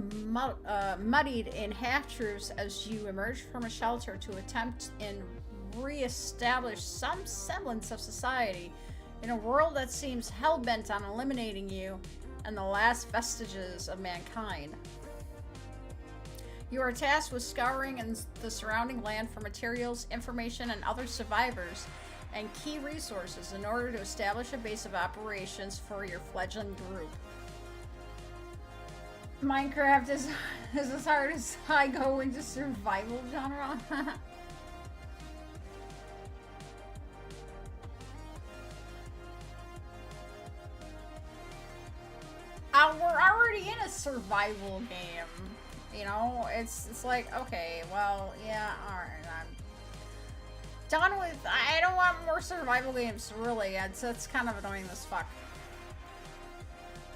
A: muddied in half-truths as you emerge from a shelter to attempt and re-establish some semblance of society in a world that seems hell-bent on eliminating you and the last vestiges of mankind. You are tasked with scouring the surrounding land for materials, information, and other survivors and key resources in order to establish a base of operations for your fledgling group. Minecraft is as hard as I go into survival genre. We're already in a survival game. You know, it's like, okay, well, yeah, alright, I'm done with, I don't want more survival games, really. It's kind of annoying as fuck.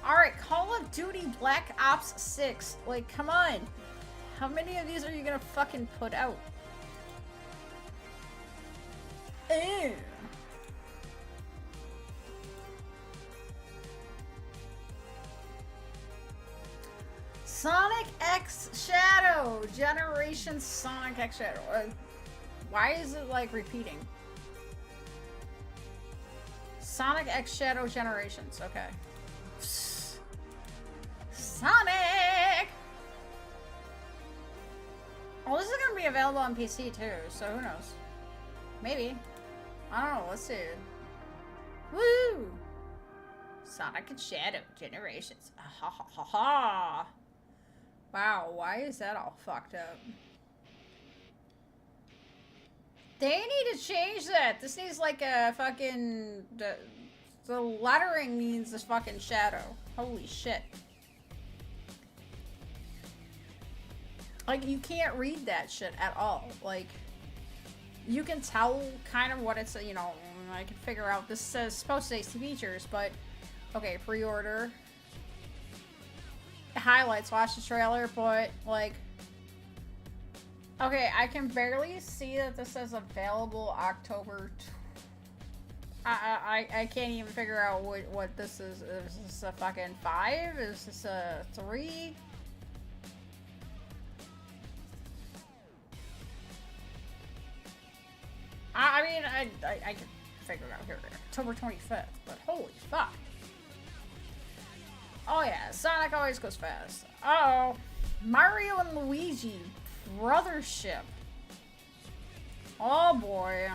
A: Alright, Call of Duty Black Ops 6. Like, come on. How many of these are you gonna fucking put out? Ew. Sonic X Shadow! Generation Sonic X Shadow. Why is it, like, repeating? Sonic X Shadow Generations. Okay. Sonic! Oh, this is gonna be available on PC, too, so who knows? Maybe. I don't know. Let's see. Woo! Sonic and Shadow Generations. Ha ha ha ha! Wow, why is that all fucked up? They need to change that. This needs like a fucking... The lettering needs this fucking shadow. Holy shit. Like, you can't read that shit at all. Like, you can tell kind of what it's, you know, I can figure out. This says supposed to say features, but... Okay, pre-order. Highlights, watch the trailer, but like, okay, I can barely see that this says available October. I can't even figure out what this is. Is this a fucking 5? Is this a 3? I mean, I can figure it out here. October 25th, but holy fuck. Oh yeah, Sonic always goes fast. Uh-oh. Mario and Luigi. Brothership. Oh boy.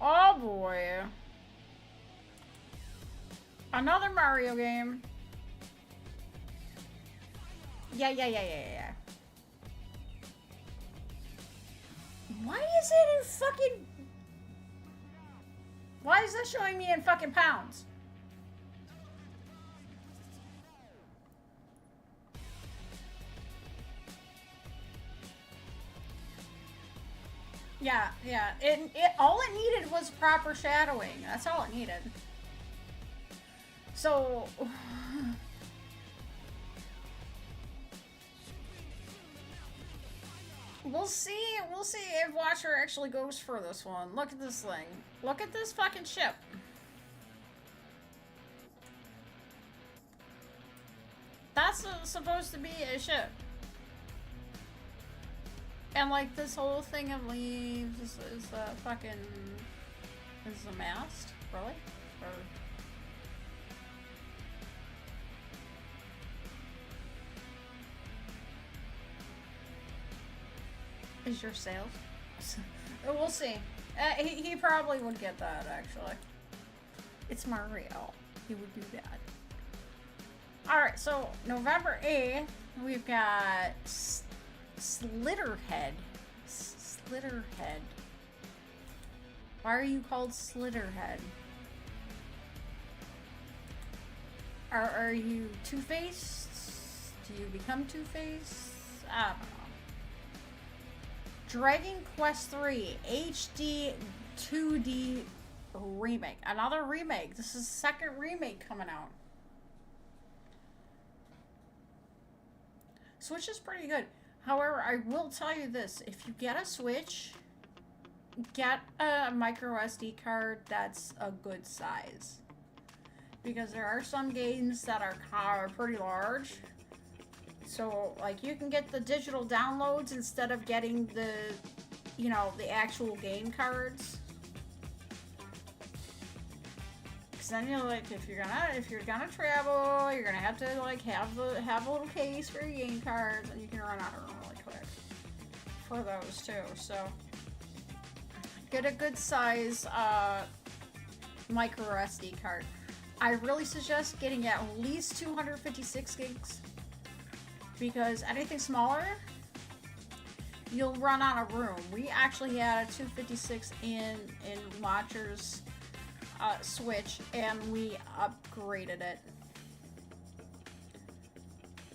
A: Oh boy. Another Mario game. Yeah. Why is it in fucking... Why is that showing me in fucking pounds? Yeah. All it needed was proper shadowing. That's all it needed. So... We'll see if Watcher actually goes for this one. Look at this thing. Look at this fucking ship. That's supposed to be a ship. And like this whole thing of leaves is a fucking... Is a mast? Really? Or... Is your sales? We'll see. He probably would get that, actually. It's Mario. He would do that. Alright, so November 8th, we've got Slitterhead. Slitterhead. Why are you called Slitterhead? Are you Two-Faced? Do you become Two-Faced? I don't know. Dragon Quest III HD 2D remake. Another remake. This is the second remake coming out. Switch is pretty good. However, I will tell you this. If you get a Switch, get a micro SD card that's a good size. Because there are some games that are pretty large. So, like, you can get the digital downloads instead of getting the, you know, the actual game cards. Because then you're like, if you're gonna travel, you're gonna have to like have a little case for your game cards, and you can run out of them really quick for those too. So, get a good size micro SD card. I really suggest getting at least 256 gigs. Because anything smaller, you'll run out of room. We actually had a 256 in Watcher's Switch, and we upgraded it.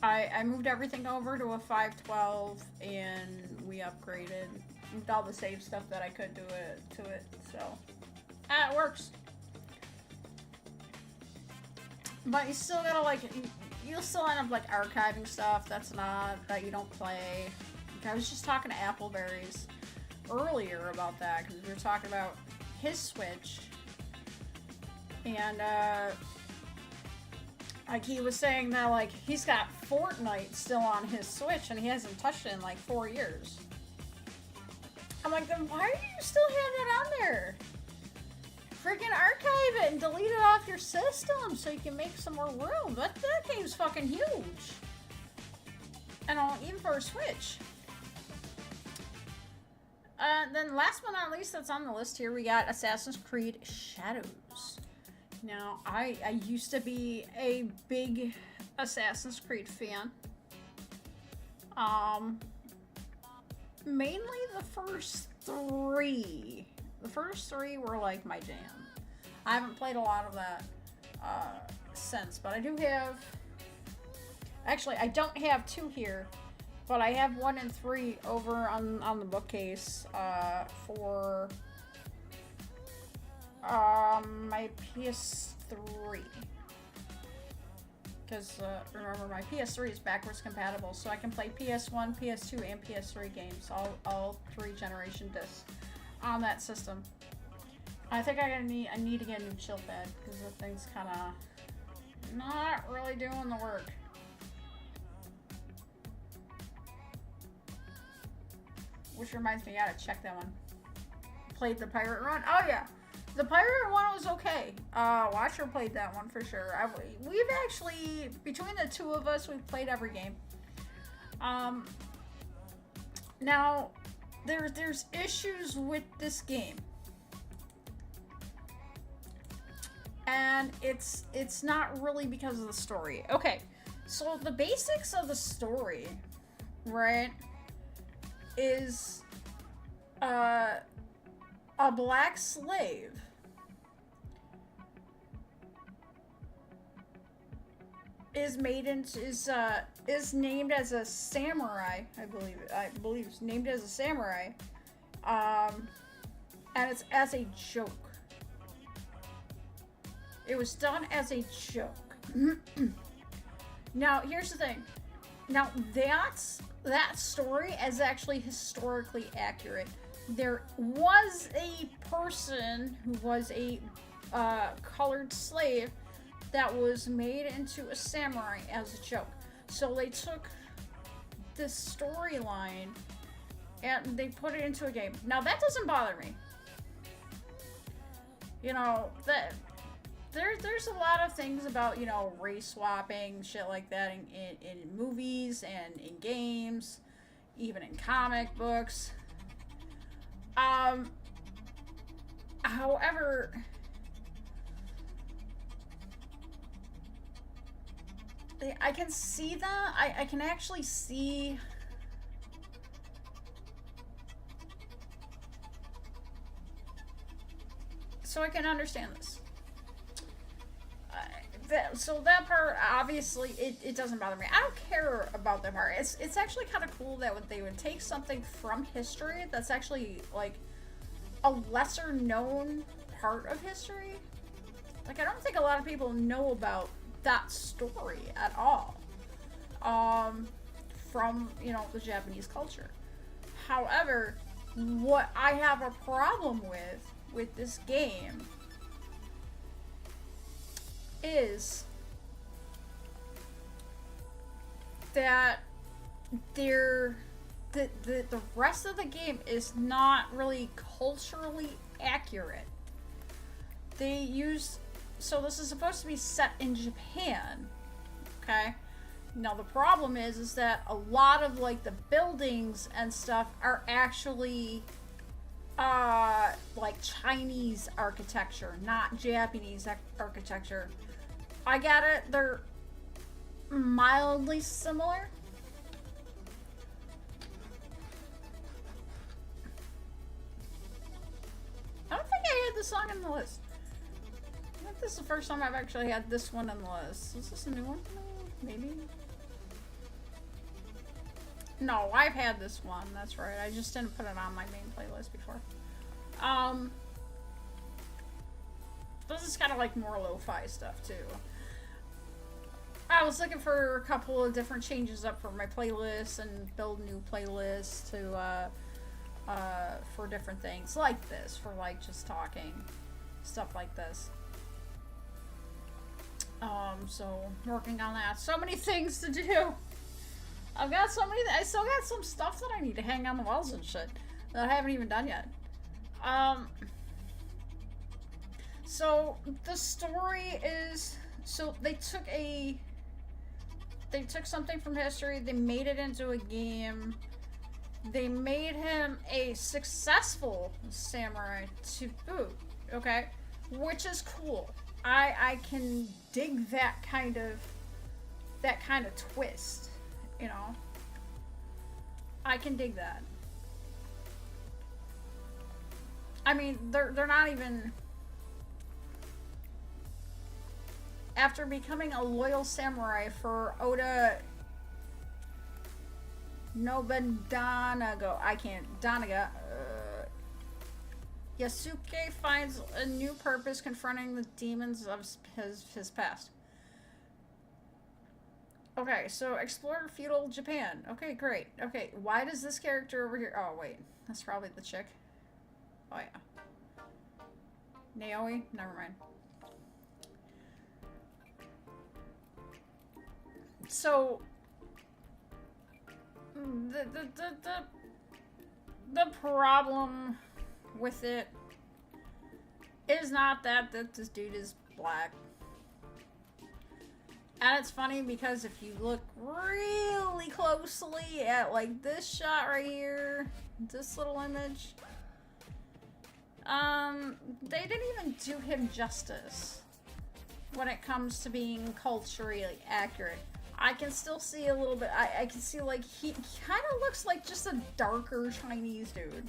A: I moved everything over to a 512, and we upgraded. Moved all the save stuff that I could to it. So, it works. But you still gotta like. You'll still end up like archiving stuff that you don't play. I was just talking to Appleberries earlier about that because we were talking about his Switch, and like he was saying that like he's got Fortnite still on his Switch and he hasn't touched it in like 4 years. I'm like, then why do you still have that on there? Freaking archive it and delete it off your system so you can make some more room. That game's fucking huge. And even for a Switch. Then last but not least that's on the list here, we got Assassin's Creed Shadows. Now, I used to be a big Assassin's Creed fan. Mainly the first 3. The first 3 were like my jam. I haven't played a lot of that since, but I do have. Actually, I don't have 2 here, but I have 1 and 3 over on the bookcase for my PS3. Because remember, my PS3 is backwards compatible, so I can play PS1, PS2, and PS3 games, all 3 generation discs on that system. I think I need to get a new chill pad because the thing's kind of not really doing the work. Which reminds me, I gotta check that one. Played the pirate run. Oh yeah, the pirate one was okay. Watcher played that one for sure. We've actually, between the 2 of us, we've played every game. Now. There's issues with this game, and it's not really because of the story. Okay, so the basics of the story, right, is a black slave is named as a samurai. I believe it's named as a samurai, and it's as a joke. It was done as a joke. Now here's the thing. Now that story is actually historically accurate. There was a person who was a colored slave that was made into a samurai as a joke. So they took this storyline and they put it into a game. Now that doesn't bother me. You know, that there's a lot of things about, you know, race swapping, shit like that in movies and in games, even in comic books. However, I can see that. I can actually see. So I can understand this. So that part, obviously, it doesn't bother me. I don't care about that part. It's actually kind of cool that they would take something from history that's actually, like, a lesser known part of history. Like, I don't think a lot of people know about that story at all. From, you know, the Japanese culture. However, what I have a problem with this game is that the rest of the game is not really culturally accurate. They use, so this is supposed to be set in Japan, okay? Now the problem is that a lot of like the buildings and stuff are actually like Chinese architecture, not Japanese architecture. I get it, they're mildly similar. I don't think I had this song on the list. I think this is the first time I've actually had this one on the list. Is this a new one? Maybe? No, I've had this one, that's right. I just didn't put it on my main playlist before. This is kind of like more lo-fi stuff too. I was looking for a couple of different changes up for my playlist and build new playlists to for different things like this, for like just talking, stuff like this. So working on that. So many things to do. I've got so many. I still got some stuff that I need to hang on the walls and shit that I haven't even done yet. So the story is, so they took something from history, they made it into a game. They made him a successful samurai to boot, okay? Which is cool. I can dig that kind of twist, you know? I can dig that. I mean, they're not even, after becoming a loyal samurai for Oda Nobunagaga, Yasuke finds a new purpose confronting the demons of his past. Okay, so explore feudal Japan. Okay, great. Okay, why does this character over here... Oh, wait. That's probably the chick. Oh, yeah. Naoi? Never mind. So... The problem with it is not that this dude is black. And it's funny because if you look really closely at like this shot right here, this little image, they didn't even do him justice when it comes to being culturally accurate. I can still see a little bit, I can see like he kind of looks like just a darker Chinese dude.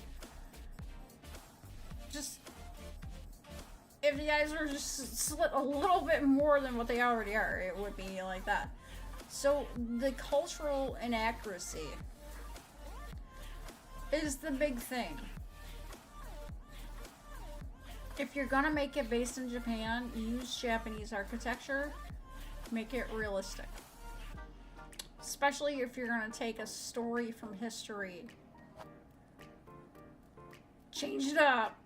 A: Just, if you guys were just slit a little bit more than what they already are, it would be like that. So the cultural inaccuracy is the big thing. If you're gonna make it based in Japan, use Japanese architecture, make it realistic. Especially if you're gonna take a story from history. Change it up.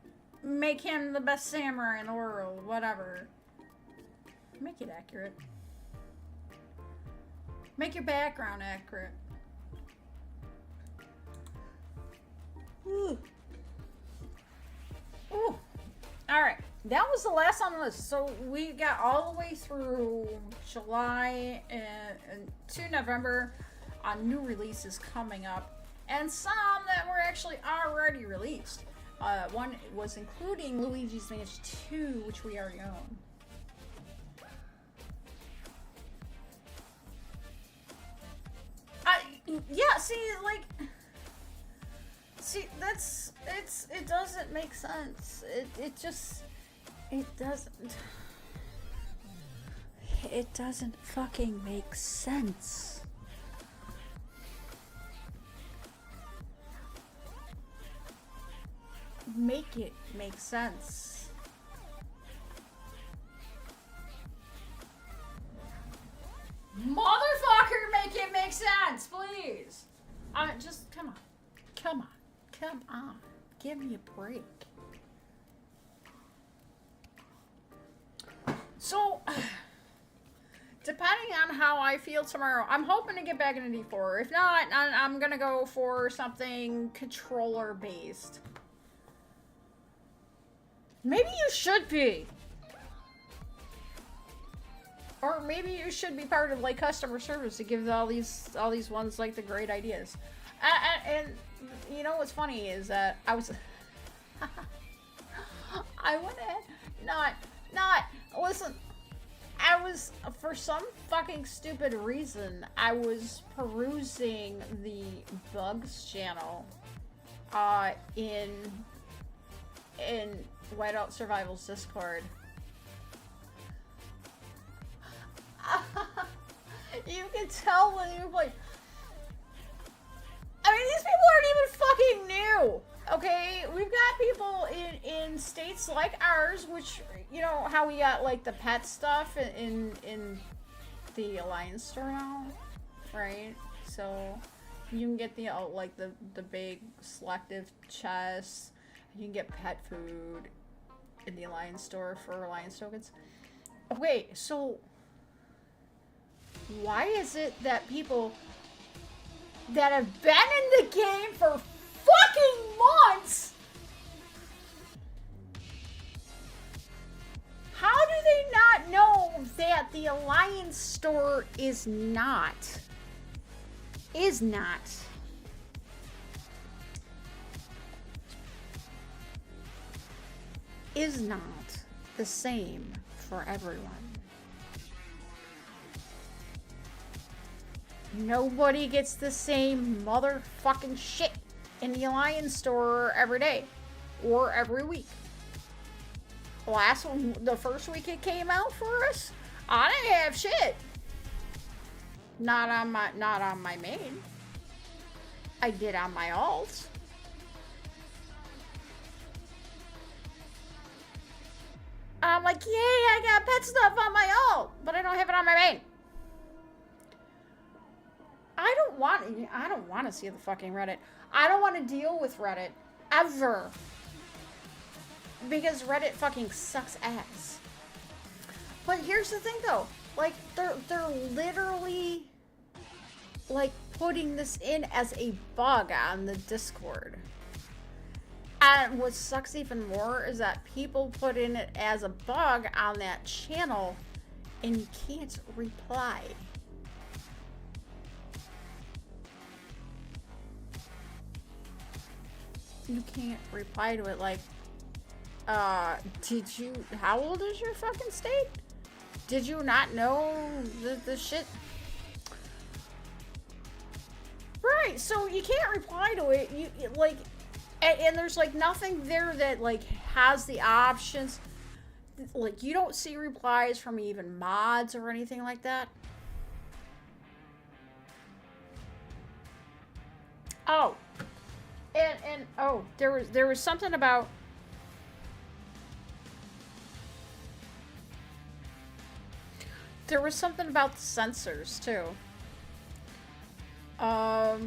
A: Make him the best samurai in the world, whatever. Make it accurate. Make your background accurate. Ooh. Ooh. Alright, that was the last on the list. So we got all the way through July and to November on new releases coming up. And some that were actually already released. One was including Luigi's Mansion 2, which we already own. Yeah, see, like... See, that's... It doesn't make sense. It just... It doesn't... It doesn't fucking make sense. Make it make sense. Motherfucker, make it make sense, please. Just come on. Come on. Come on. Give me a break. So, depending on how I feel tomorrow, I'm hoping to get back into D4. If not, I'm gonna go for something controller-based. Maybe you should be. Or maybe you should be part of, like, customer service to give all these ones, like, the great ideas. And you know what's funny is that I was... I went ahead... Listen... I was, for some fucking stupid reason, I was perusing the Bugs channel, in Whiteout Survival's Discord. You can tell when you like... I mean, these people aren't even fucking new! Okay, we've got people in states like ours, which, you know, how we got, like, the pet stuff in the Alliance store now, right? So, you can get the, like, the big selective chests, you can get pet food in the Alliance store for Alliance tokens. Okay, so, why is it that people that have been in the game for fucking months, how do they not know that the Alliance store is not the same for everyone? Nobody gets the same motherfucking shit in the Alliance store every day or every week. The first week it came out for us, I didn't have shit. Not on my main. I did on my alt. I'm like, yay, I got pet stuff on my alt, but I don't have it on my main. I don't want to see the fucking Reddit. I don't want to deal with Reddit ever. Because Reddit fucking sucks ass. But here's the thing though. Like, they're literally, like, putting this in as a bug on the Discord. And what sucks even more is that people put in it as a bug on that channel and you can't reply. You can't reply to it like, how old is your fucking state? Did you not know the shit? Right, so you can't reply to it, you like, and there's like nothing there that like has the options, like you don't see replies from even mods or anything like that. Oh. And oh, there was something about the censors too. I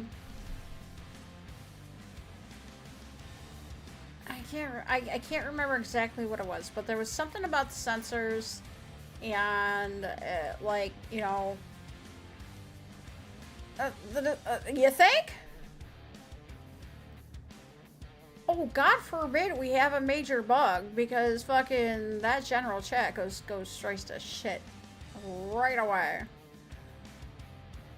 A: can't remember exactly what it was, but there was something about the censors, and like, you know, you think? Oh, God forbid we have a major bug, because fucking that general chat goes straight to shit right away.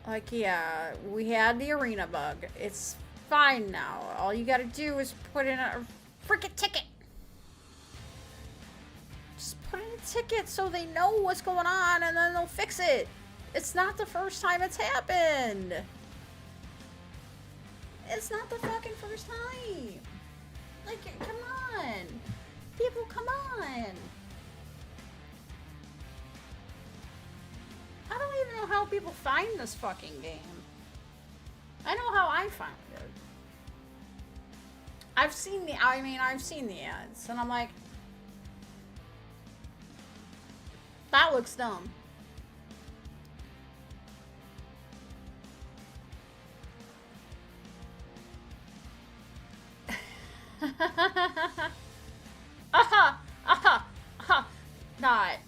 A: Like, yeah, we had the arena bug. It's fine now. All you gotta do is put in a freaking ticket. Just put in a ticket so they know what's going on, and then they'll fix it. It's not the first time it's happened. It's not the fucking first time. Like, come on. People, come on. I don't even know how people find this fucking game. I know how I found it. I've seen the ads, and I'm like, that looks dumb. Not.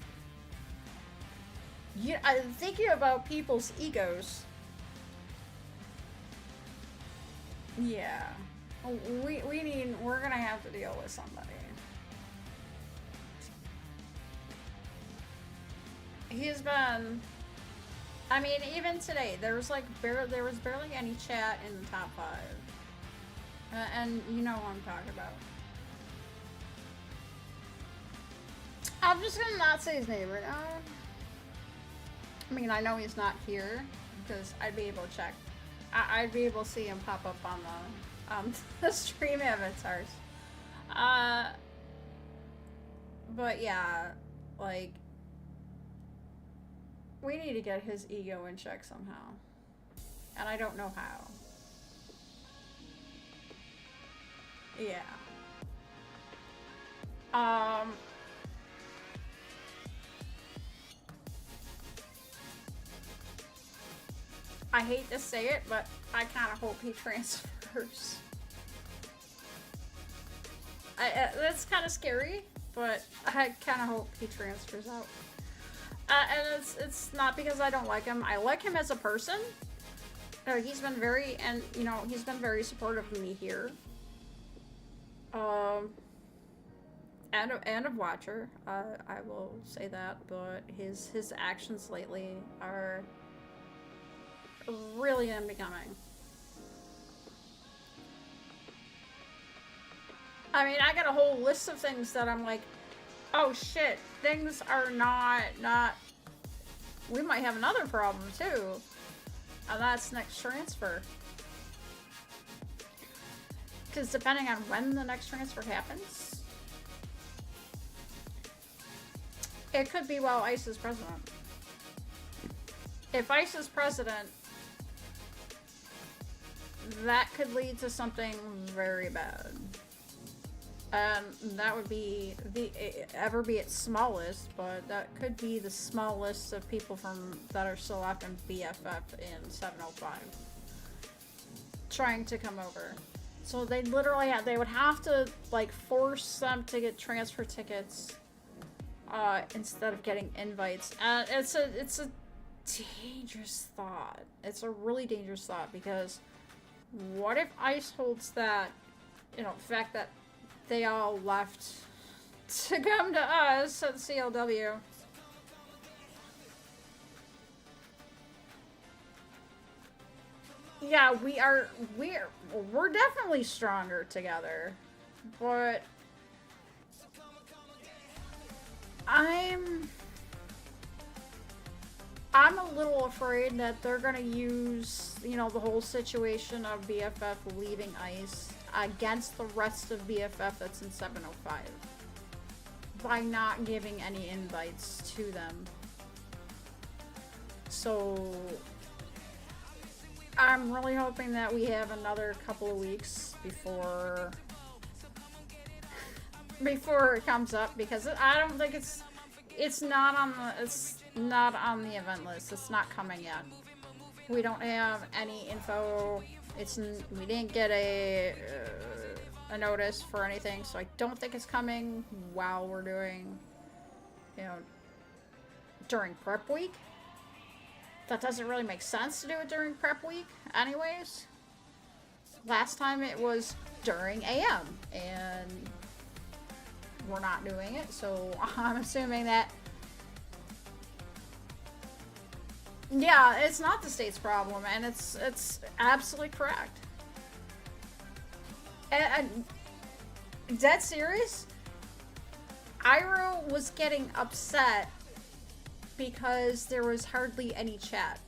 A: I'm thinking about people's egos. Yeah. We're gonna have to deal with somebody. He's been, I mean, even today, there was barely any chat in the top 5. And you know what I'm talking about. I'm just gonna not say his name right now. I mean, I know he's not here, because I'd be able to check. I'd be able to see him pop up on the stream avatars. But yeah, like, we need to get his ego in check somehow. And I don't know how. Yeah. I hate to say it, but I kind of hope he transfers. That's kind of scary, but I kind of hope he transfers out. And it's not because I don't like him. I like him as a person. He's been very, and you know, he's been very supportive of me here. And of Watcher, I will say that, but his actions lately are really unbecoming. I mean, I got a whole list of things that I'm like, oh shit, things are not, we might have another problem too. And that's next transfer. Because depending on when the next transfer happens, it could be while ICE is president. If ICE is president, that could lead to something very bad. And that would be ever be its smallest, but that could be the smallest of people that are still left in BFF in 705 trying to come over. So they literally they would have to like force them to get transfer tickets instead of getting invites. And it's a dangerous thought. It's a really dangerous thought, because what if ICE holds that, you know, fact that they all left to come to us at CLW. Yeah, we're definitely stronger together, but I'm a little afraid that they're gonna use, you know, the whole situation of BFF leaving ICE against the rest of BFF that's in 705 by not giving any invites to them. So I'm really hoping that we have another couple of weeks before it comes up, because I don't think it's not on the event list. It's not coming yet. We don't have any info. We didn't get a notice for anything, so I don't think it's coming while we're doing, you know, during prep week. That doesn't really make sense to do it during prep week anyways. Last time it was during AM, and we're not doing it, so I'm assuming that, yeah, it's not the state's problem, and it's absolutely correct. And dead serious, Iro was getting upset because there was hardly any chat.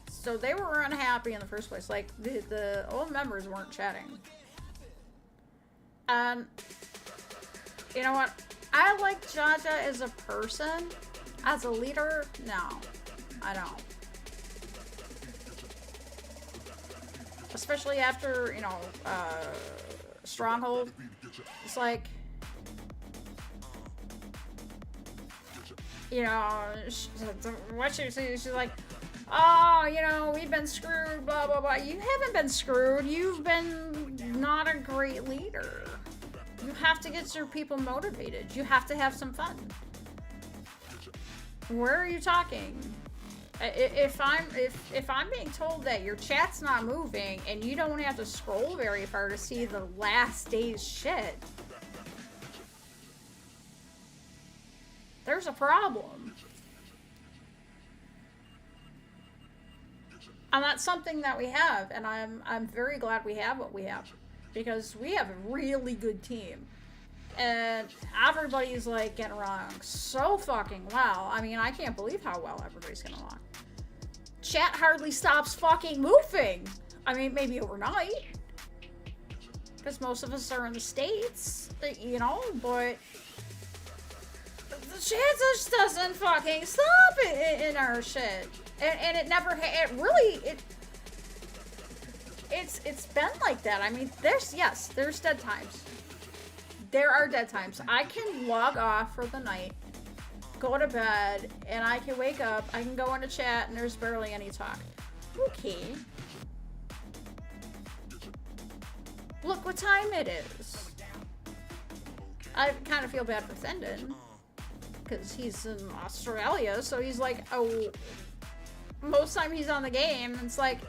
A: So they were unhappy in the first place. Like, the old members weren't chatting. You know what? I like Jaja as a person. As a leader, no. I don't. especially after, you know, Stronghold. It's like, you know, she's like, oh, you know, we've been screwed, blah, blah, blah. You haven't been screwed. You've been not a great leader. You have to get your people motivated. You have to have some fun. Where are you talking? If I'm being told that your chat's not moving and you don't have to scroll very far to see the last day's shit, there's a problem. And that's something that we have, and I'm very glad we have what we have, because we have a really good team. And everybody's like getting along so fucking well. I mean, I can't believe how well everybody's getting along. Chat hardly stops fucking moving. I mean, maybe overnight, because most of us are in the States, you know, but the chat just doesn't fucking stop in our shit. And it never, it's been like that. I mean, there's dead times. There are dead times. I can log off for the night, go to bed, and I can wake up, I can go into chat, and there's barely any talk. Okay. Look what time it is. I kind of feel bad for Thenden, because he's in Australia, so he's like, oh, most time he's on the game, it's like,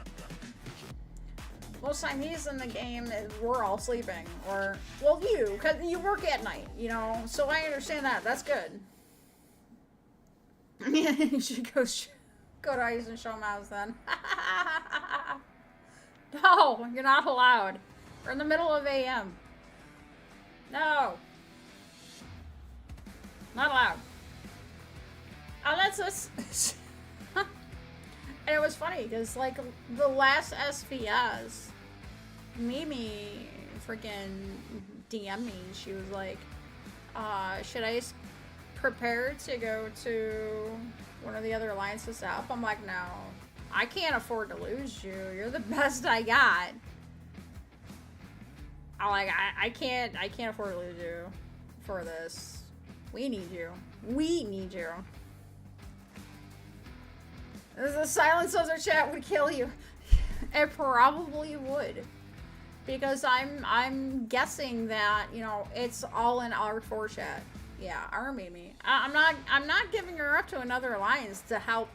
A: most time he's in the game, we're all sleeping. Or, well, because you work at night, you know, so I understand that. That's good. You should go to Ice and show Mouse then. No, you're not allowed. We're in the middle of AM. No. Not allowed. Oh, that's us. And it was funny, because, like, the last SVS, Mimi freaking DM'd me. She was like, should I prepare to go to one of the other alliances south? I'm like, no. I can't afford to lose you. You're the best I got. I can't afford to lose you for this. We need you. We need you. The silence of their chat would kill you. It probably would. Because I'm guessing that, you know, it's all in R4 chat. Yeah, Army me. I'm not giving her up to another alliance to help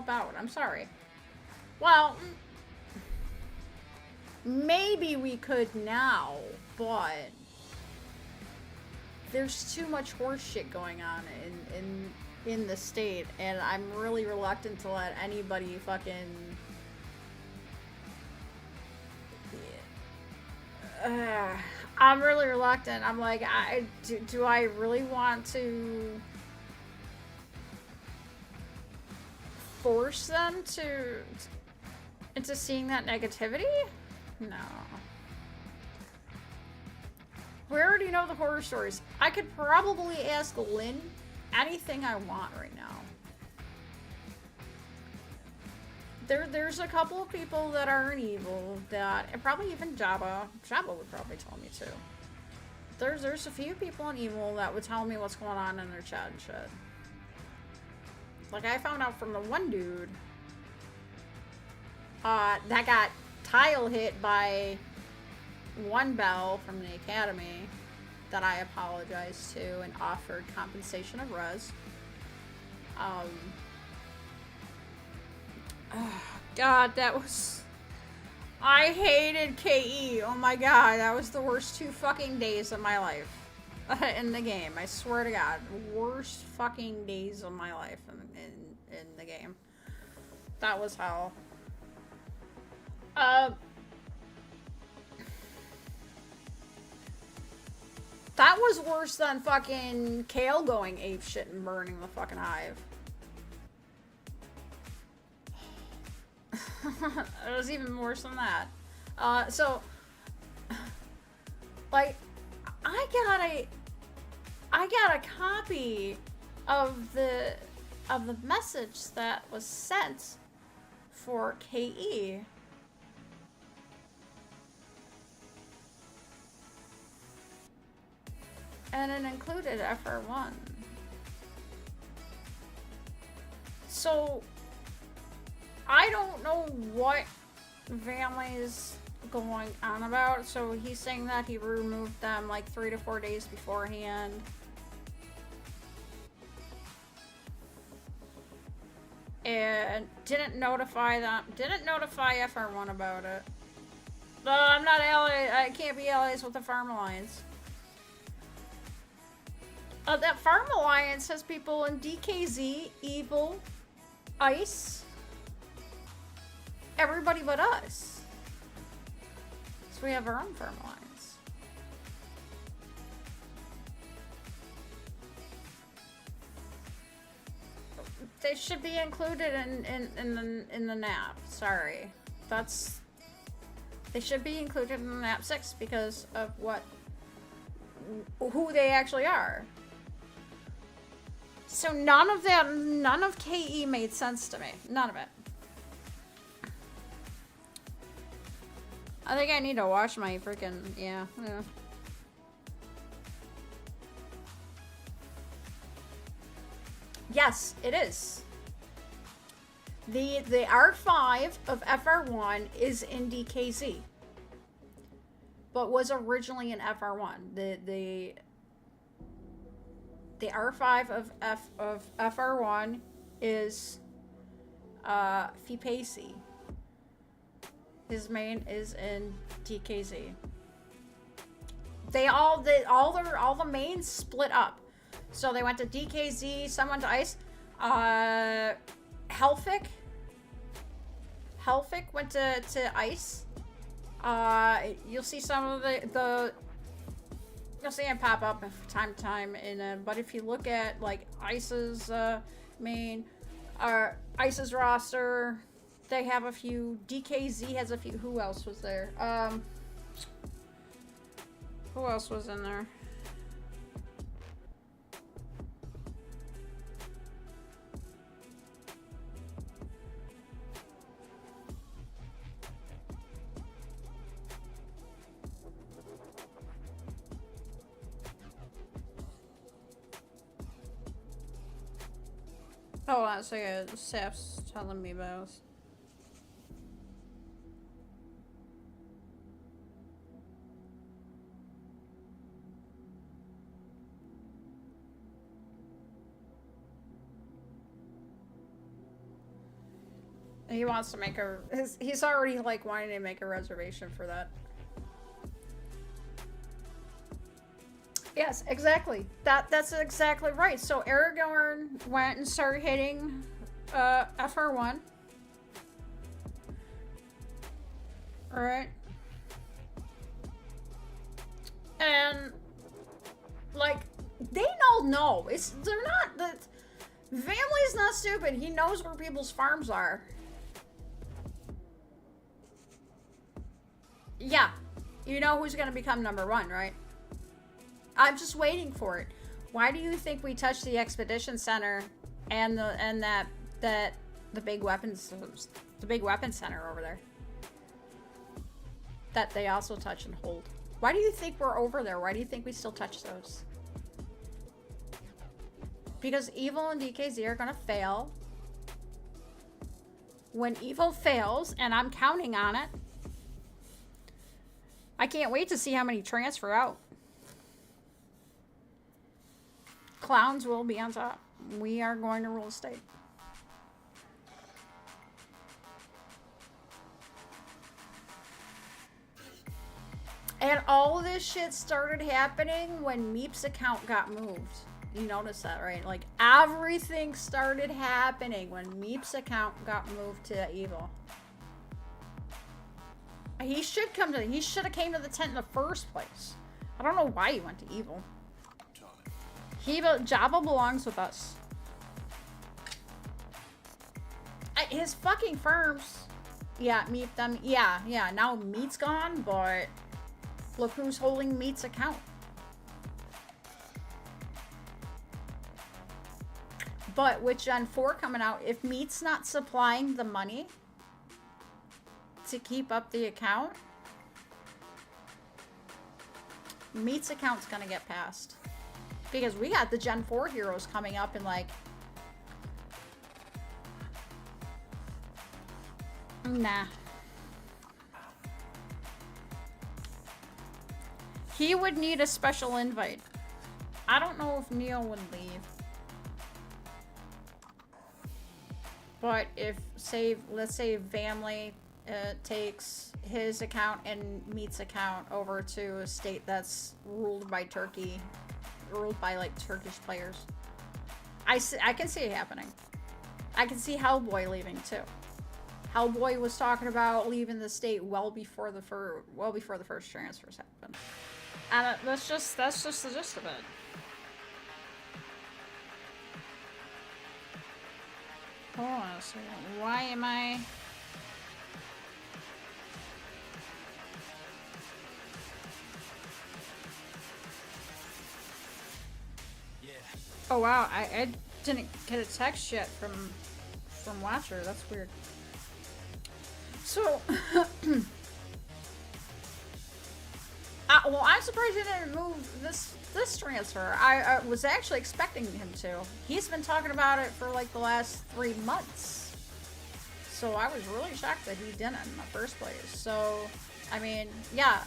A: out. I'm sorry. Well, maybe we could now, but there's too much horse shit going on in the state, and I'm really reluctant to let anybody fucking I'm really reluctant. I'm like, do I really want to force them into seeing that negativity? No. We already know the horror stories. I could probably ask Lynn anything I want right now. There's a couple of people that are in evil that, and probably even Jabba would probably tell me too. There's a few people in evil that would tell me what's going on in their chat and shit. Like, I found out from the one dude that got tile hit by one bell from the academy that I apologized to and offered compensation of res. Oh, God, that was... I hated KE. Oh my God, that was the worst 2 fucking days of my life in the game. I swear to God, worst fucking days of my life in the game. That was hell. That was worse than fucking Kale going ape shit and burning the fucking hive. It was even worse than that. So, like, I got a copy of the message that was sent for KE. And it included FR1. So, I don't know what Vanley's going on about. So he's saying that he removed them like 3 to 4 days beforehand. And didn't notify FR1 about it. No, I'm not ally. I can't be allies with the Farm Alliance. That Farm Alliance has people in DKZ, Evil, Ice, everybody but us. So we have our own Farm Alliance. They should be included in the NAP. Sorry, they should be included in the NAP 6 because of who they actually are. So none of KE made sense to me. None of it. I think I need to wash my freaking, yeah. Yes, it is. The R5 of FR1 is in DKZ, but was originally in FR1. The R5 of FR1 is Fipasi. His main is in DKZ. All the mains split up. So they went to DKZ, some went to Ice. Helfic went to Ice. You'll see some of you'll see him pop up from time to time but if you look at like Ice's main Ice's roster, they have a few. DKZ has a few. Who else was there? Who else was in there? Hold on a second. Saf's telling me about. He wants to make he's already like wanting to make a reservation for that. Yes, exactly. That's exactly right. So Aragorn went and started hitting FR1. Alright. And like they all know. Family's not stupid. He knows where people's farms are. Yeah. You know who's gonna become #1, right? I'm just waiting for it. Why do you think we touched the expedition center and the big weapons center over there? That they also touch and hold. Why do you think we're over there? Why do you think we still touch those? Because Evil and DKZ are gonna fail. When Evil fails, and I'm counting on it, I can't wait to see how many transfer out. Clowns will be on top. We are going to rule the state. And all of this shit started happening when Meep's account got moved. You notice that, right? Like, everything started happening when Meep's account got moved to Evil. He should have came to the tent in the first place. I don't know why he went to Evil. Jabba belongs with us. His fucking firms. Yeah, Meep them. Yeah. Now Meat's gone, but look who's holding Meat's account. But with Gen 4 coming out, if Meat's not supplying the money to keep up the account, Meat's account's gonna get passed. Because we got the Gen 4 heroes coming up in like... Nah. He would need a special invite. I don't know if Neil would leave. But if, say, let's say Family takes his account and Meat's account over to a state that's ruled by Turkey, ruled by like Turkish players, I can see it happening. I can see Hellboy leaving too. Hellboy was talking about leaving the state well before the first transfers happened. And that's just the gist of it. Hold on a second. Why am I...
B: Yeah.
A: Oh wow, I didn't get a text yet from Watcher. That's weird. So... well, I'm surprised he didn't move this transfer. I was actually expecting him to. He's been talking about it for like the last 3 months. So I was really shocked that he didn't in the first place. So, I mean, yeah.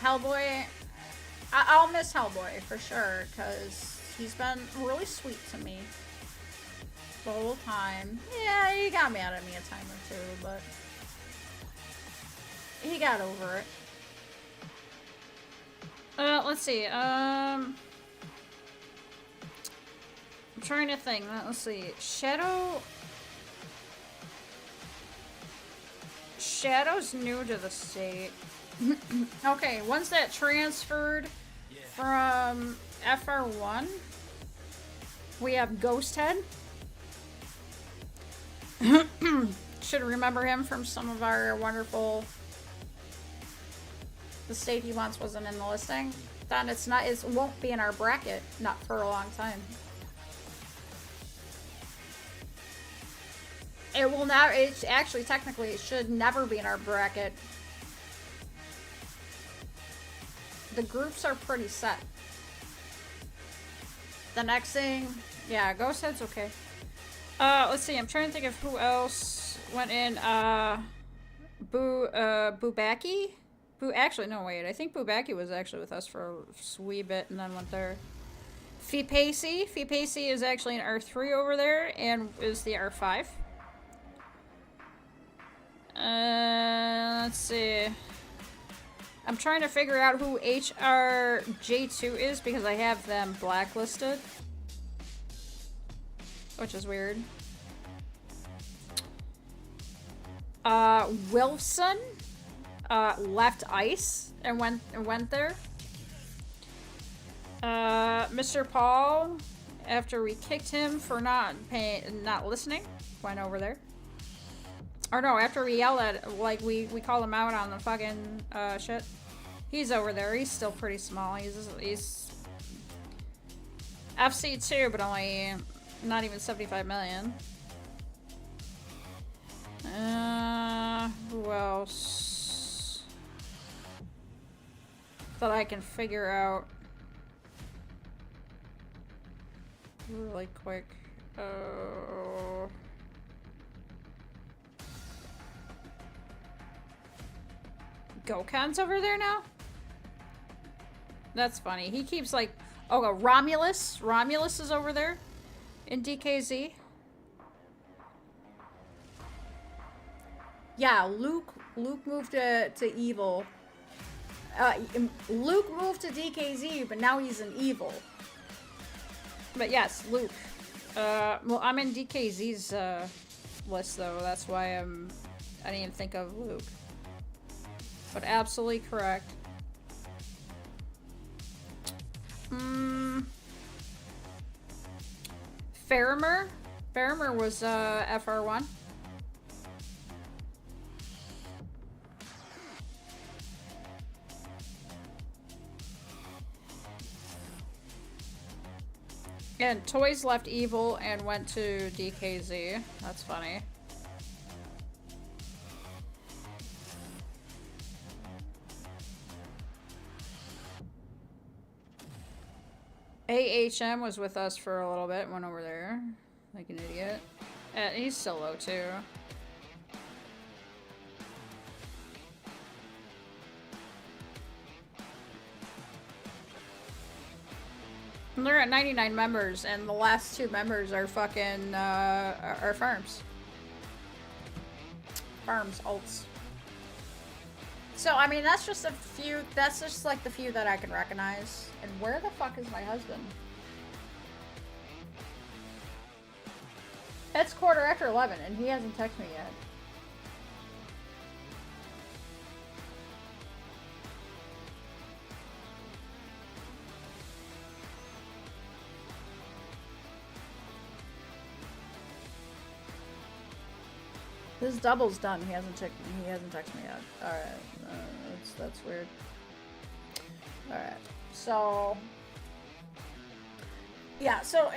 A: Hellboy, I'll miss Hellboy for sure, because he's been really sweet to me the whole time. Yeah, he got mad at me a time or two, but he got over it. Let's see, I'm trying to think, let's see, Shadow's new to the state. Okay, ones that transferred from FR1, we have Ghosthead. Should remember him from some of our wonderful... The state he wants wasn't in the listing. Then it won't be in our bracket, not for a long time. It will not, it's actually technically it should never be in our bracket. The groups are pretty set. The next thing, yeah, Ghosthead's okay. Let's see, I'm trying to think of who else went in. Bubaki? Actually, no, wait. I think Bubaki was actually with us for a wee bit and then went there. Fee-Pacey. Fee-Pacey is actually an R3 over there and is the R5. Let's see. I'm trying to figure out who HRJ2 is because I have them blacklisted. Which is weird. Wilson left ICE and went there. Mr. Paul, after we kicked him for not listening, went over there. Or no, after we yelled at, like, we called him out on the fucking shit. He's over there. He's still pretty small. He's FC2, but only not even 75 million. Who else that I can figure out really quick? Gokan's over there now? That's funny. He keeps like, oh, Romulus. Romulus is over there in DKZ. Yeah, Luke moved to Evil. Luke moved to DKZ, but now he's in Evil. But yes, Luke. Well, I'm in DKZ's list though. That's why I didn't even think of Luke. But absolutely correct. Farimer. Farimer was FR1. And Toys left Evil and went to DKZ. That's funny. AHM was with us for a little bit, went over there like an idiot. He's still low too. And they're at 99 members, and the last 2 members are fucking, are farms. Farms, alts. So, I mean, that's just a few, that's just like the few that I can recognize. And where the fuck is my husband? It's 11:15, and he hasn't texted me yet. His double's done. He hasn't texted me yet. All right, that's weird. All right, so yeah, so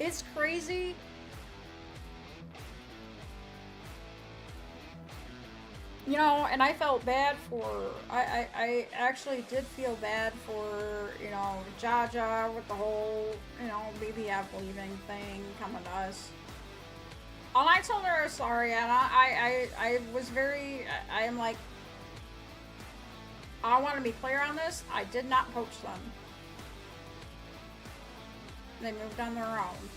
A: it's crazy. You know, and I felt bad for, I actually did feel bad for, you know, Jaja with the whole, you know, BBF leaving thing coming to us. And I told her sorry, and I was very, I am like, I want to be clear on this. I did not poach them. They moved on their own.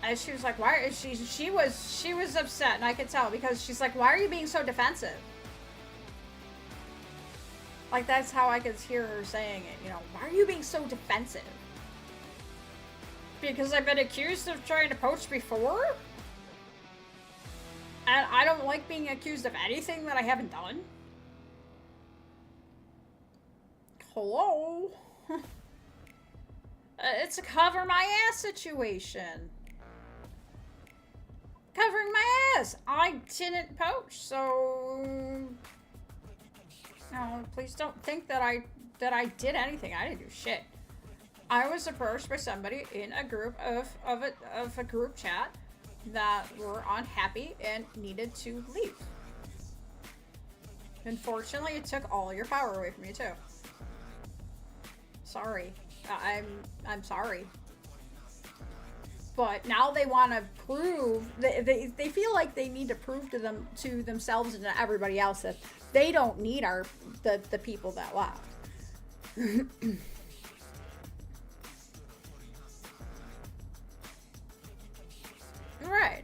A: And she was like, why is she was upset, and I could tell, because she's like, why are you being so defensive? Like, that's how I could hear her saying it, you know, why are you being so defensive? Because I've been accused of trying to poach before? And I don't like being accused of anything that I haven't done. Hello? It's a cover my ass situation. Covering my ass. I didn't poach, so no, please don't think that I did anything. I didn't do shit. I was approached by somebody in a group of a group chat that were unhappy and needed to leave. Unfortunately, it took all your power away from you too. Sorry. I'm sorry. But now they want to prove, they feel like they need to prove to themselves and to everybody else that they don't need the people that left. Right.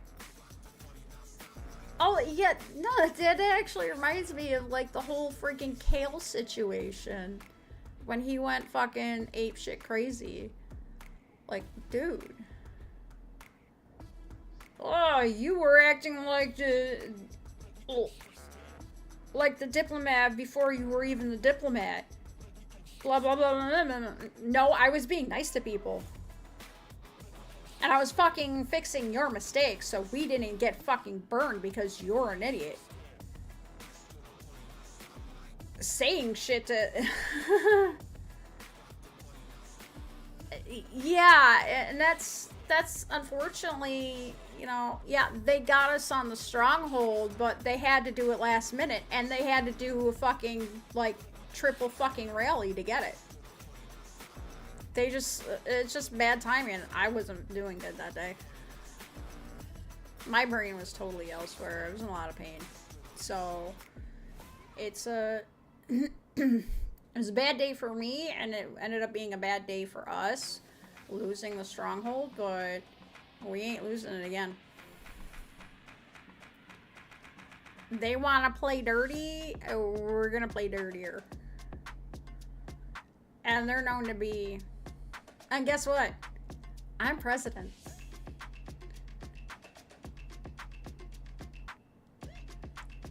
A: Oh, yeah, no, that actually reminds me of, like, the whole freaking Kale situation. When he went fucking apeshit crazy. Like, dude. Oh, you were acting like the diplomat before you were even the diplomat. Blah, blah, blah, blah, blah, blah. No, I was being nice to people. And I was fucking fixing your mistakes so we didn't get fucking burned because you're an idiot. Saying shit to... Yeah, and that's unfortunately, you know, yeah, they got us on the stronghold, but they had to do it last minute, and they had to do a fucking, like, triple fucking rally to get it. It's just bad timing. I wasn't doing good that day. My brain was totally elsewhere. I was in a lot of pain. So, it's a... It was a bad day for me, and it ended up being a bad day for us, losing the stronghold, but we ain't losing it again. They want to play dirty, we're gonna play dirtier. And they're known to be... And guess what? I'm president.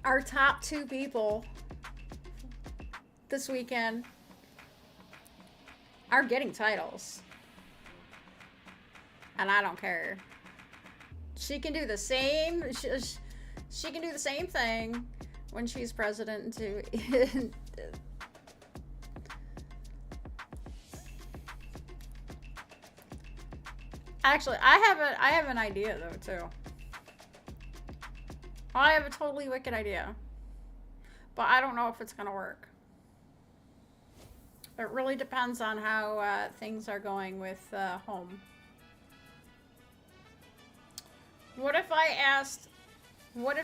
A: Our top 2 people this weekend are getting titles. And I don't care. She can do the same, she can do the same thing when she's president too. Actually, I have an idea though too. I have a totally wicked idea. But I don't know if it's gonna work. It really depends on how things are going with home. What if I asked, what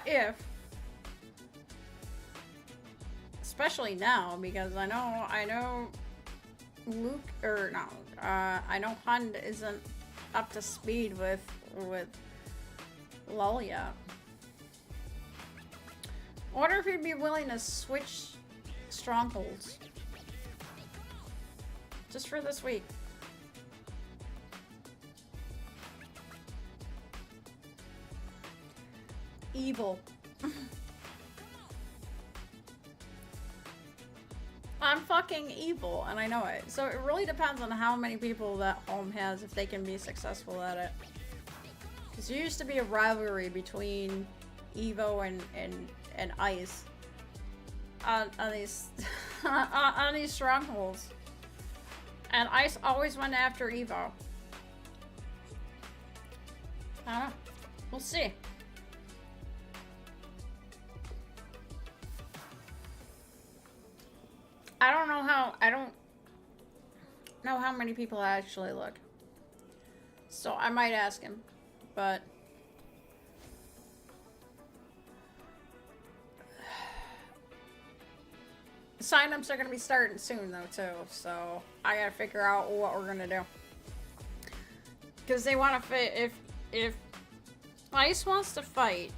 A: if, especially now, because I know Luke, or no, I know Hund isn't up to speed with Lul yet. I wonder if he'd be willing to switch strongholds. Just for this week. Evil. I'm fucking evil, and I know it. So it really depends on how many people that home has, if they can be successful at it. Because there used to be a rivalry between Evo and Ice on these on these strongholds, and Ice always went after Evo. I don't know. We'll see. I don't know how many people actually look. So I might ask him, but signups are gonna be starting soon though too, so I gotta figure out what we're gonna do. Because they want to fit. If Ice wants to fight,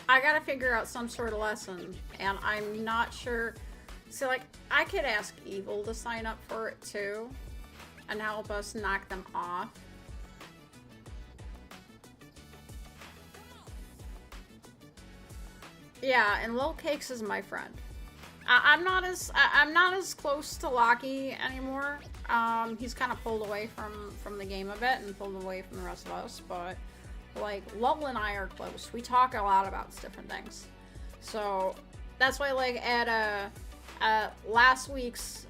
A: I gotta figure out some sort of lesson, and I'm not sure. So, like, I could ask Evil to sign up for it too, and help us knock them off. Yeah, and Lil Cakes is my friend. I'm not as close to Lockie anymore. He's kind of pulled away from the game a bit and pulled away from the rest of us, but like Lul and I are close. We talk a lot about different things. So that's why, like, at last week's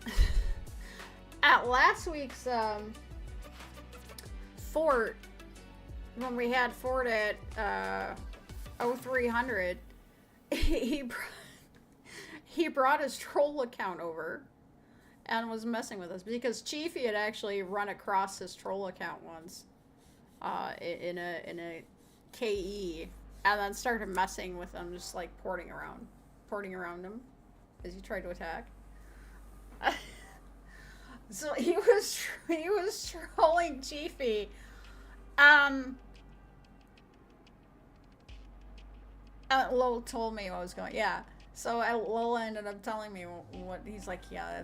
A: fort, when we had fort at 0300, he brought his troll account over and was messing with us because Chiefy had actually run across his troll account once in a KE, and then started messing with him, just like porting around him as he tried to attack. So he was trolling Chiefy. Lil told me what was going. Yeah. So Lil ended up telling me what he's like. Yeah,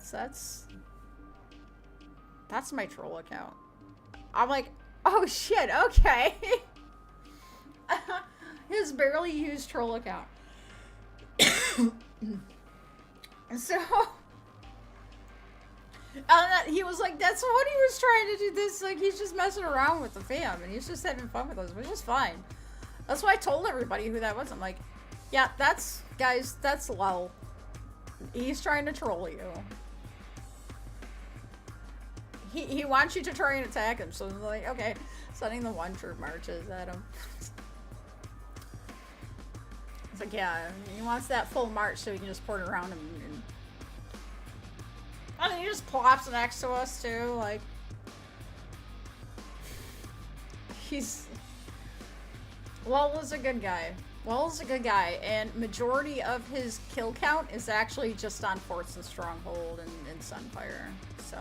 A: that's my troll account. I'm like, oh shit, okay. His barely used troll account. So he was like, that's what he was trying to do. This, like, he's just messing around with the fam, and he's just having fun with us, which is fine. That's why I told everybody who that was. I'm like, yeah, that's Lul. He's trying to troll you. He wants you to try and attack him, so I'm like, okay, sending the one troop marches at him. It's like, yeah, he wants that full march so he can just port around him. And he just plops next to us too, like, Lul is a good guy. Lul's a good guy, and majority of his kill count is actually just on Forts and Stronghold and Sunfire. So,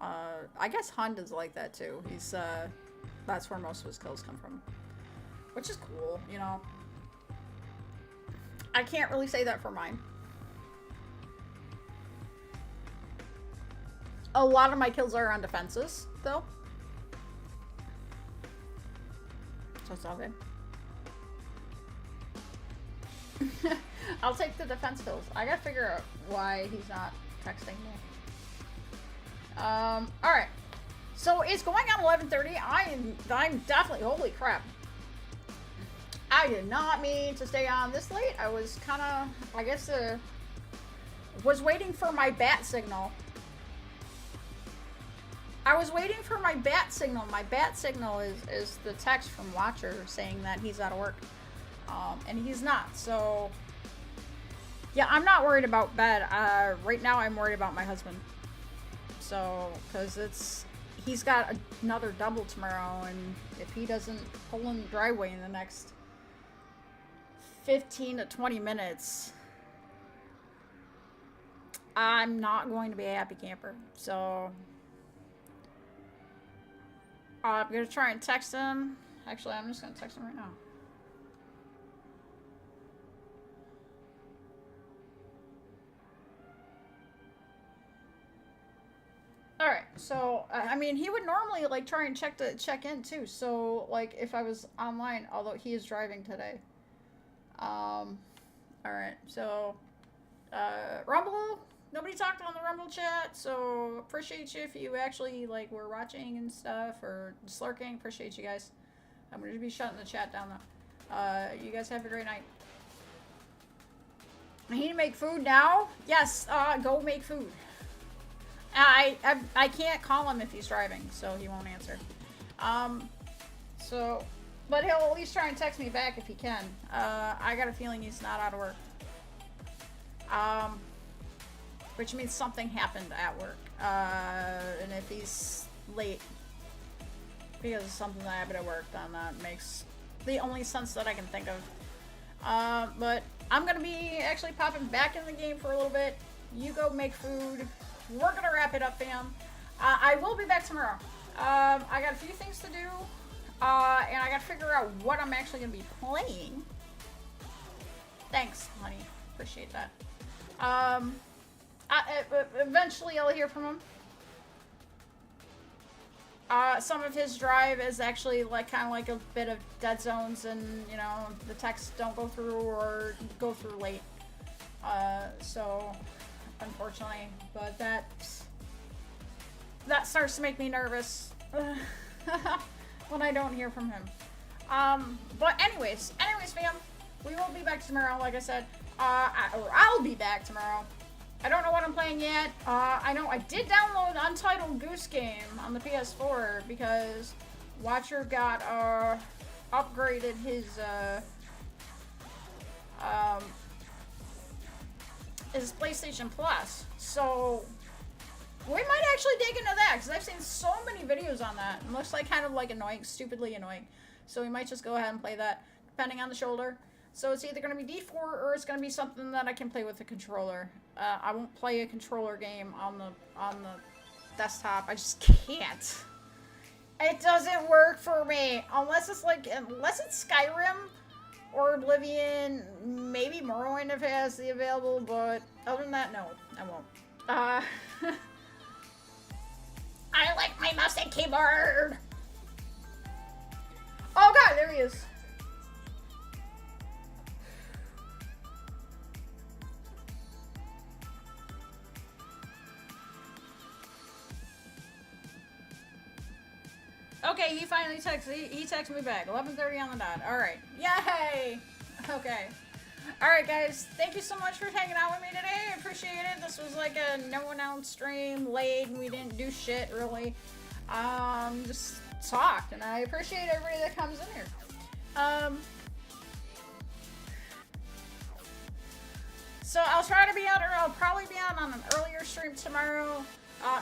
A: I guess Hund is like that too. He's, that's where most of his kills come from. Which is cool, you know. I can't really say that for mine. A lot of my kills are on defenses, though. So it's all good. I'll take the defense kills. I gotta figure out why he's not texting me. Alright. So it's going on 11:30. I'm definitely, holy crap. I did not mean to stay on this late. I was kind of, I guess, was waiting for my bat signal. I was waiting for my bat signal. My bat signal is the text from Watcher saying that he's out of work. And he's not, so... Yeah, I'm not worried about bed. Right now I'm worried about my husband. So, because he's got another double tomorrow, and if he doesn't pull in the driveway in the next 15 to 20 minutes, I'm not going to be a happy camper. So, I'm going to try and text him. Actually, I'm just going to text him right now. Alright, so, I mean, he would normally, like, try and check in, too. So, like, if I was online, although he is driving today. Alright, so, Rumble, nobody talked on the Rumble chat, so appreciate you if you actually, like, were watching and stuff, or just lurking. Appreciate you guys. I'm going to be shutting the chat down, though. You guys have a great night. I need to make food now? Yes, go make food. I can't call him if he's driving, so he won't answer. But he'll at least try and text me back if he can. I got a feeling he's not out of work. Which means something happened at work. And if he's late because of something that happened at work, then that makes the only sense that I can think of. But I'm gonna be actually popping back in the game for a little bit. You go make food. We're gonna wrap it up, fam. I will be back tomorrow. I got a few things to do, and I gotta figure out what I'm actually gonna be playing. Thanks, honey. Appreciate that. Eventually I'll hear from him. Some of his drive is actually like kind of like a bit of dead zones, and you know the texts don't go through or go through late. So. Unfortunately, but that starts to make me nervous when I don't hear from him. But anyways, fam, we will be back tomorrow. Like I said, I'll be back tomorrow. I don't know what I'm playing yet. I know I did download Untitled Goose Game on the PS4 because Watcher got upgraded his PlayStation Plus, so we might actually dig into that because I've seen so many videos on that. It looks like kind of like annoying, stupidly annoying. So we might just go ahead and play that, depending on the shoulder. So it's either going to be D4 or it's going to be something that I can play with a controller. I won't play a controller game on the desktop. I just can't. It doesn't work for me unless it's Skyrim. Or Oblivion, maybe Morrowind if it has the available, but other than that, no, I won't. I like my mouse and keyboard! Oh god, there he is. Okay, he finally texted. He texted me back. 11:30 on the dot. All right. Yay! Okay. All right, guys. Thank you so much for hanging out with me today. I appreciate it. This was like a no-announce stream, late, and we didn't do shit really. Just talked, and I appreciate everybody that comes in here. So I'll try to be out, or I'll probably be out on an earlier stream tomorrow.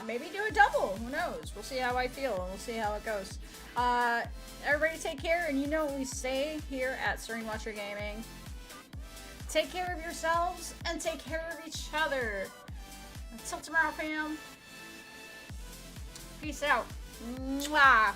A: Maybe do a double. Who knows? We'll see how I feel, and we'll see how it goes. Everybody take care, and you know what we say here at Serene Watcher Gaming. Take care of yourselves, and take care of each other. Until tomorrow, fam. Peace out. Mwah.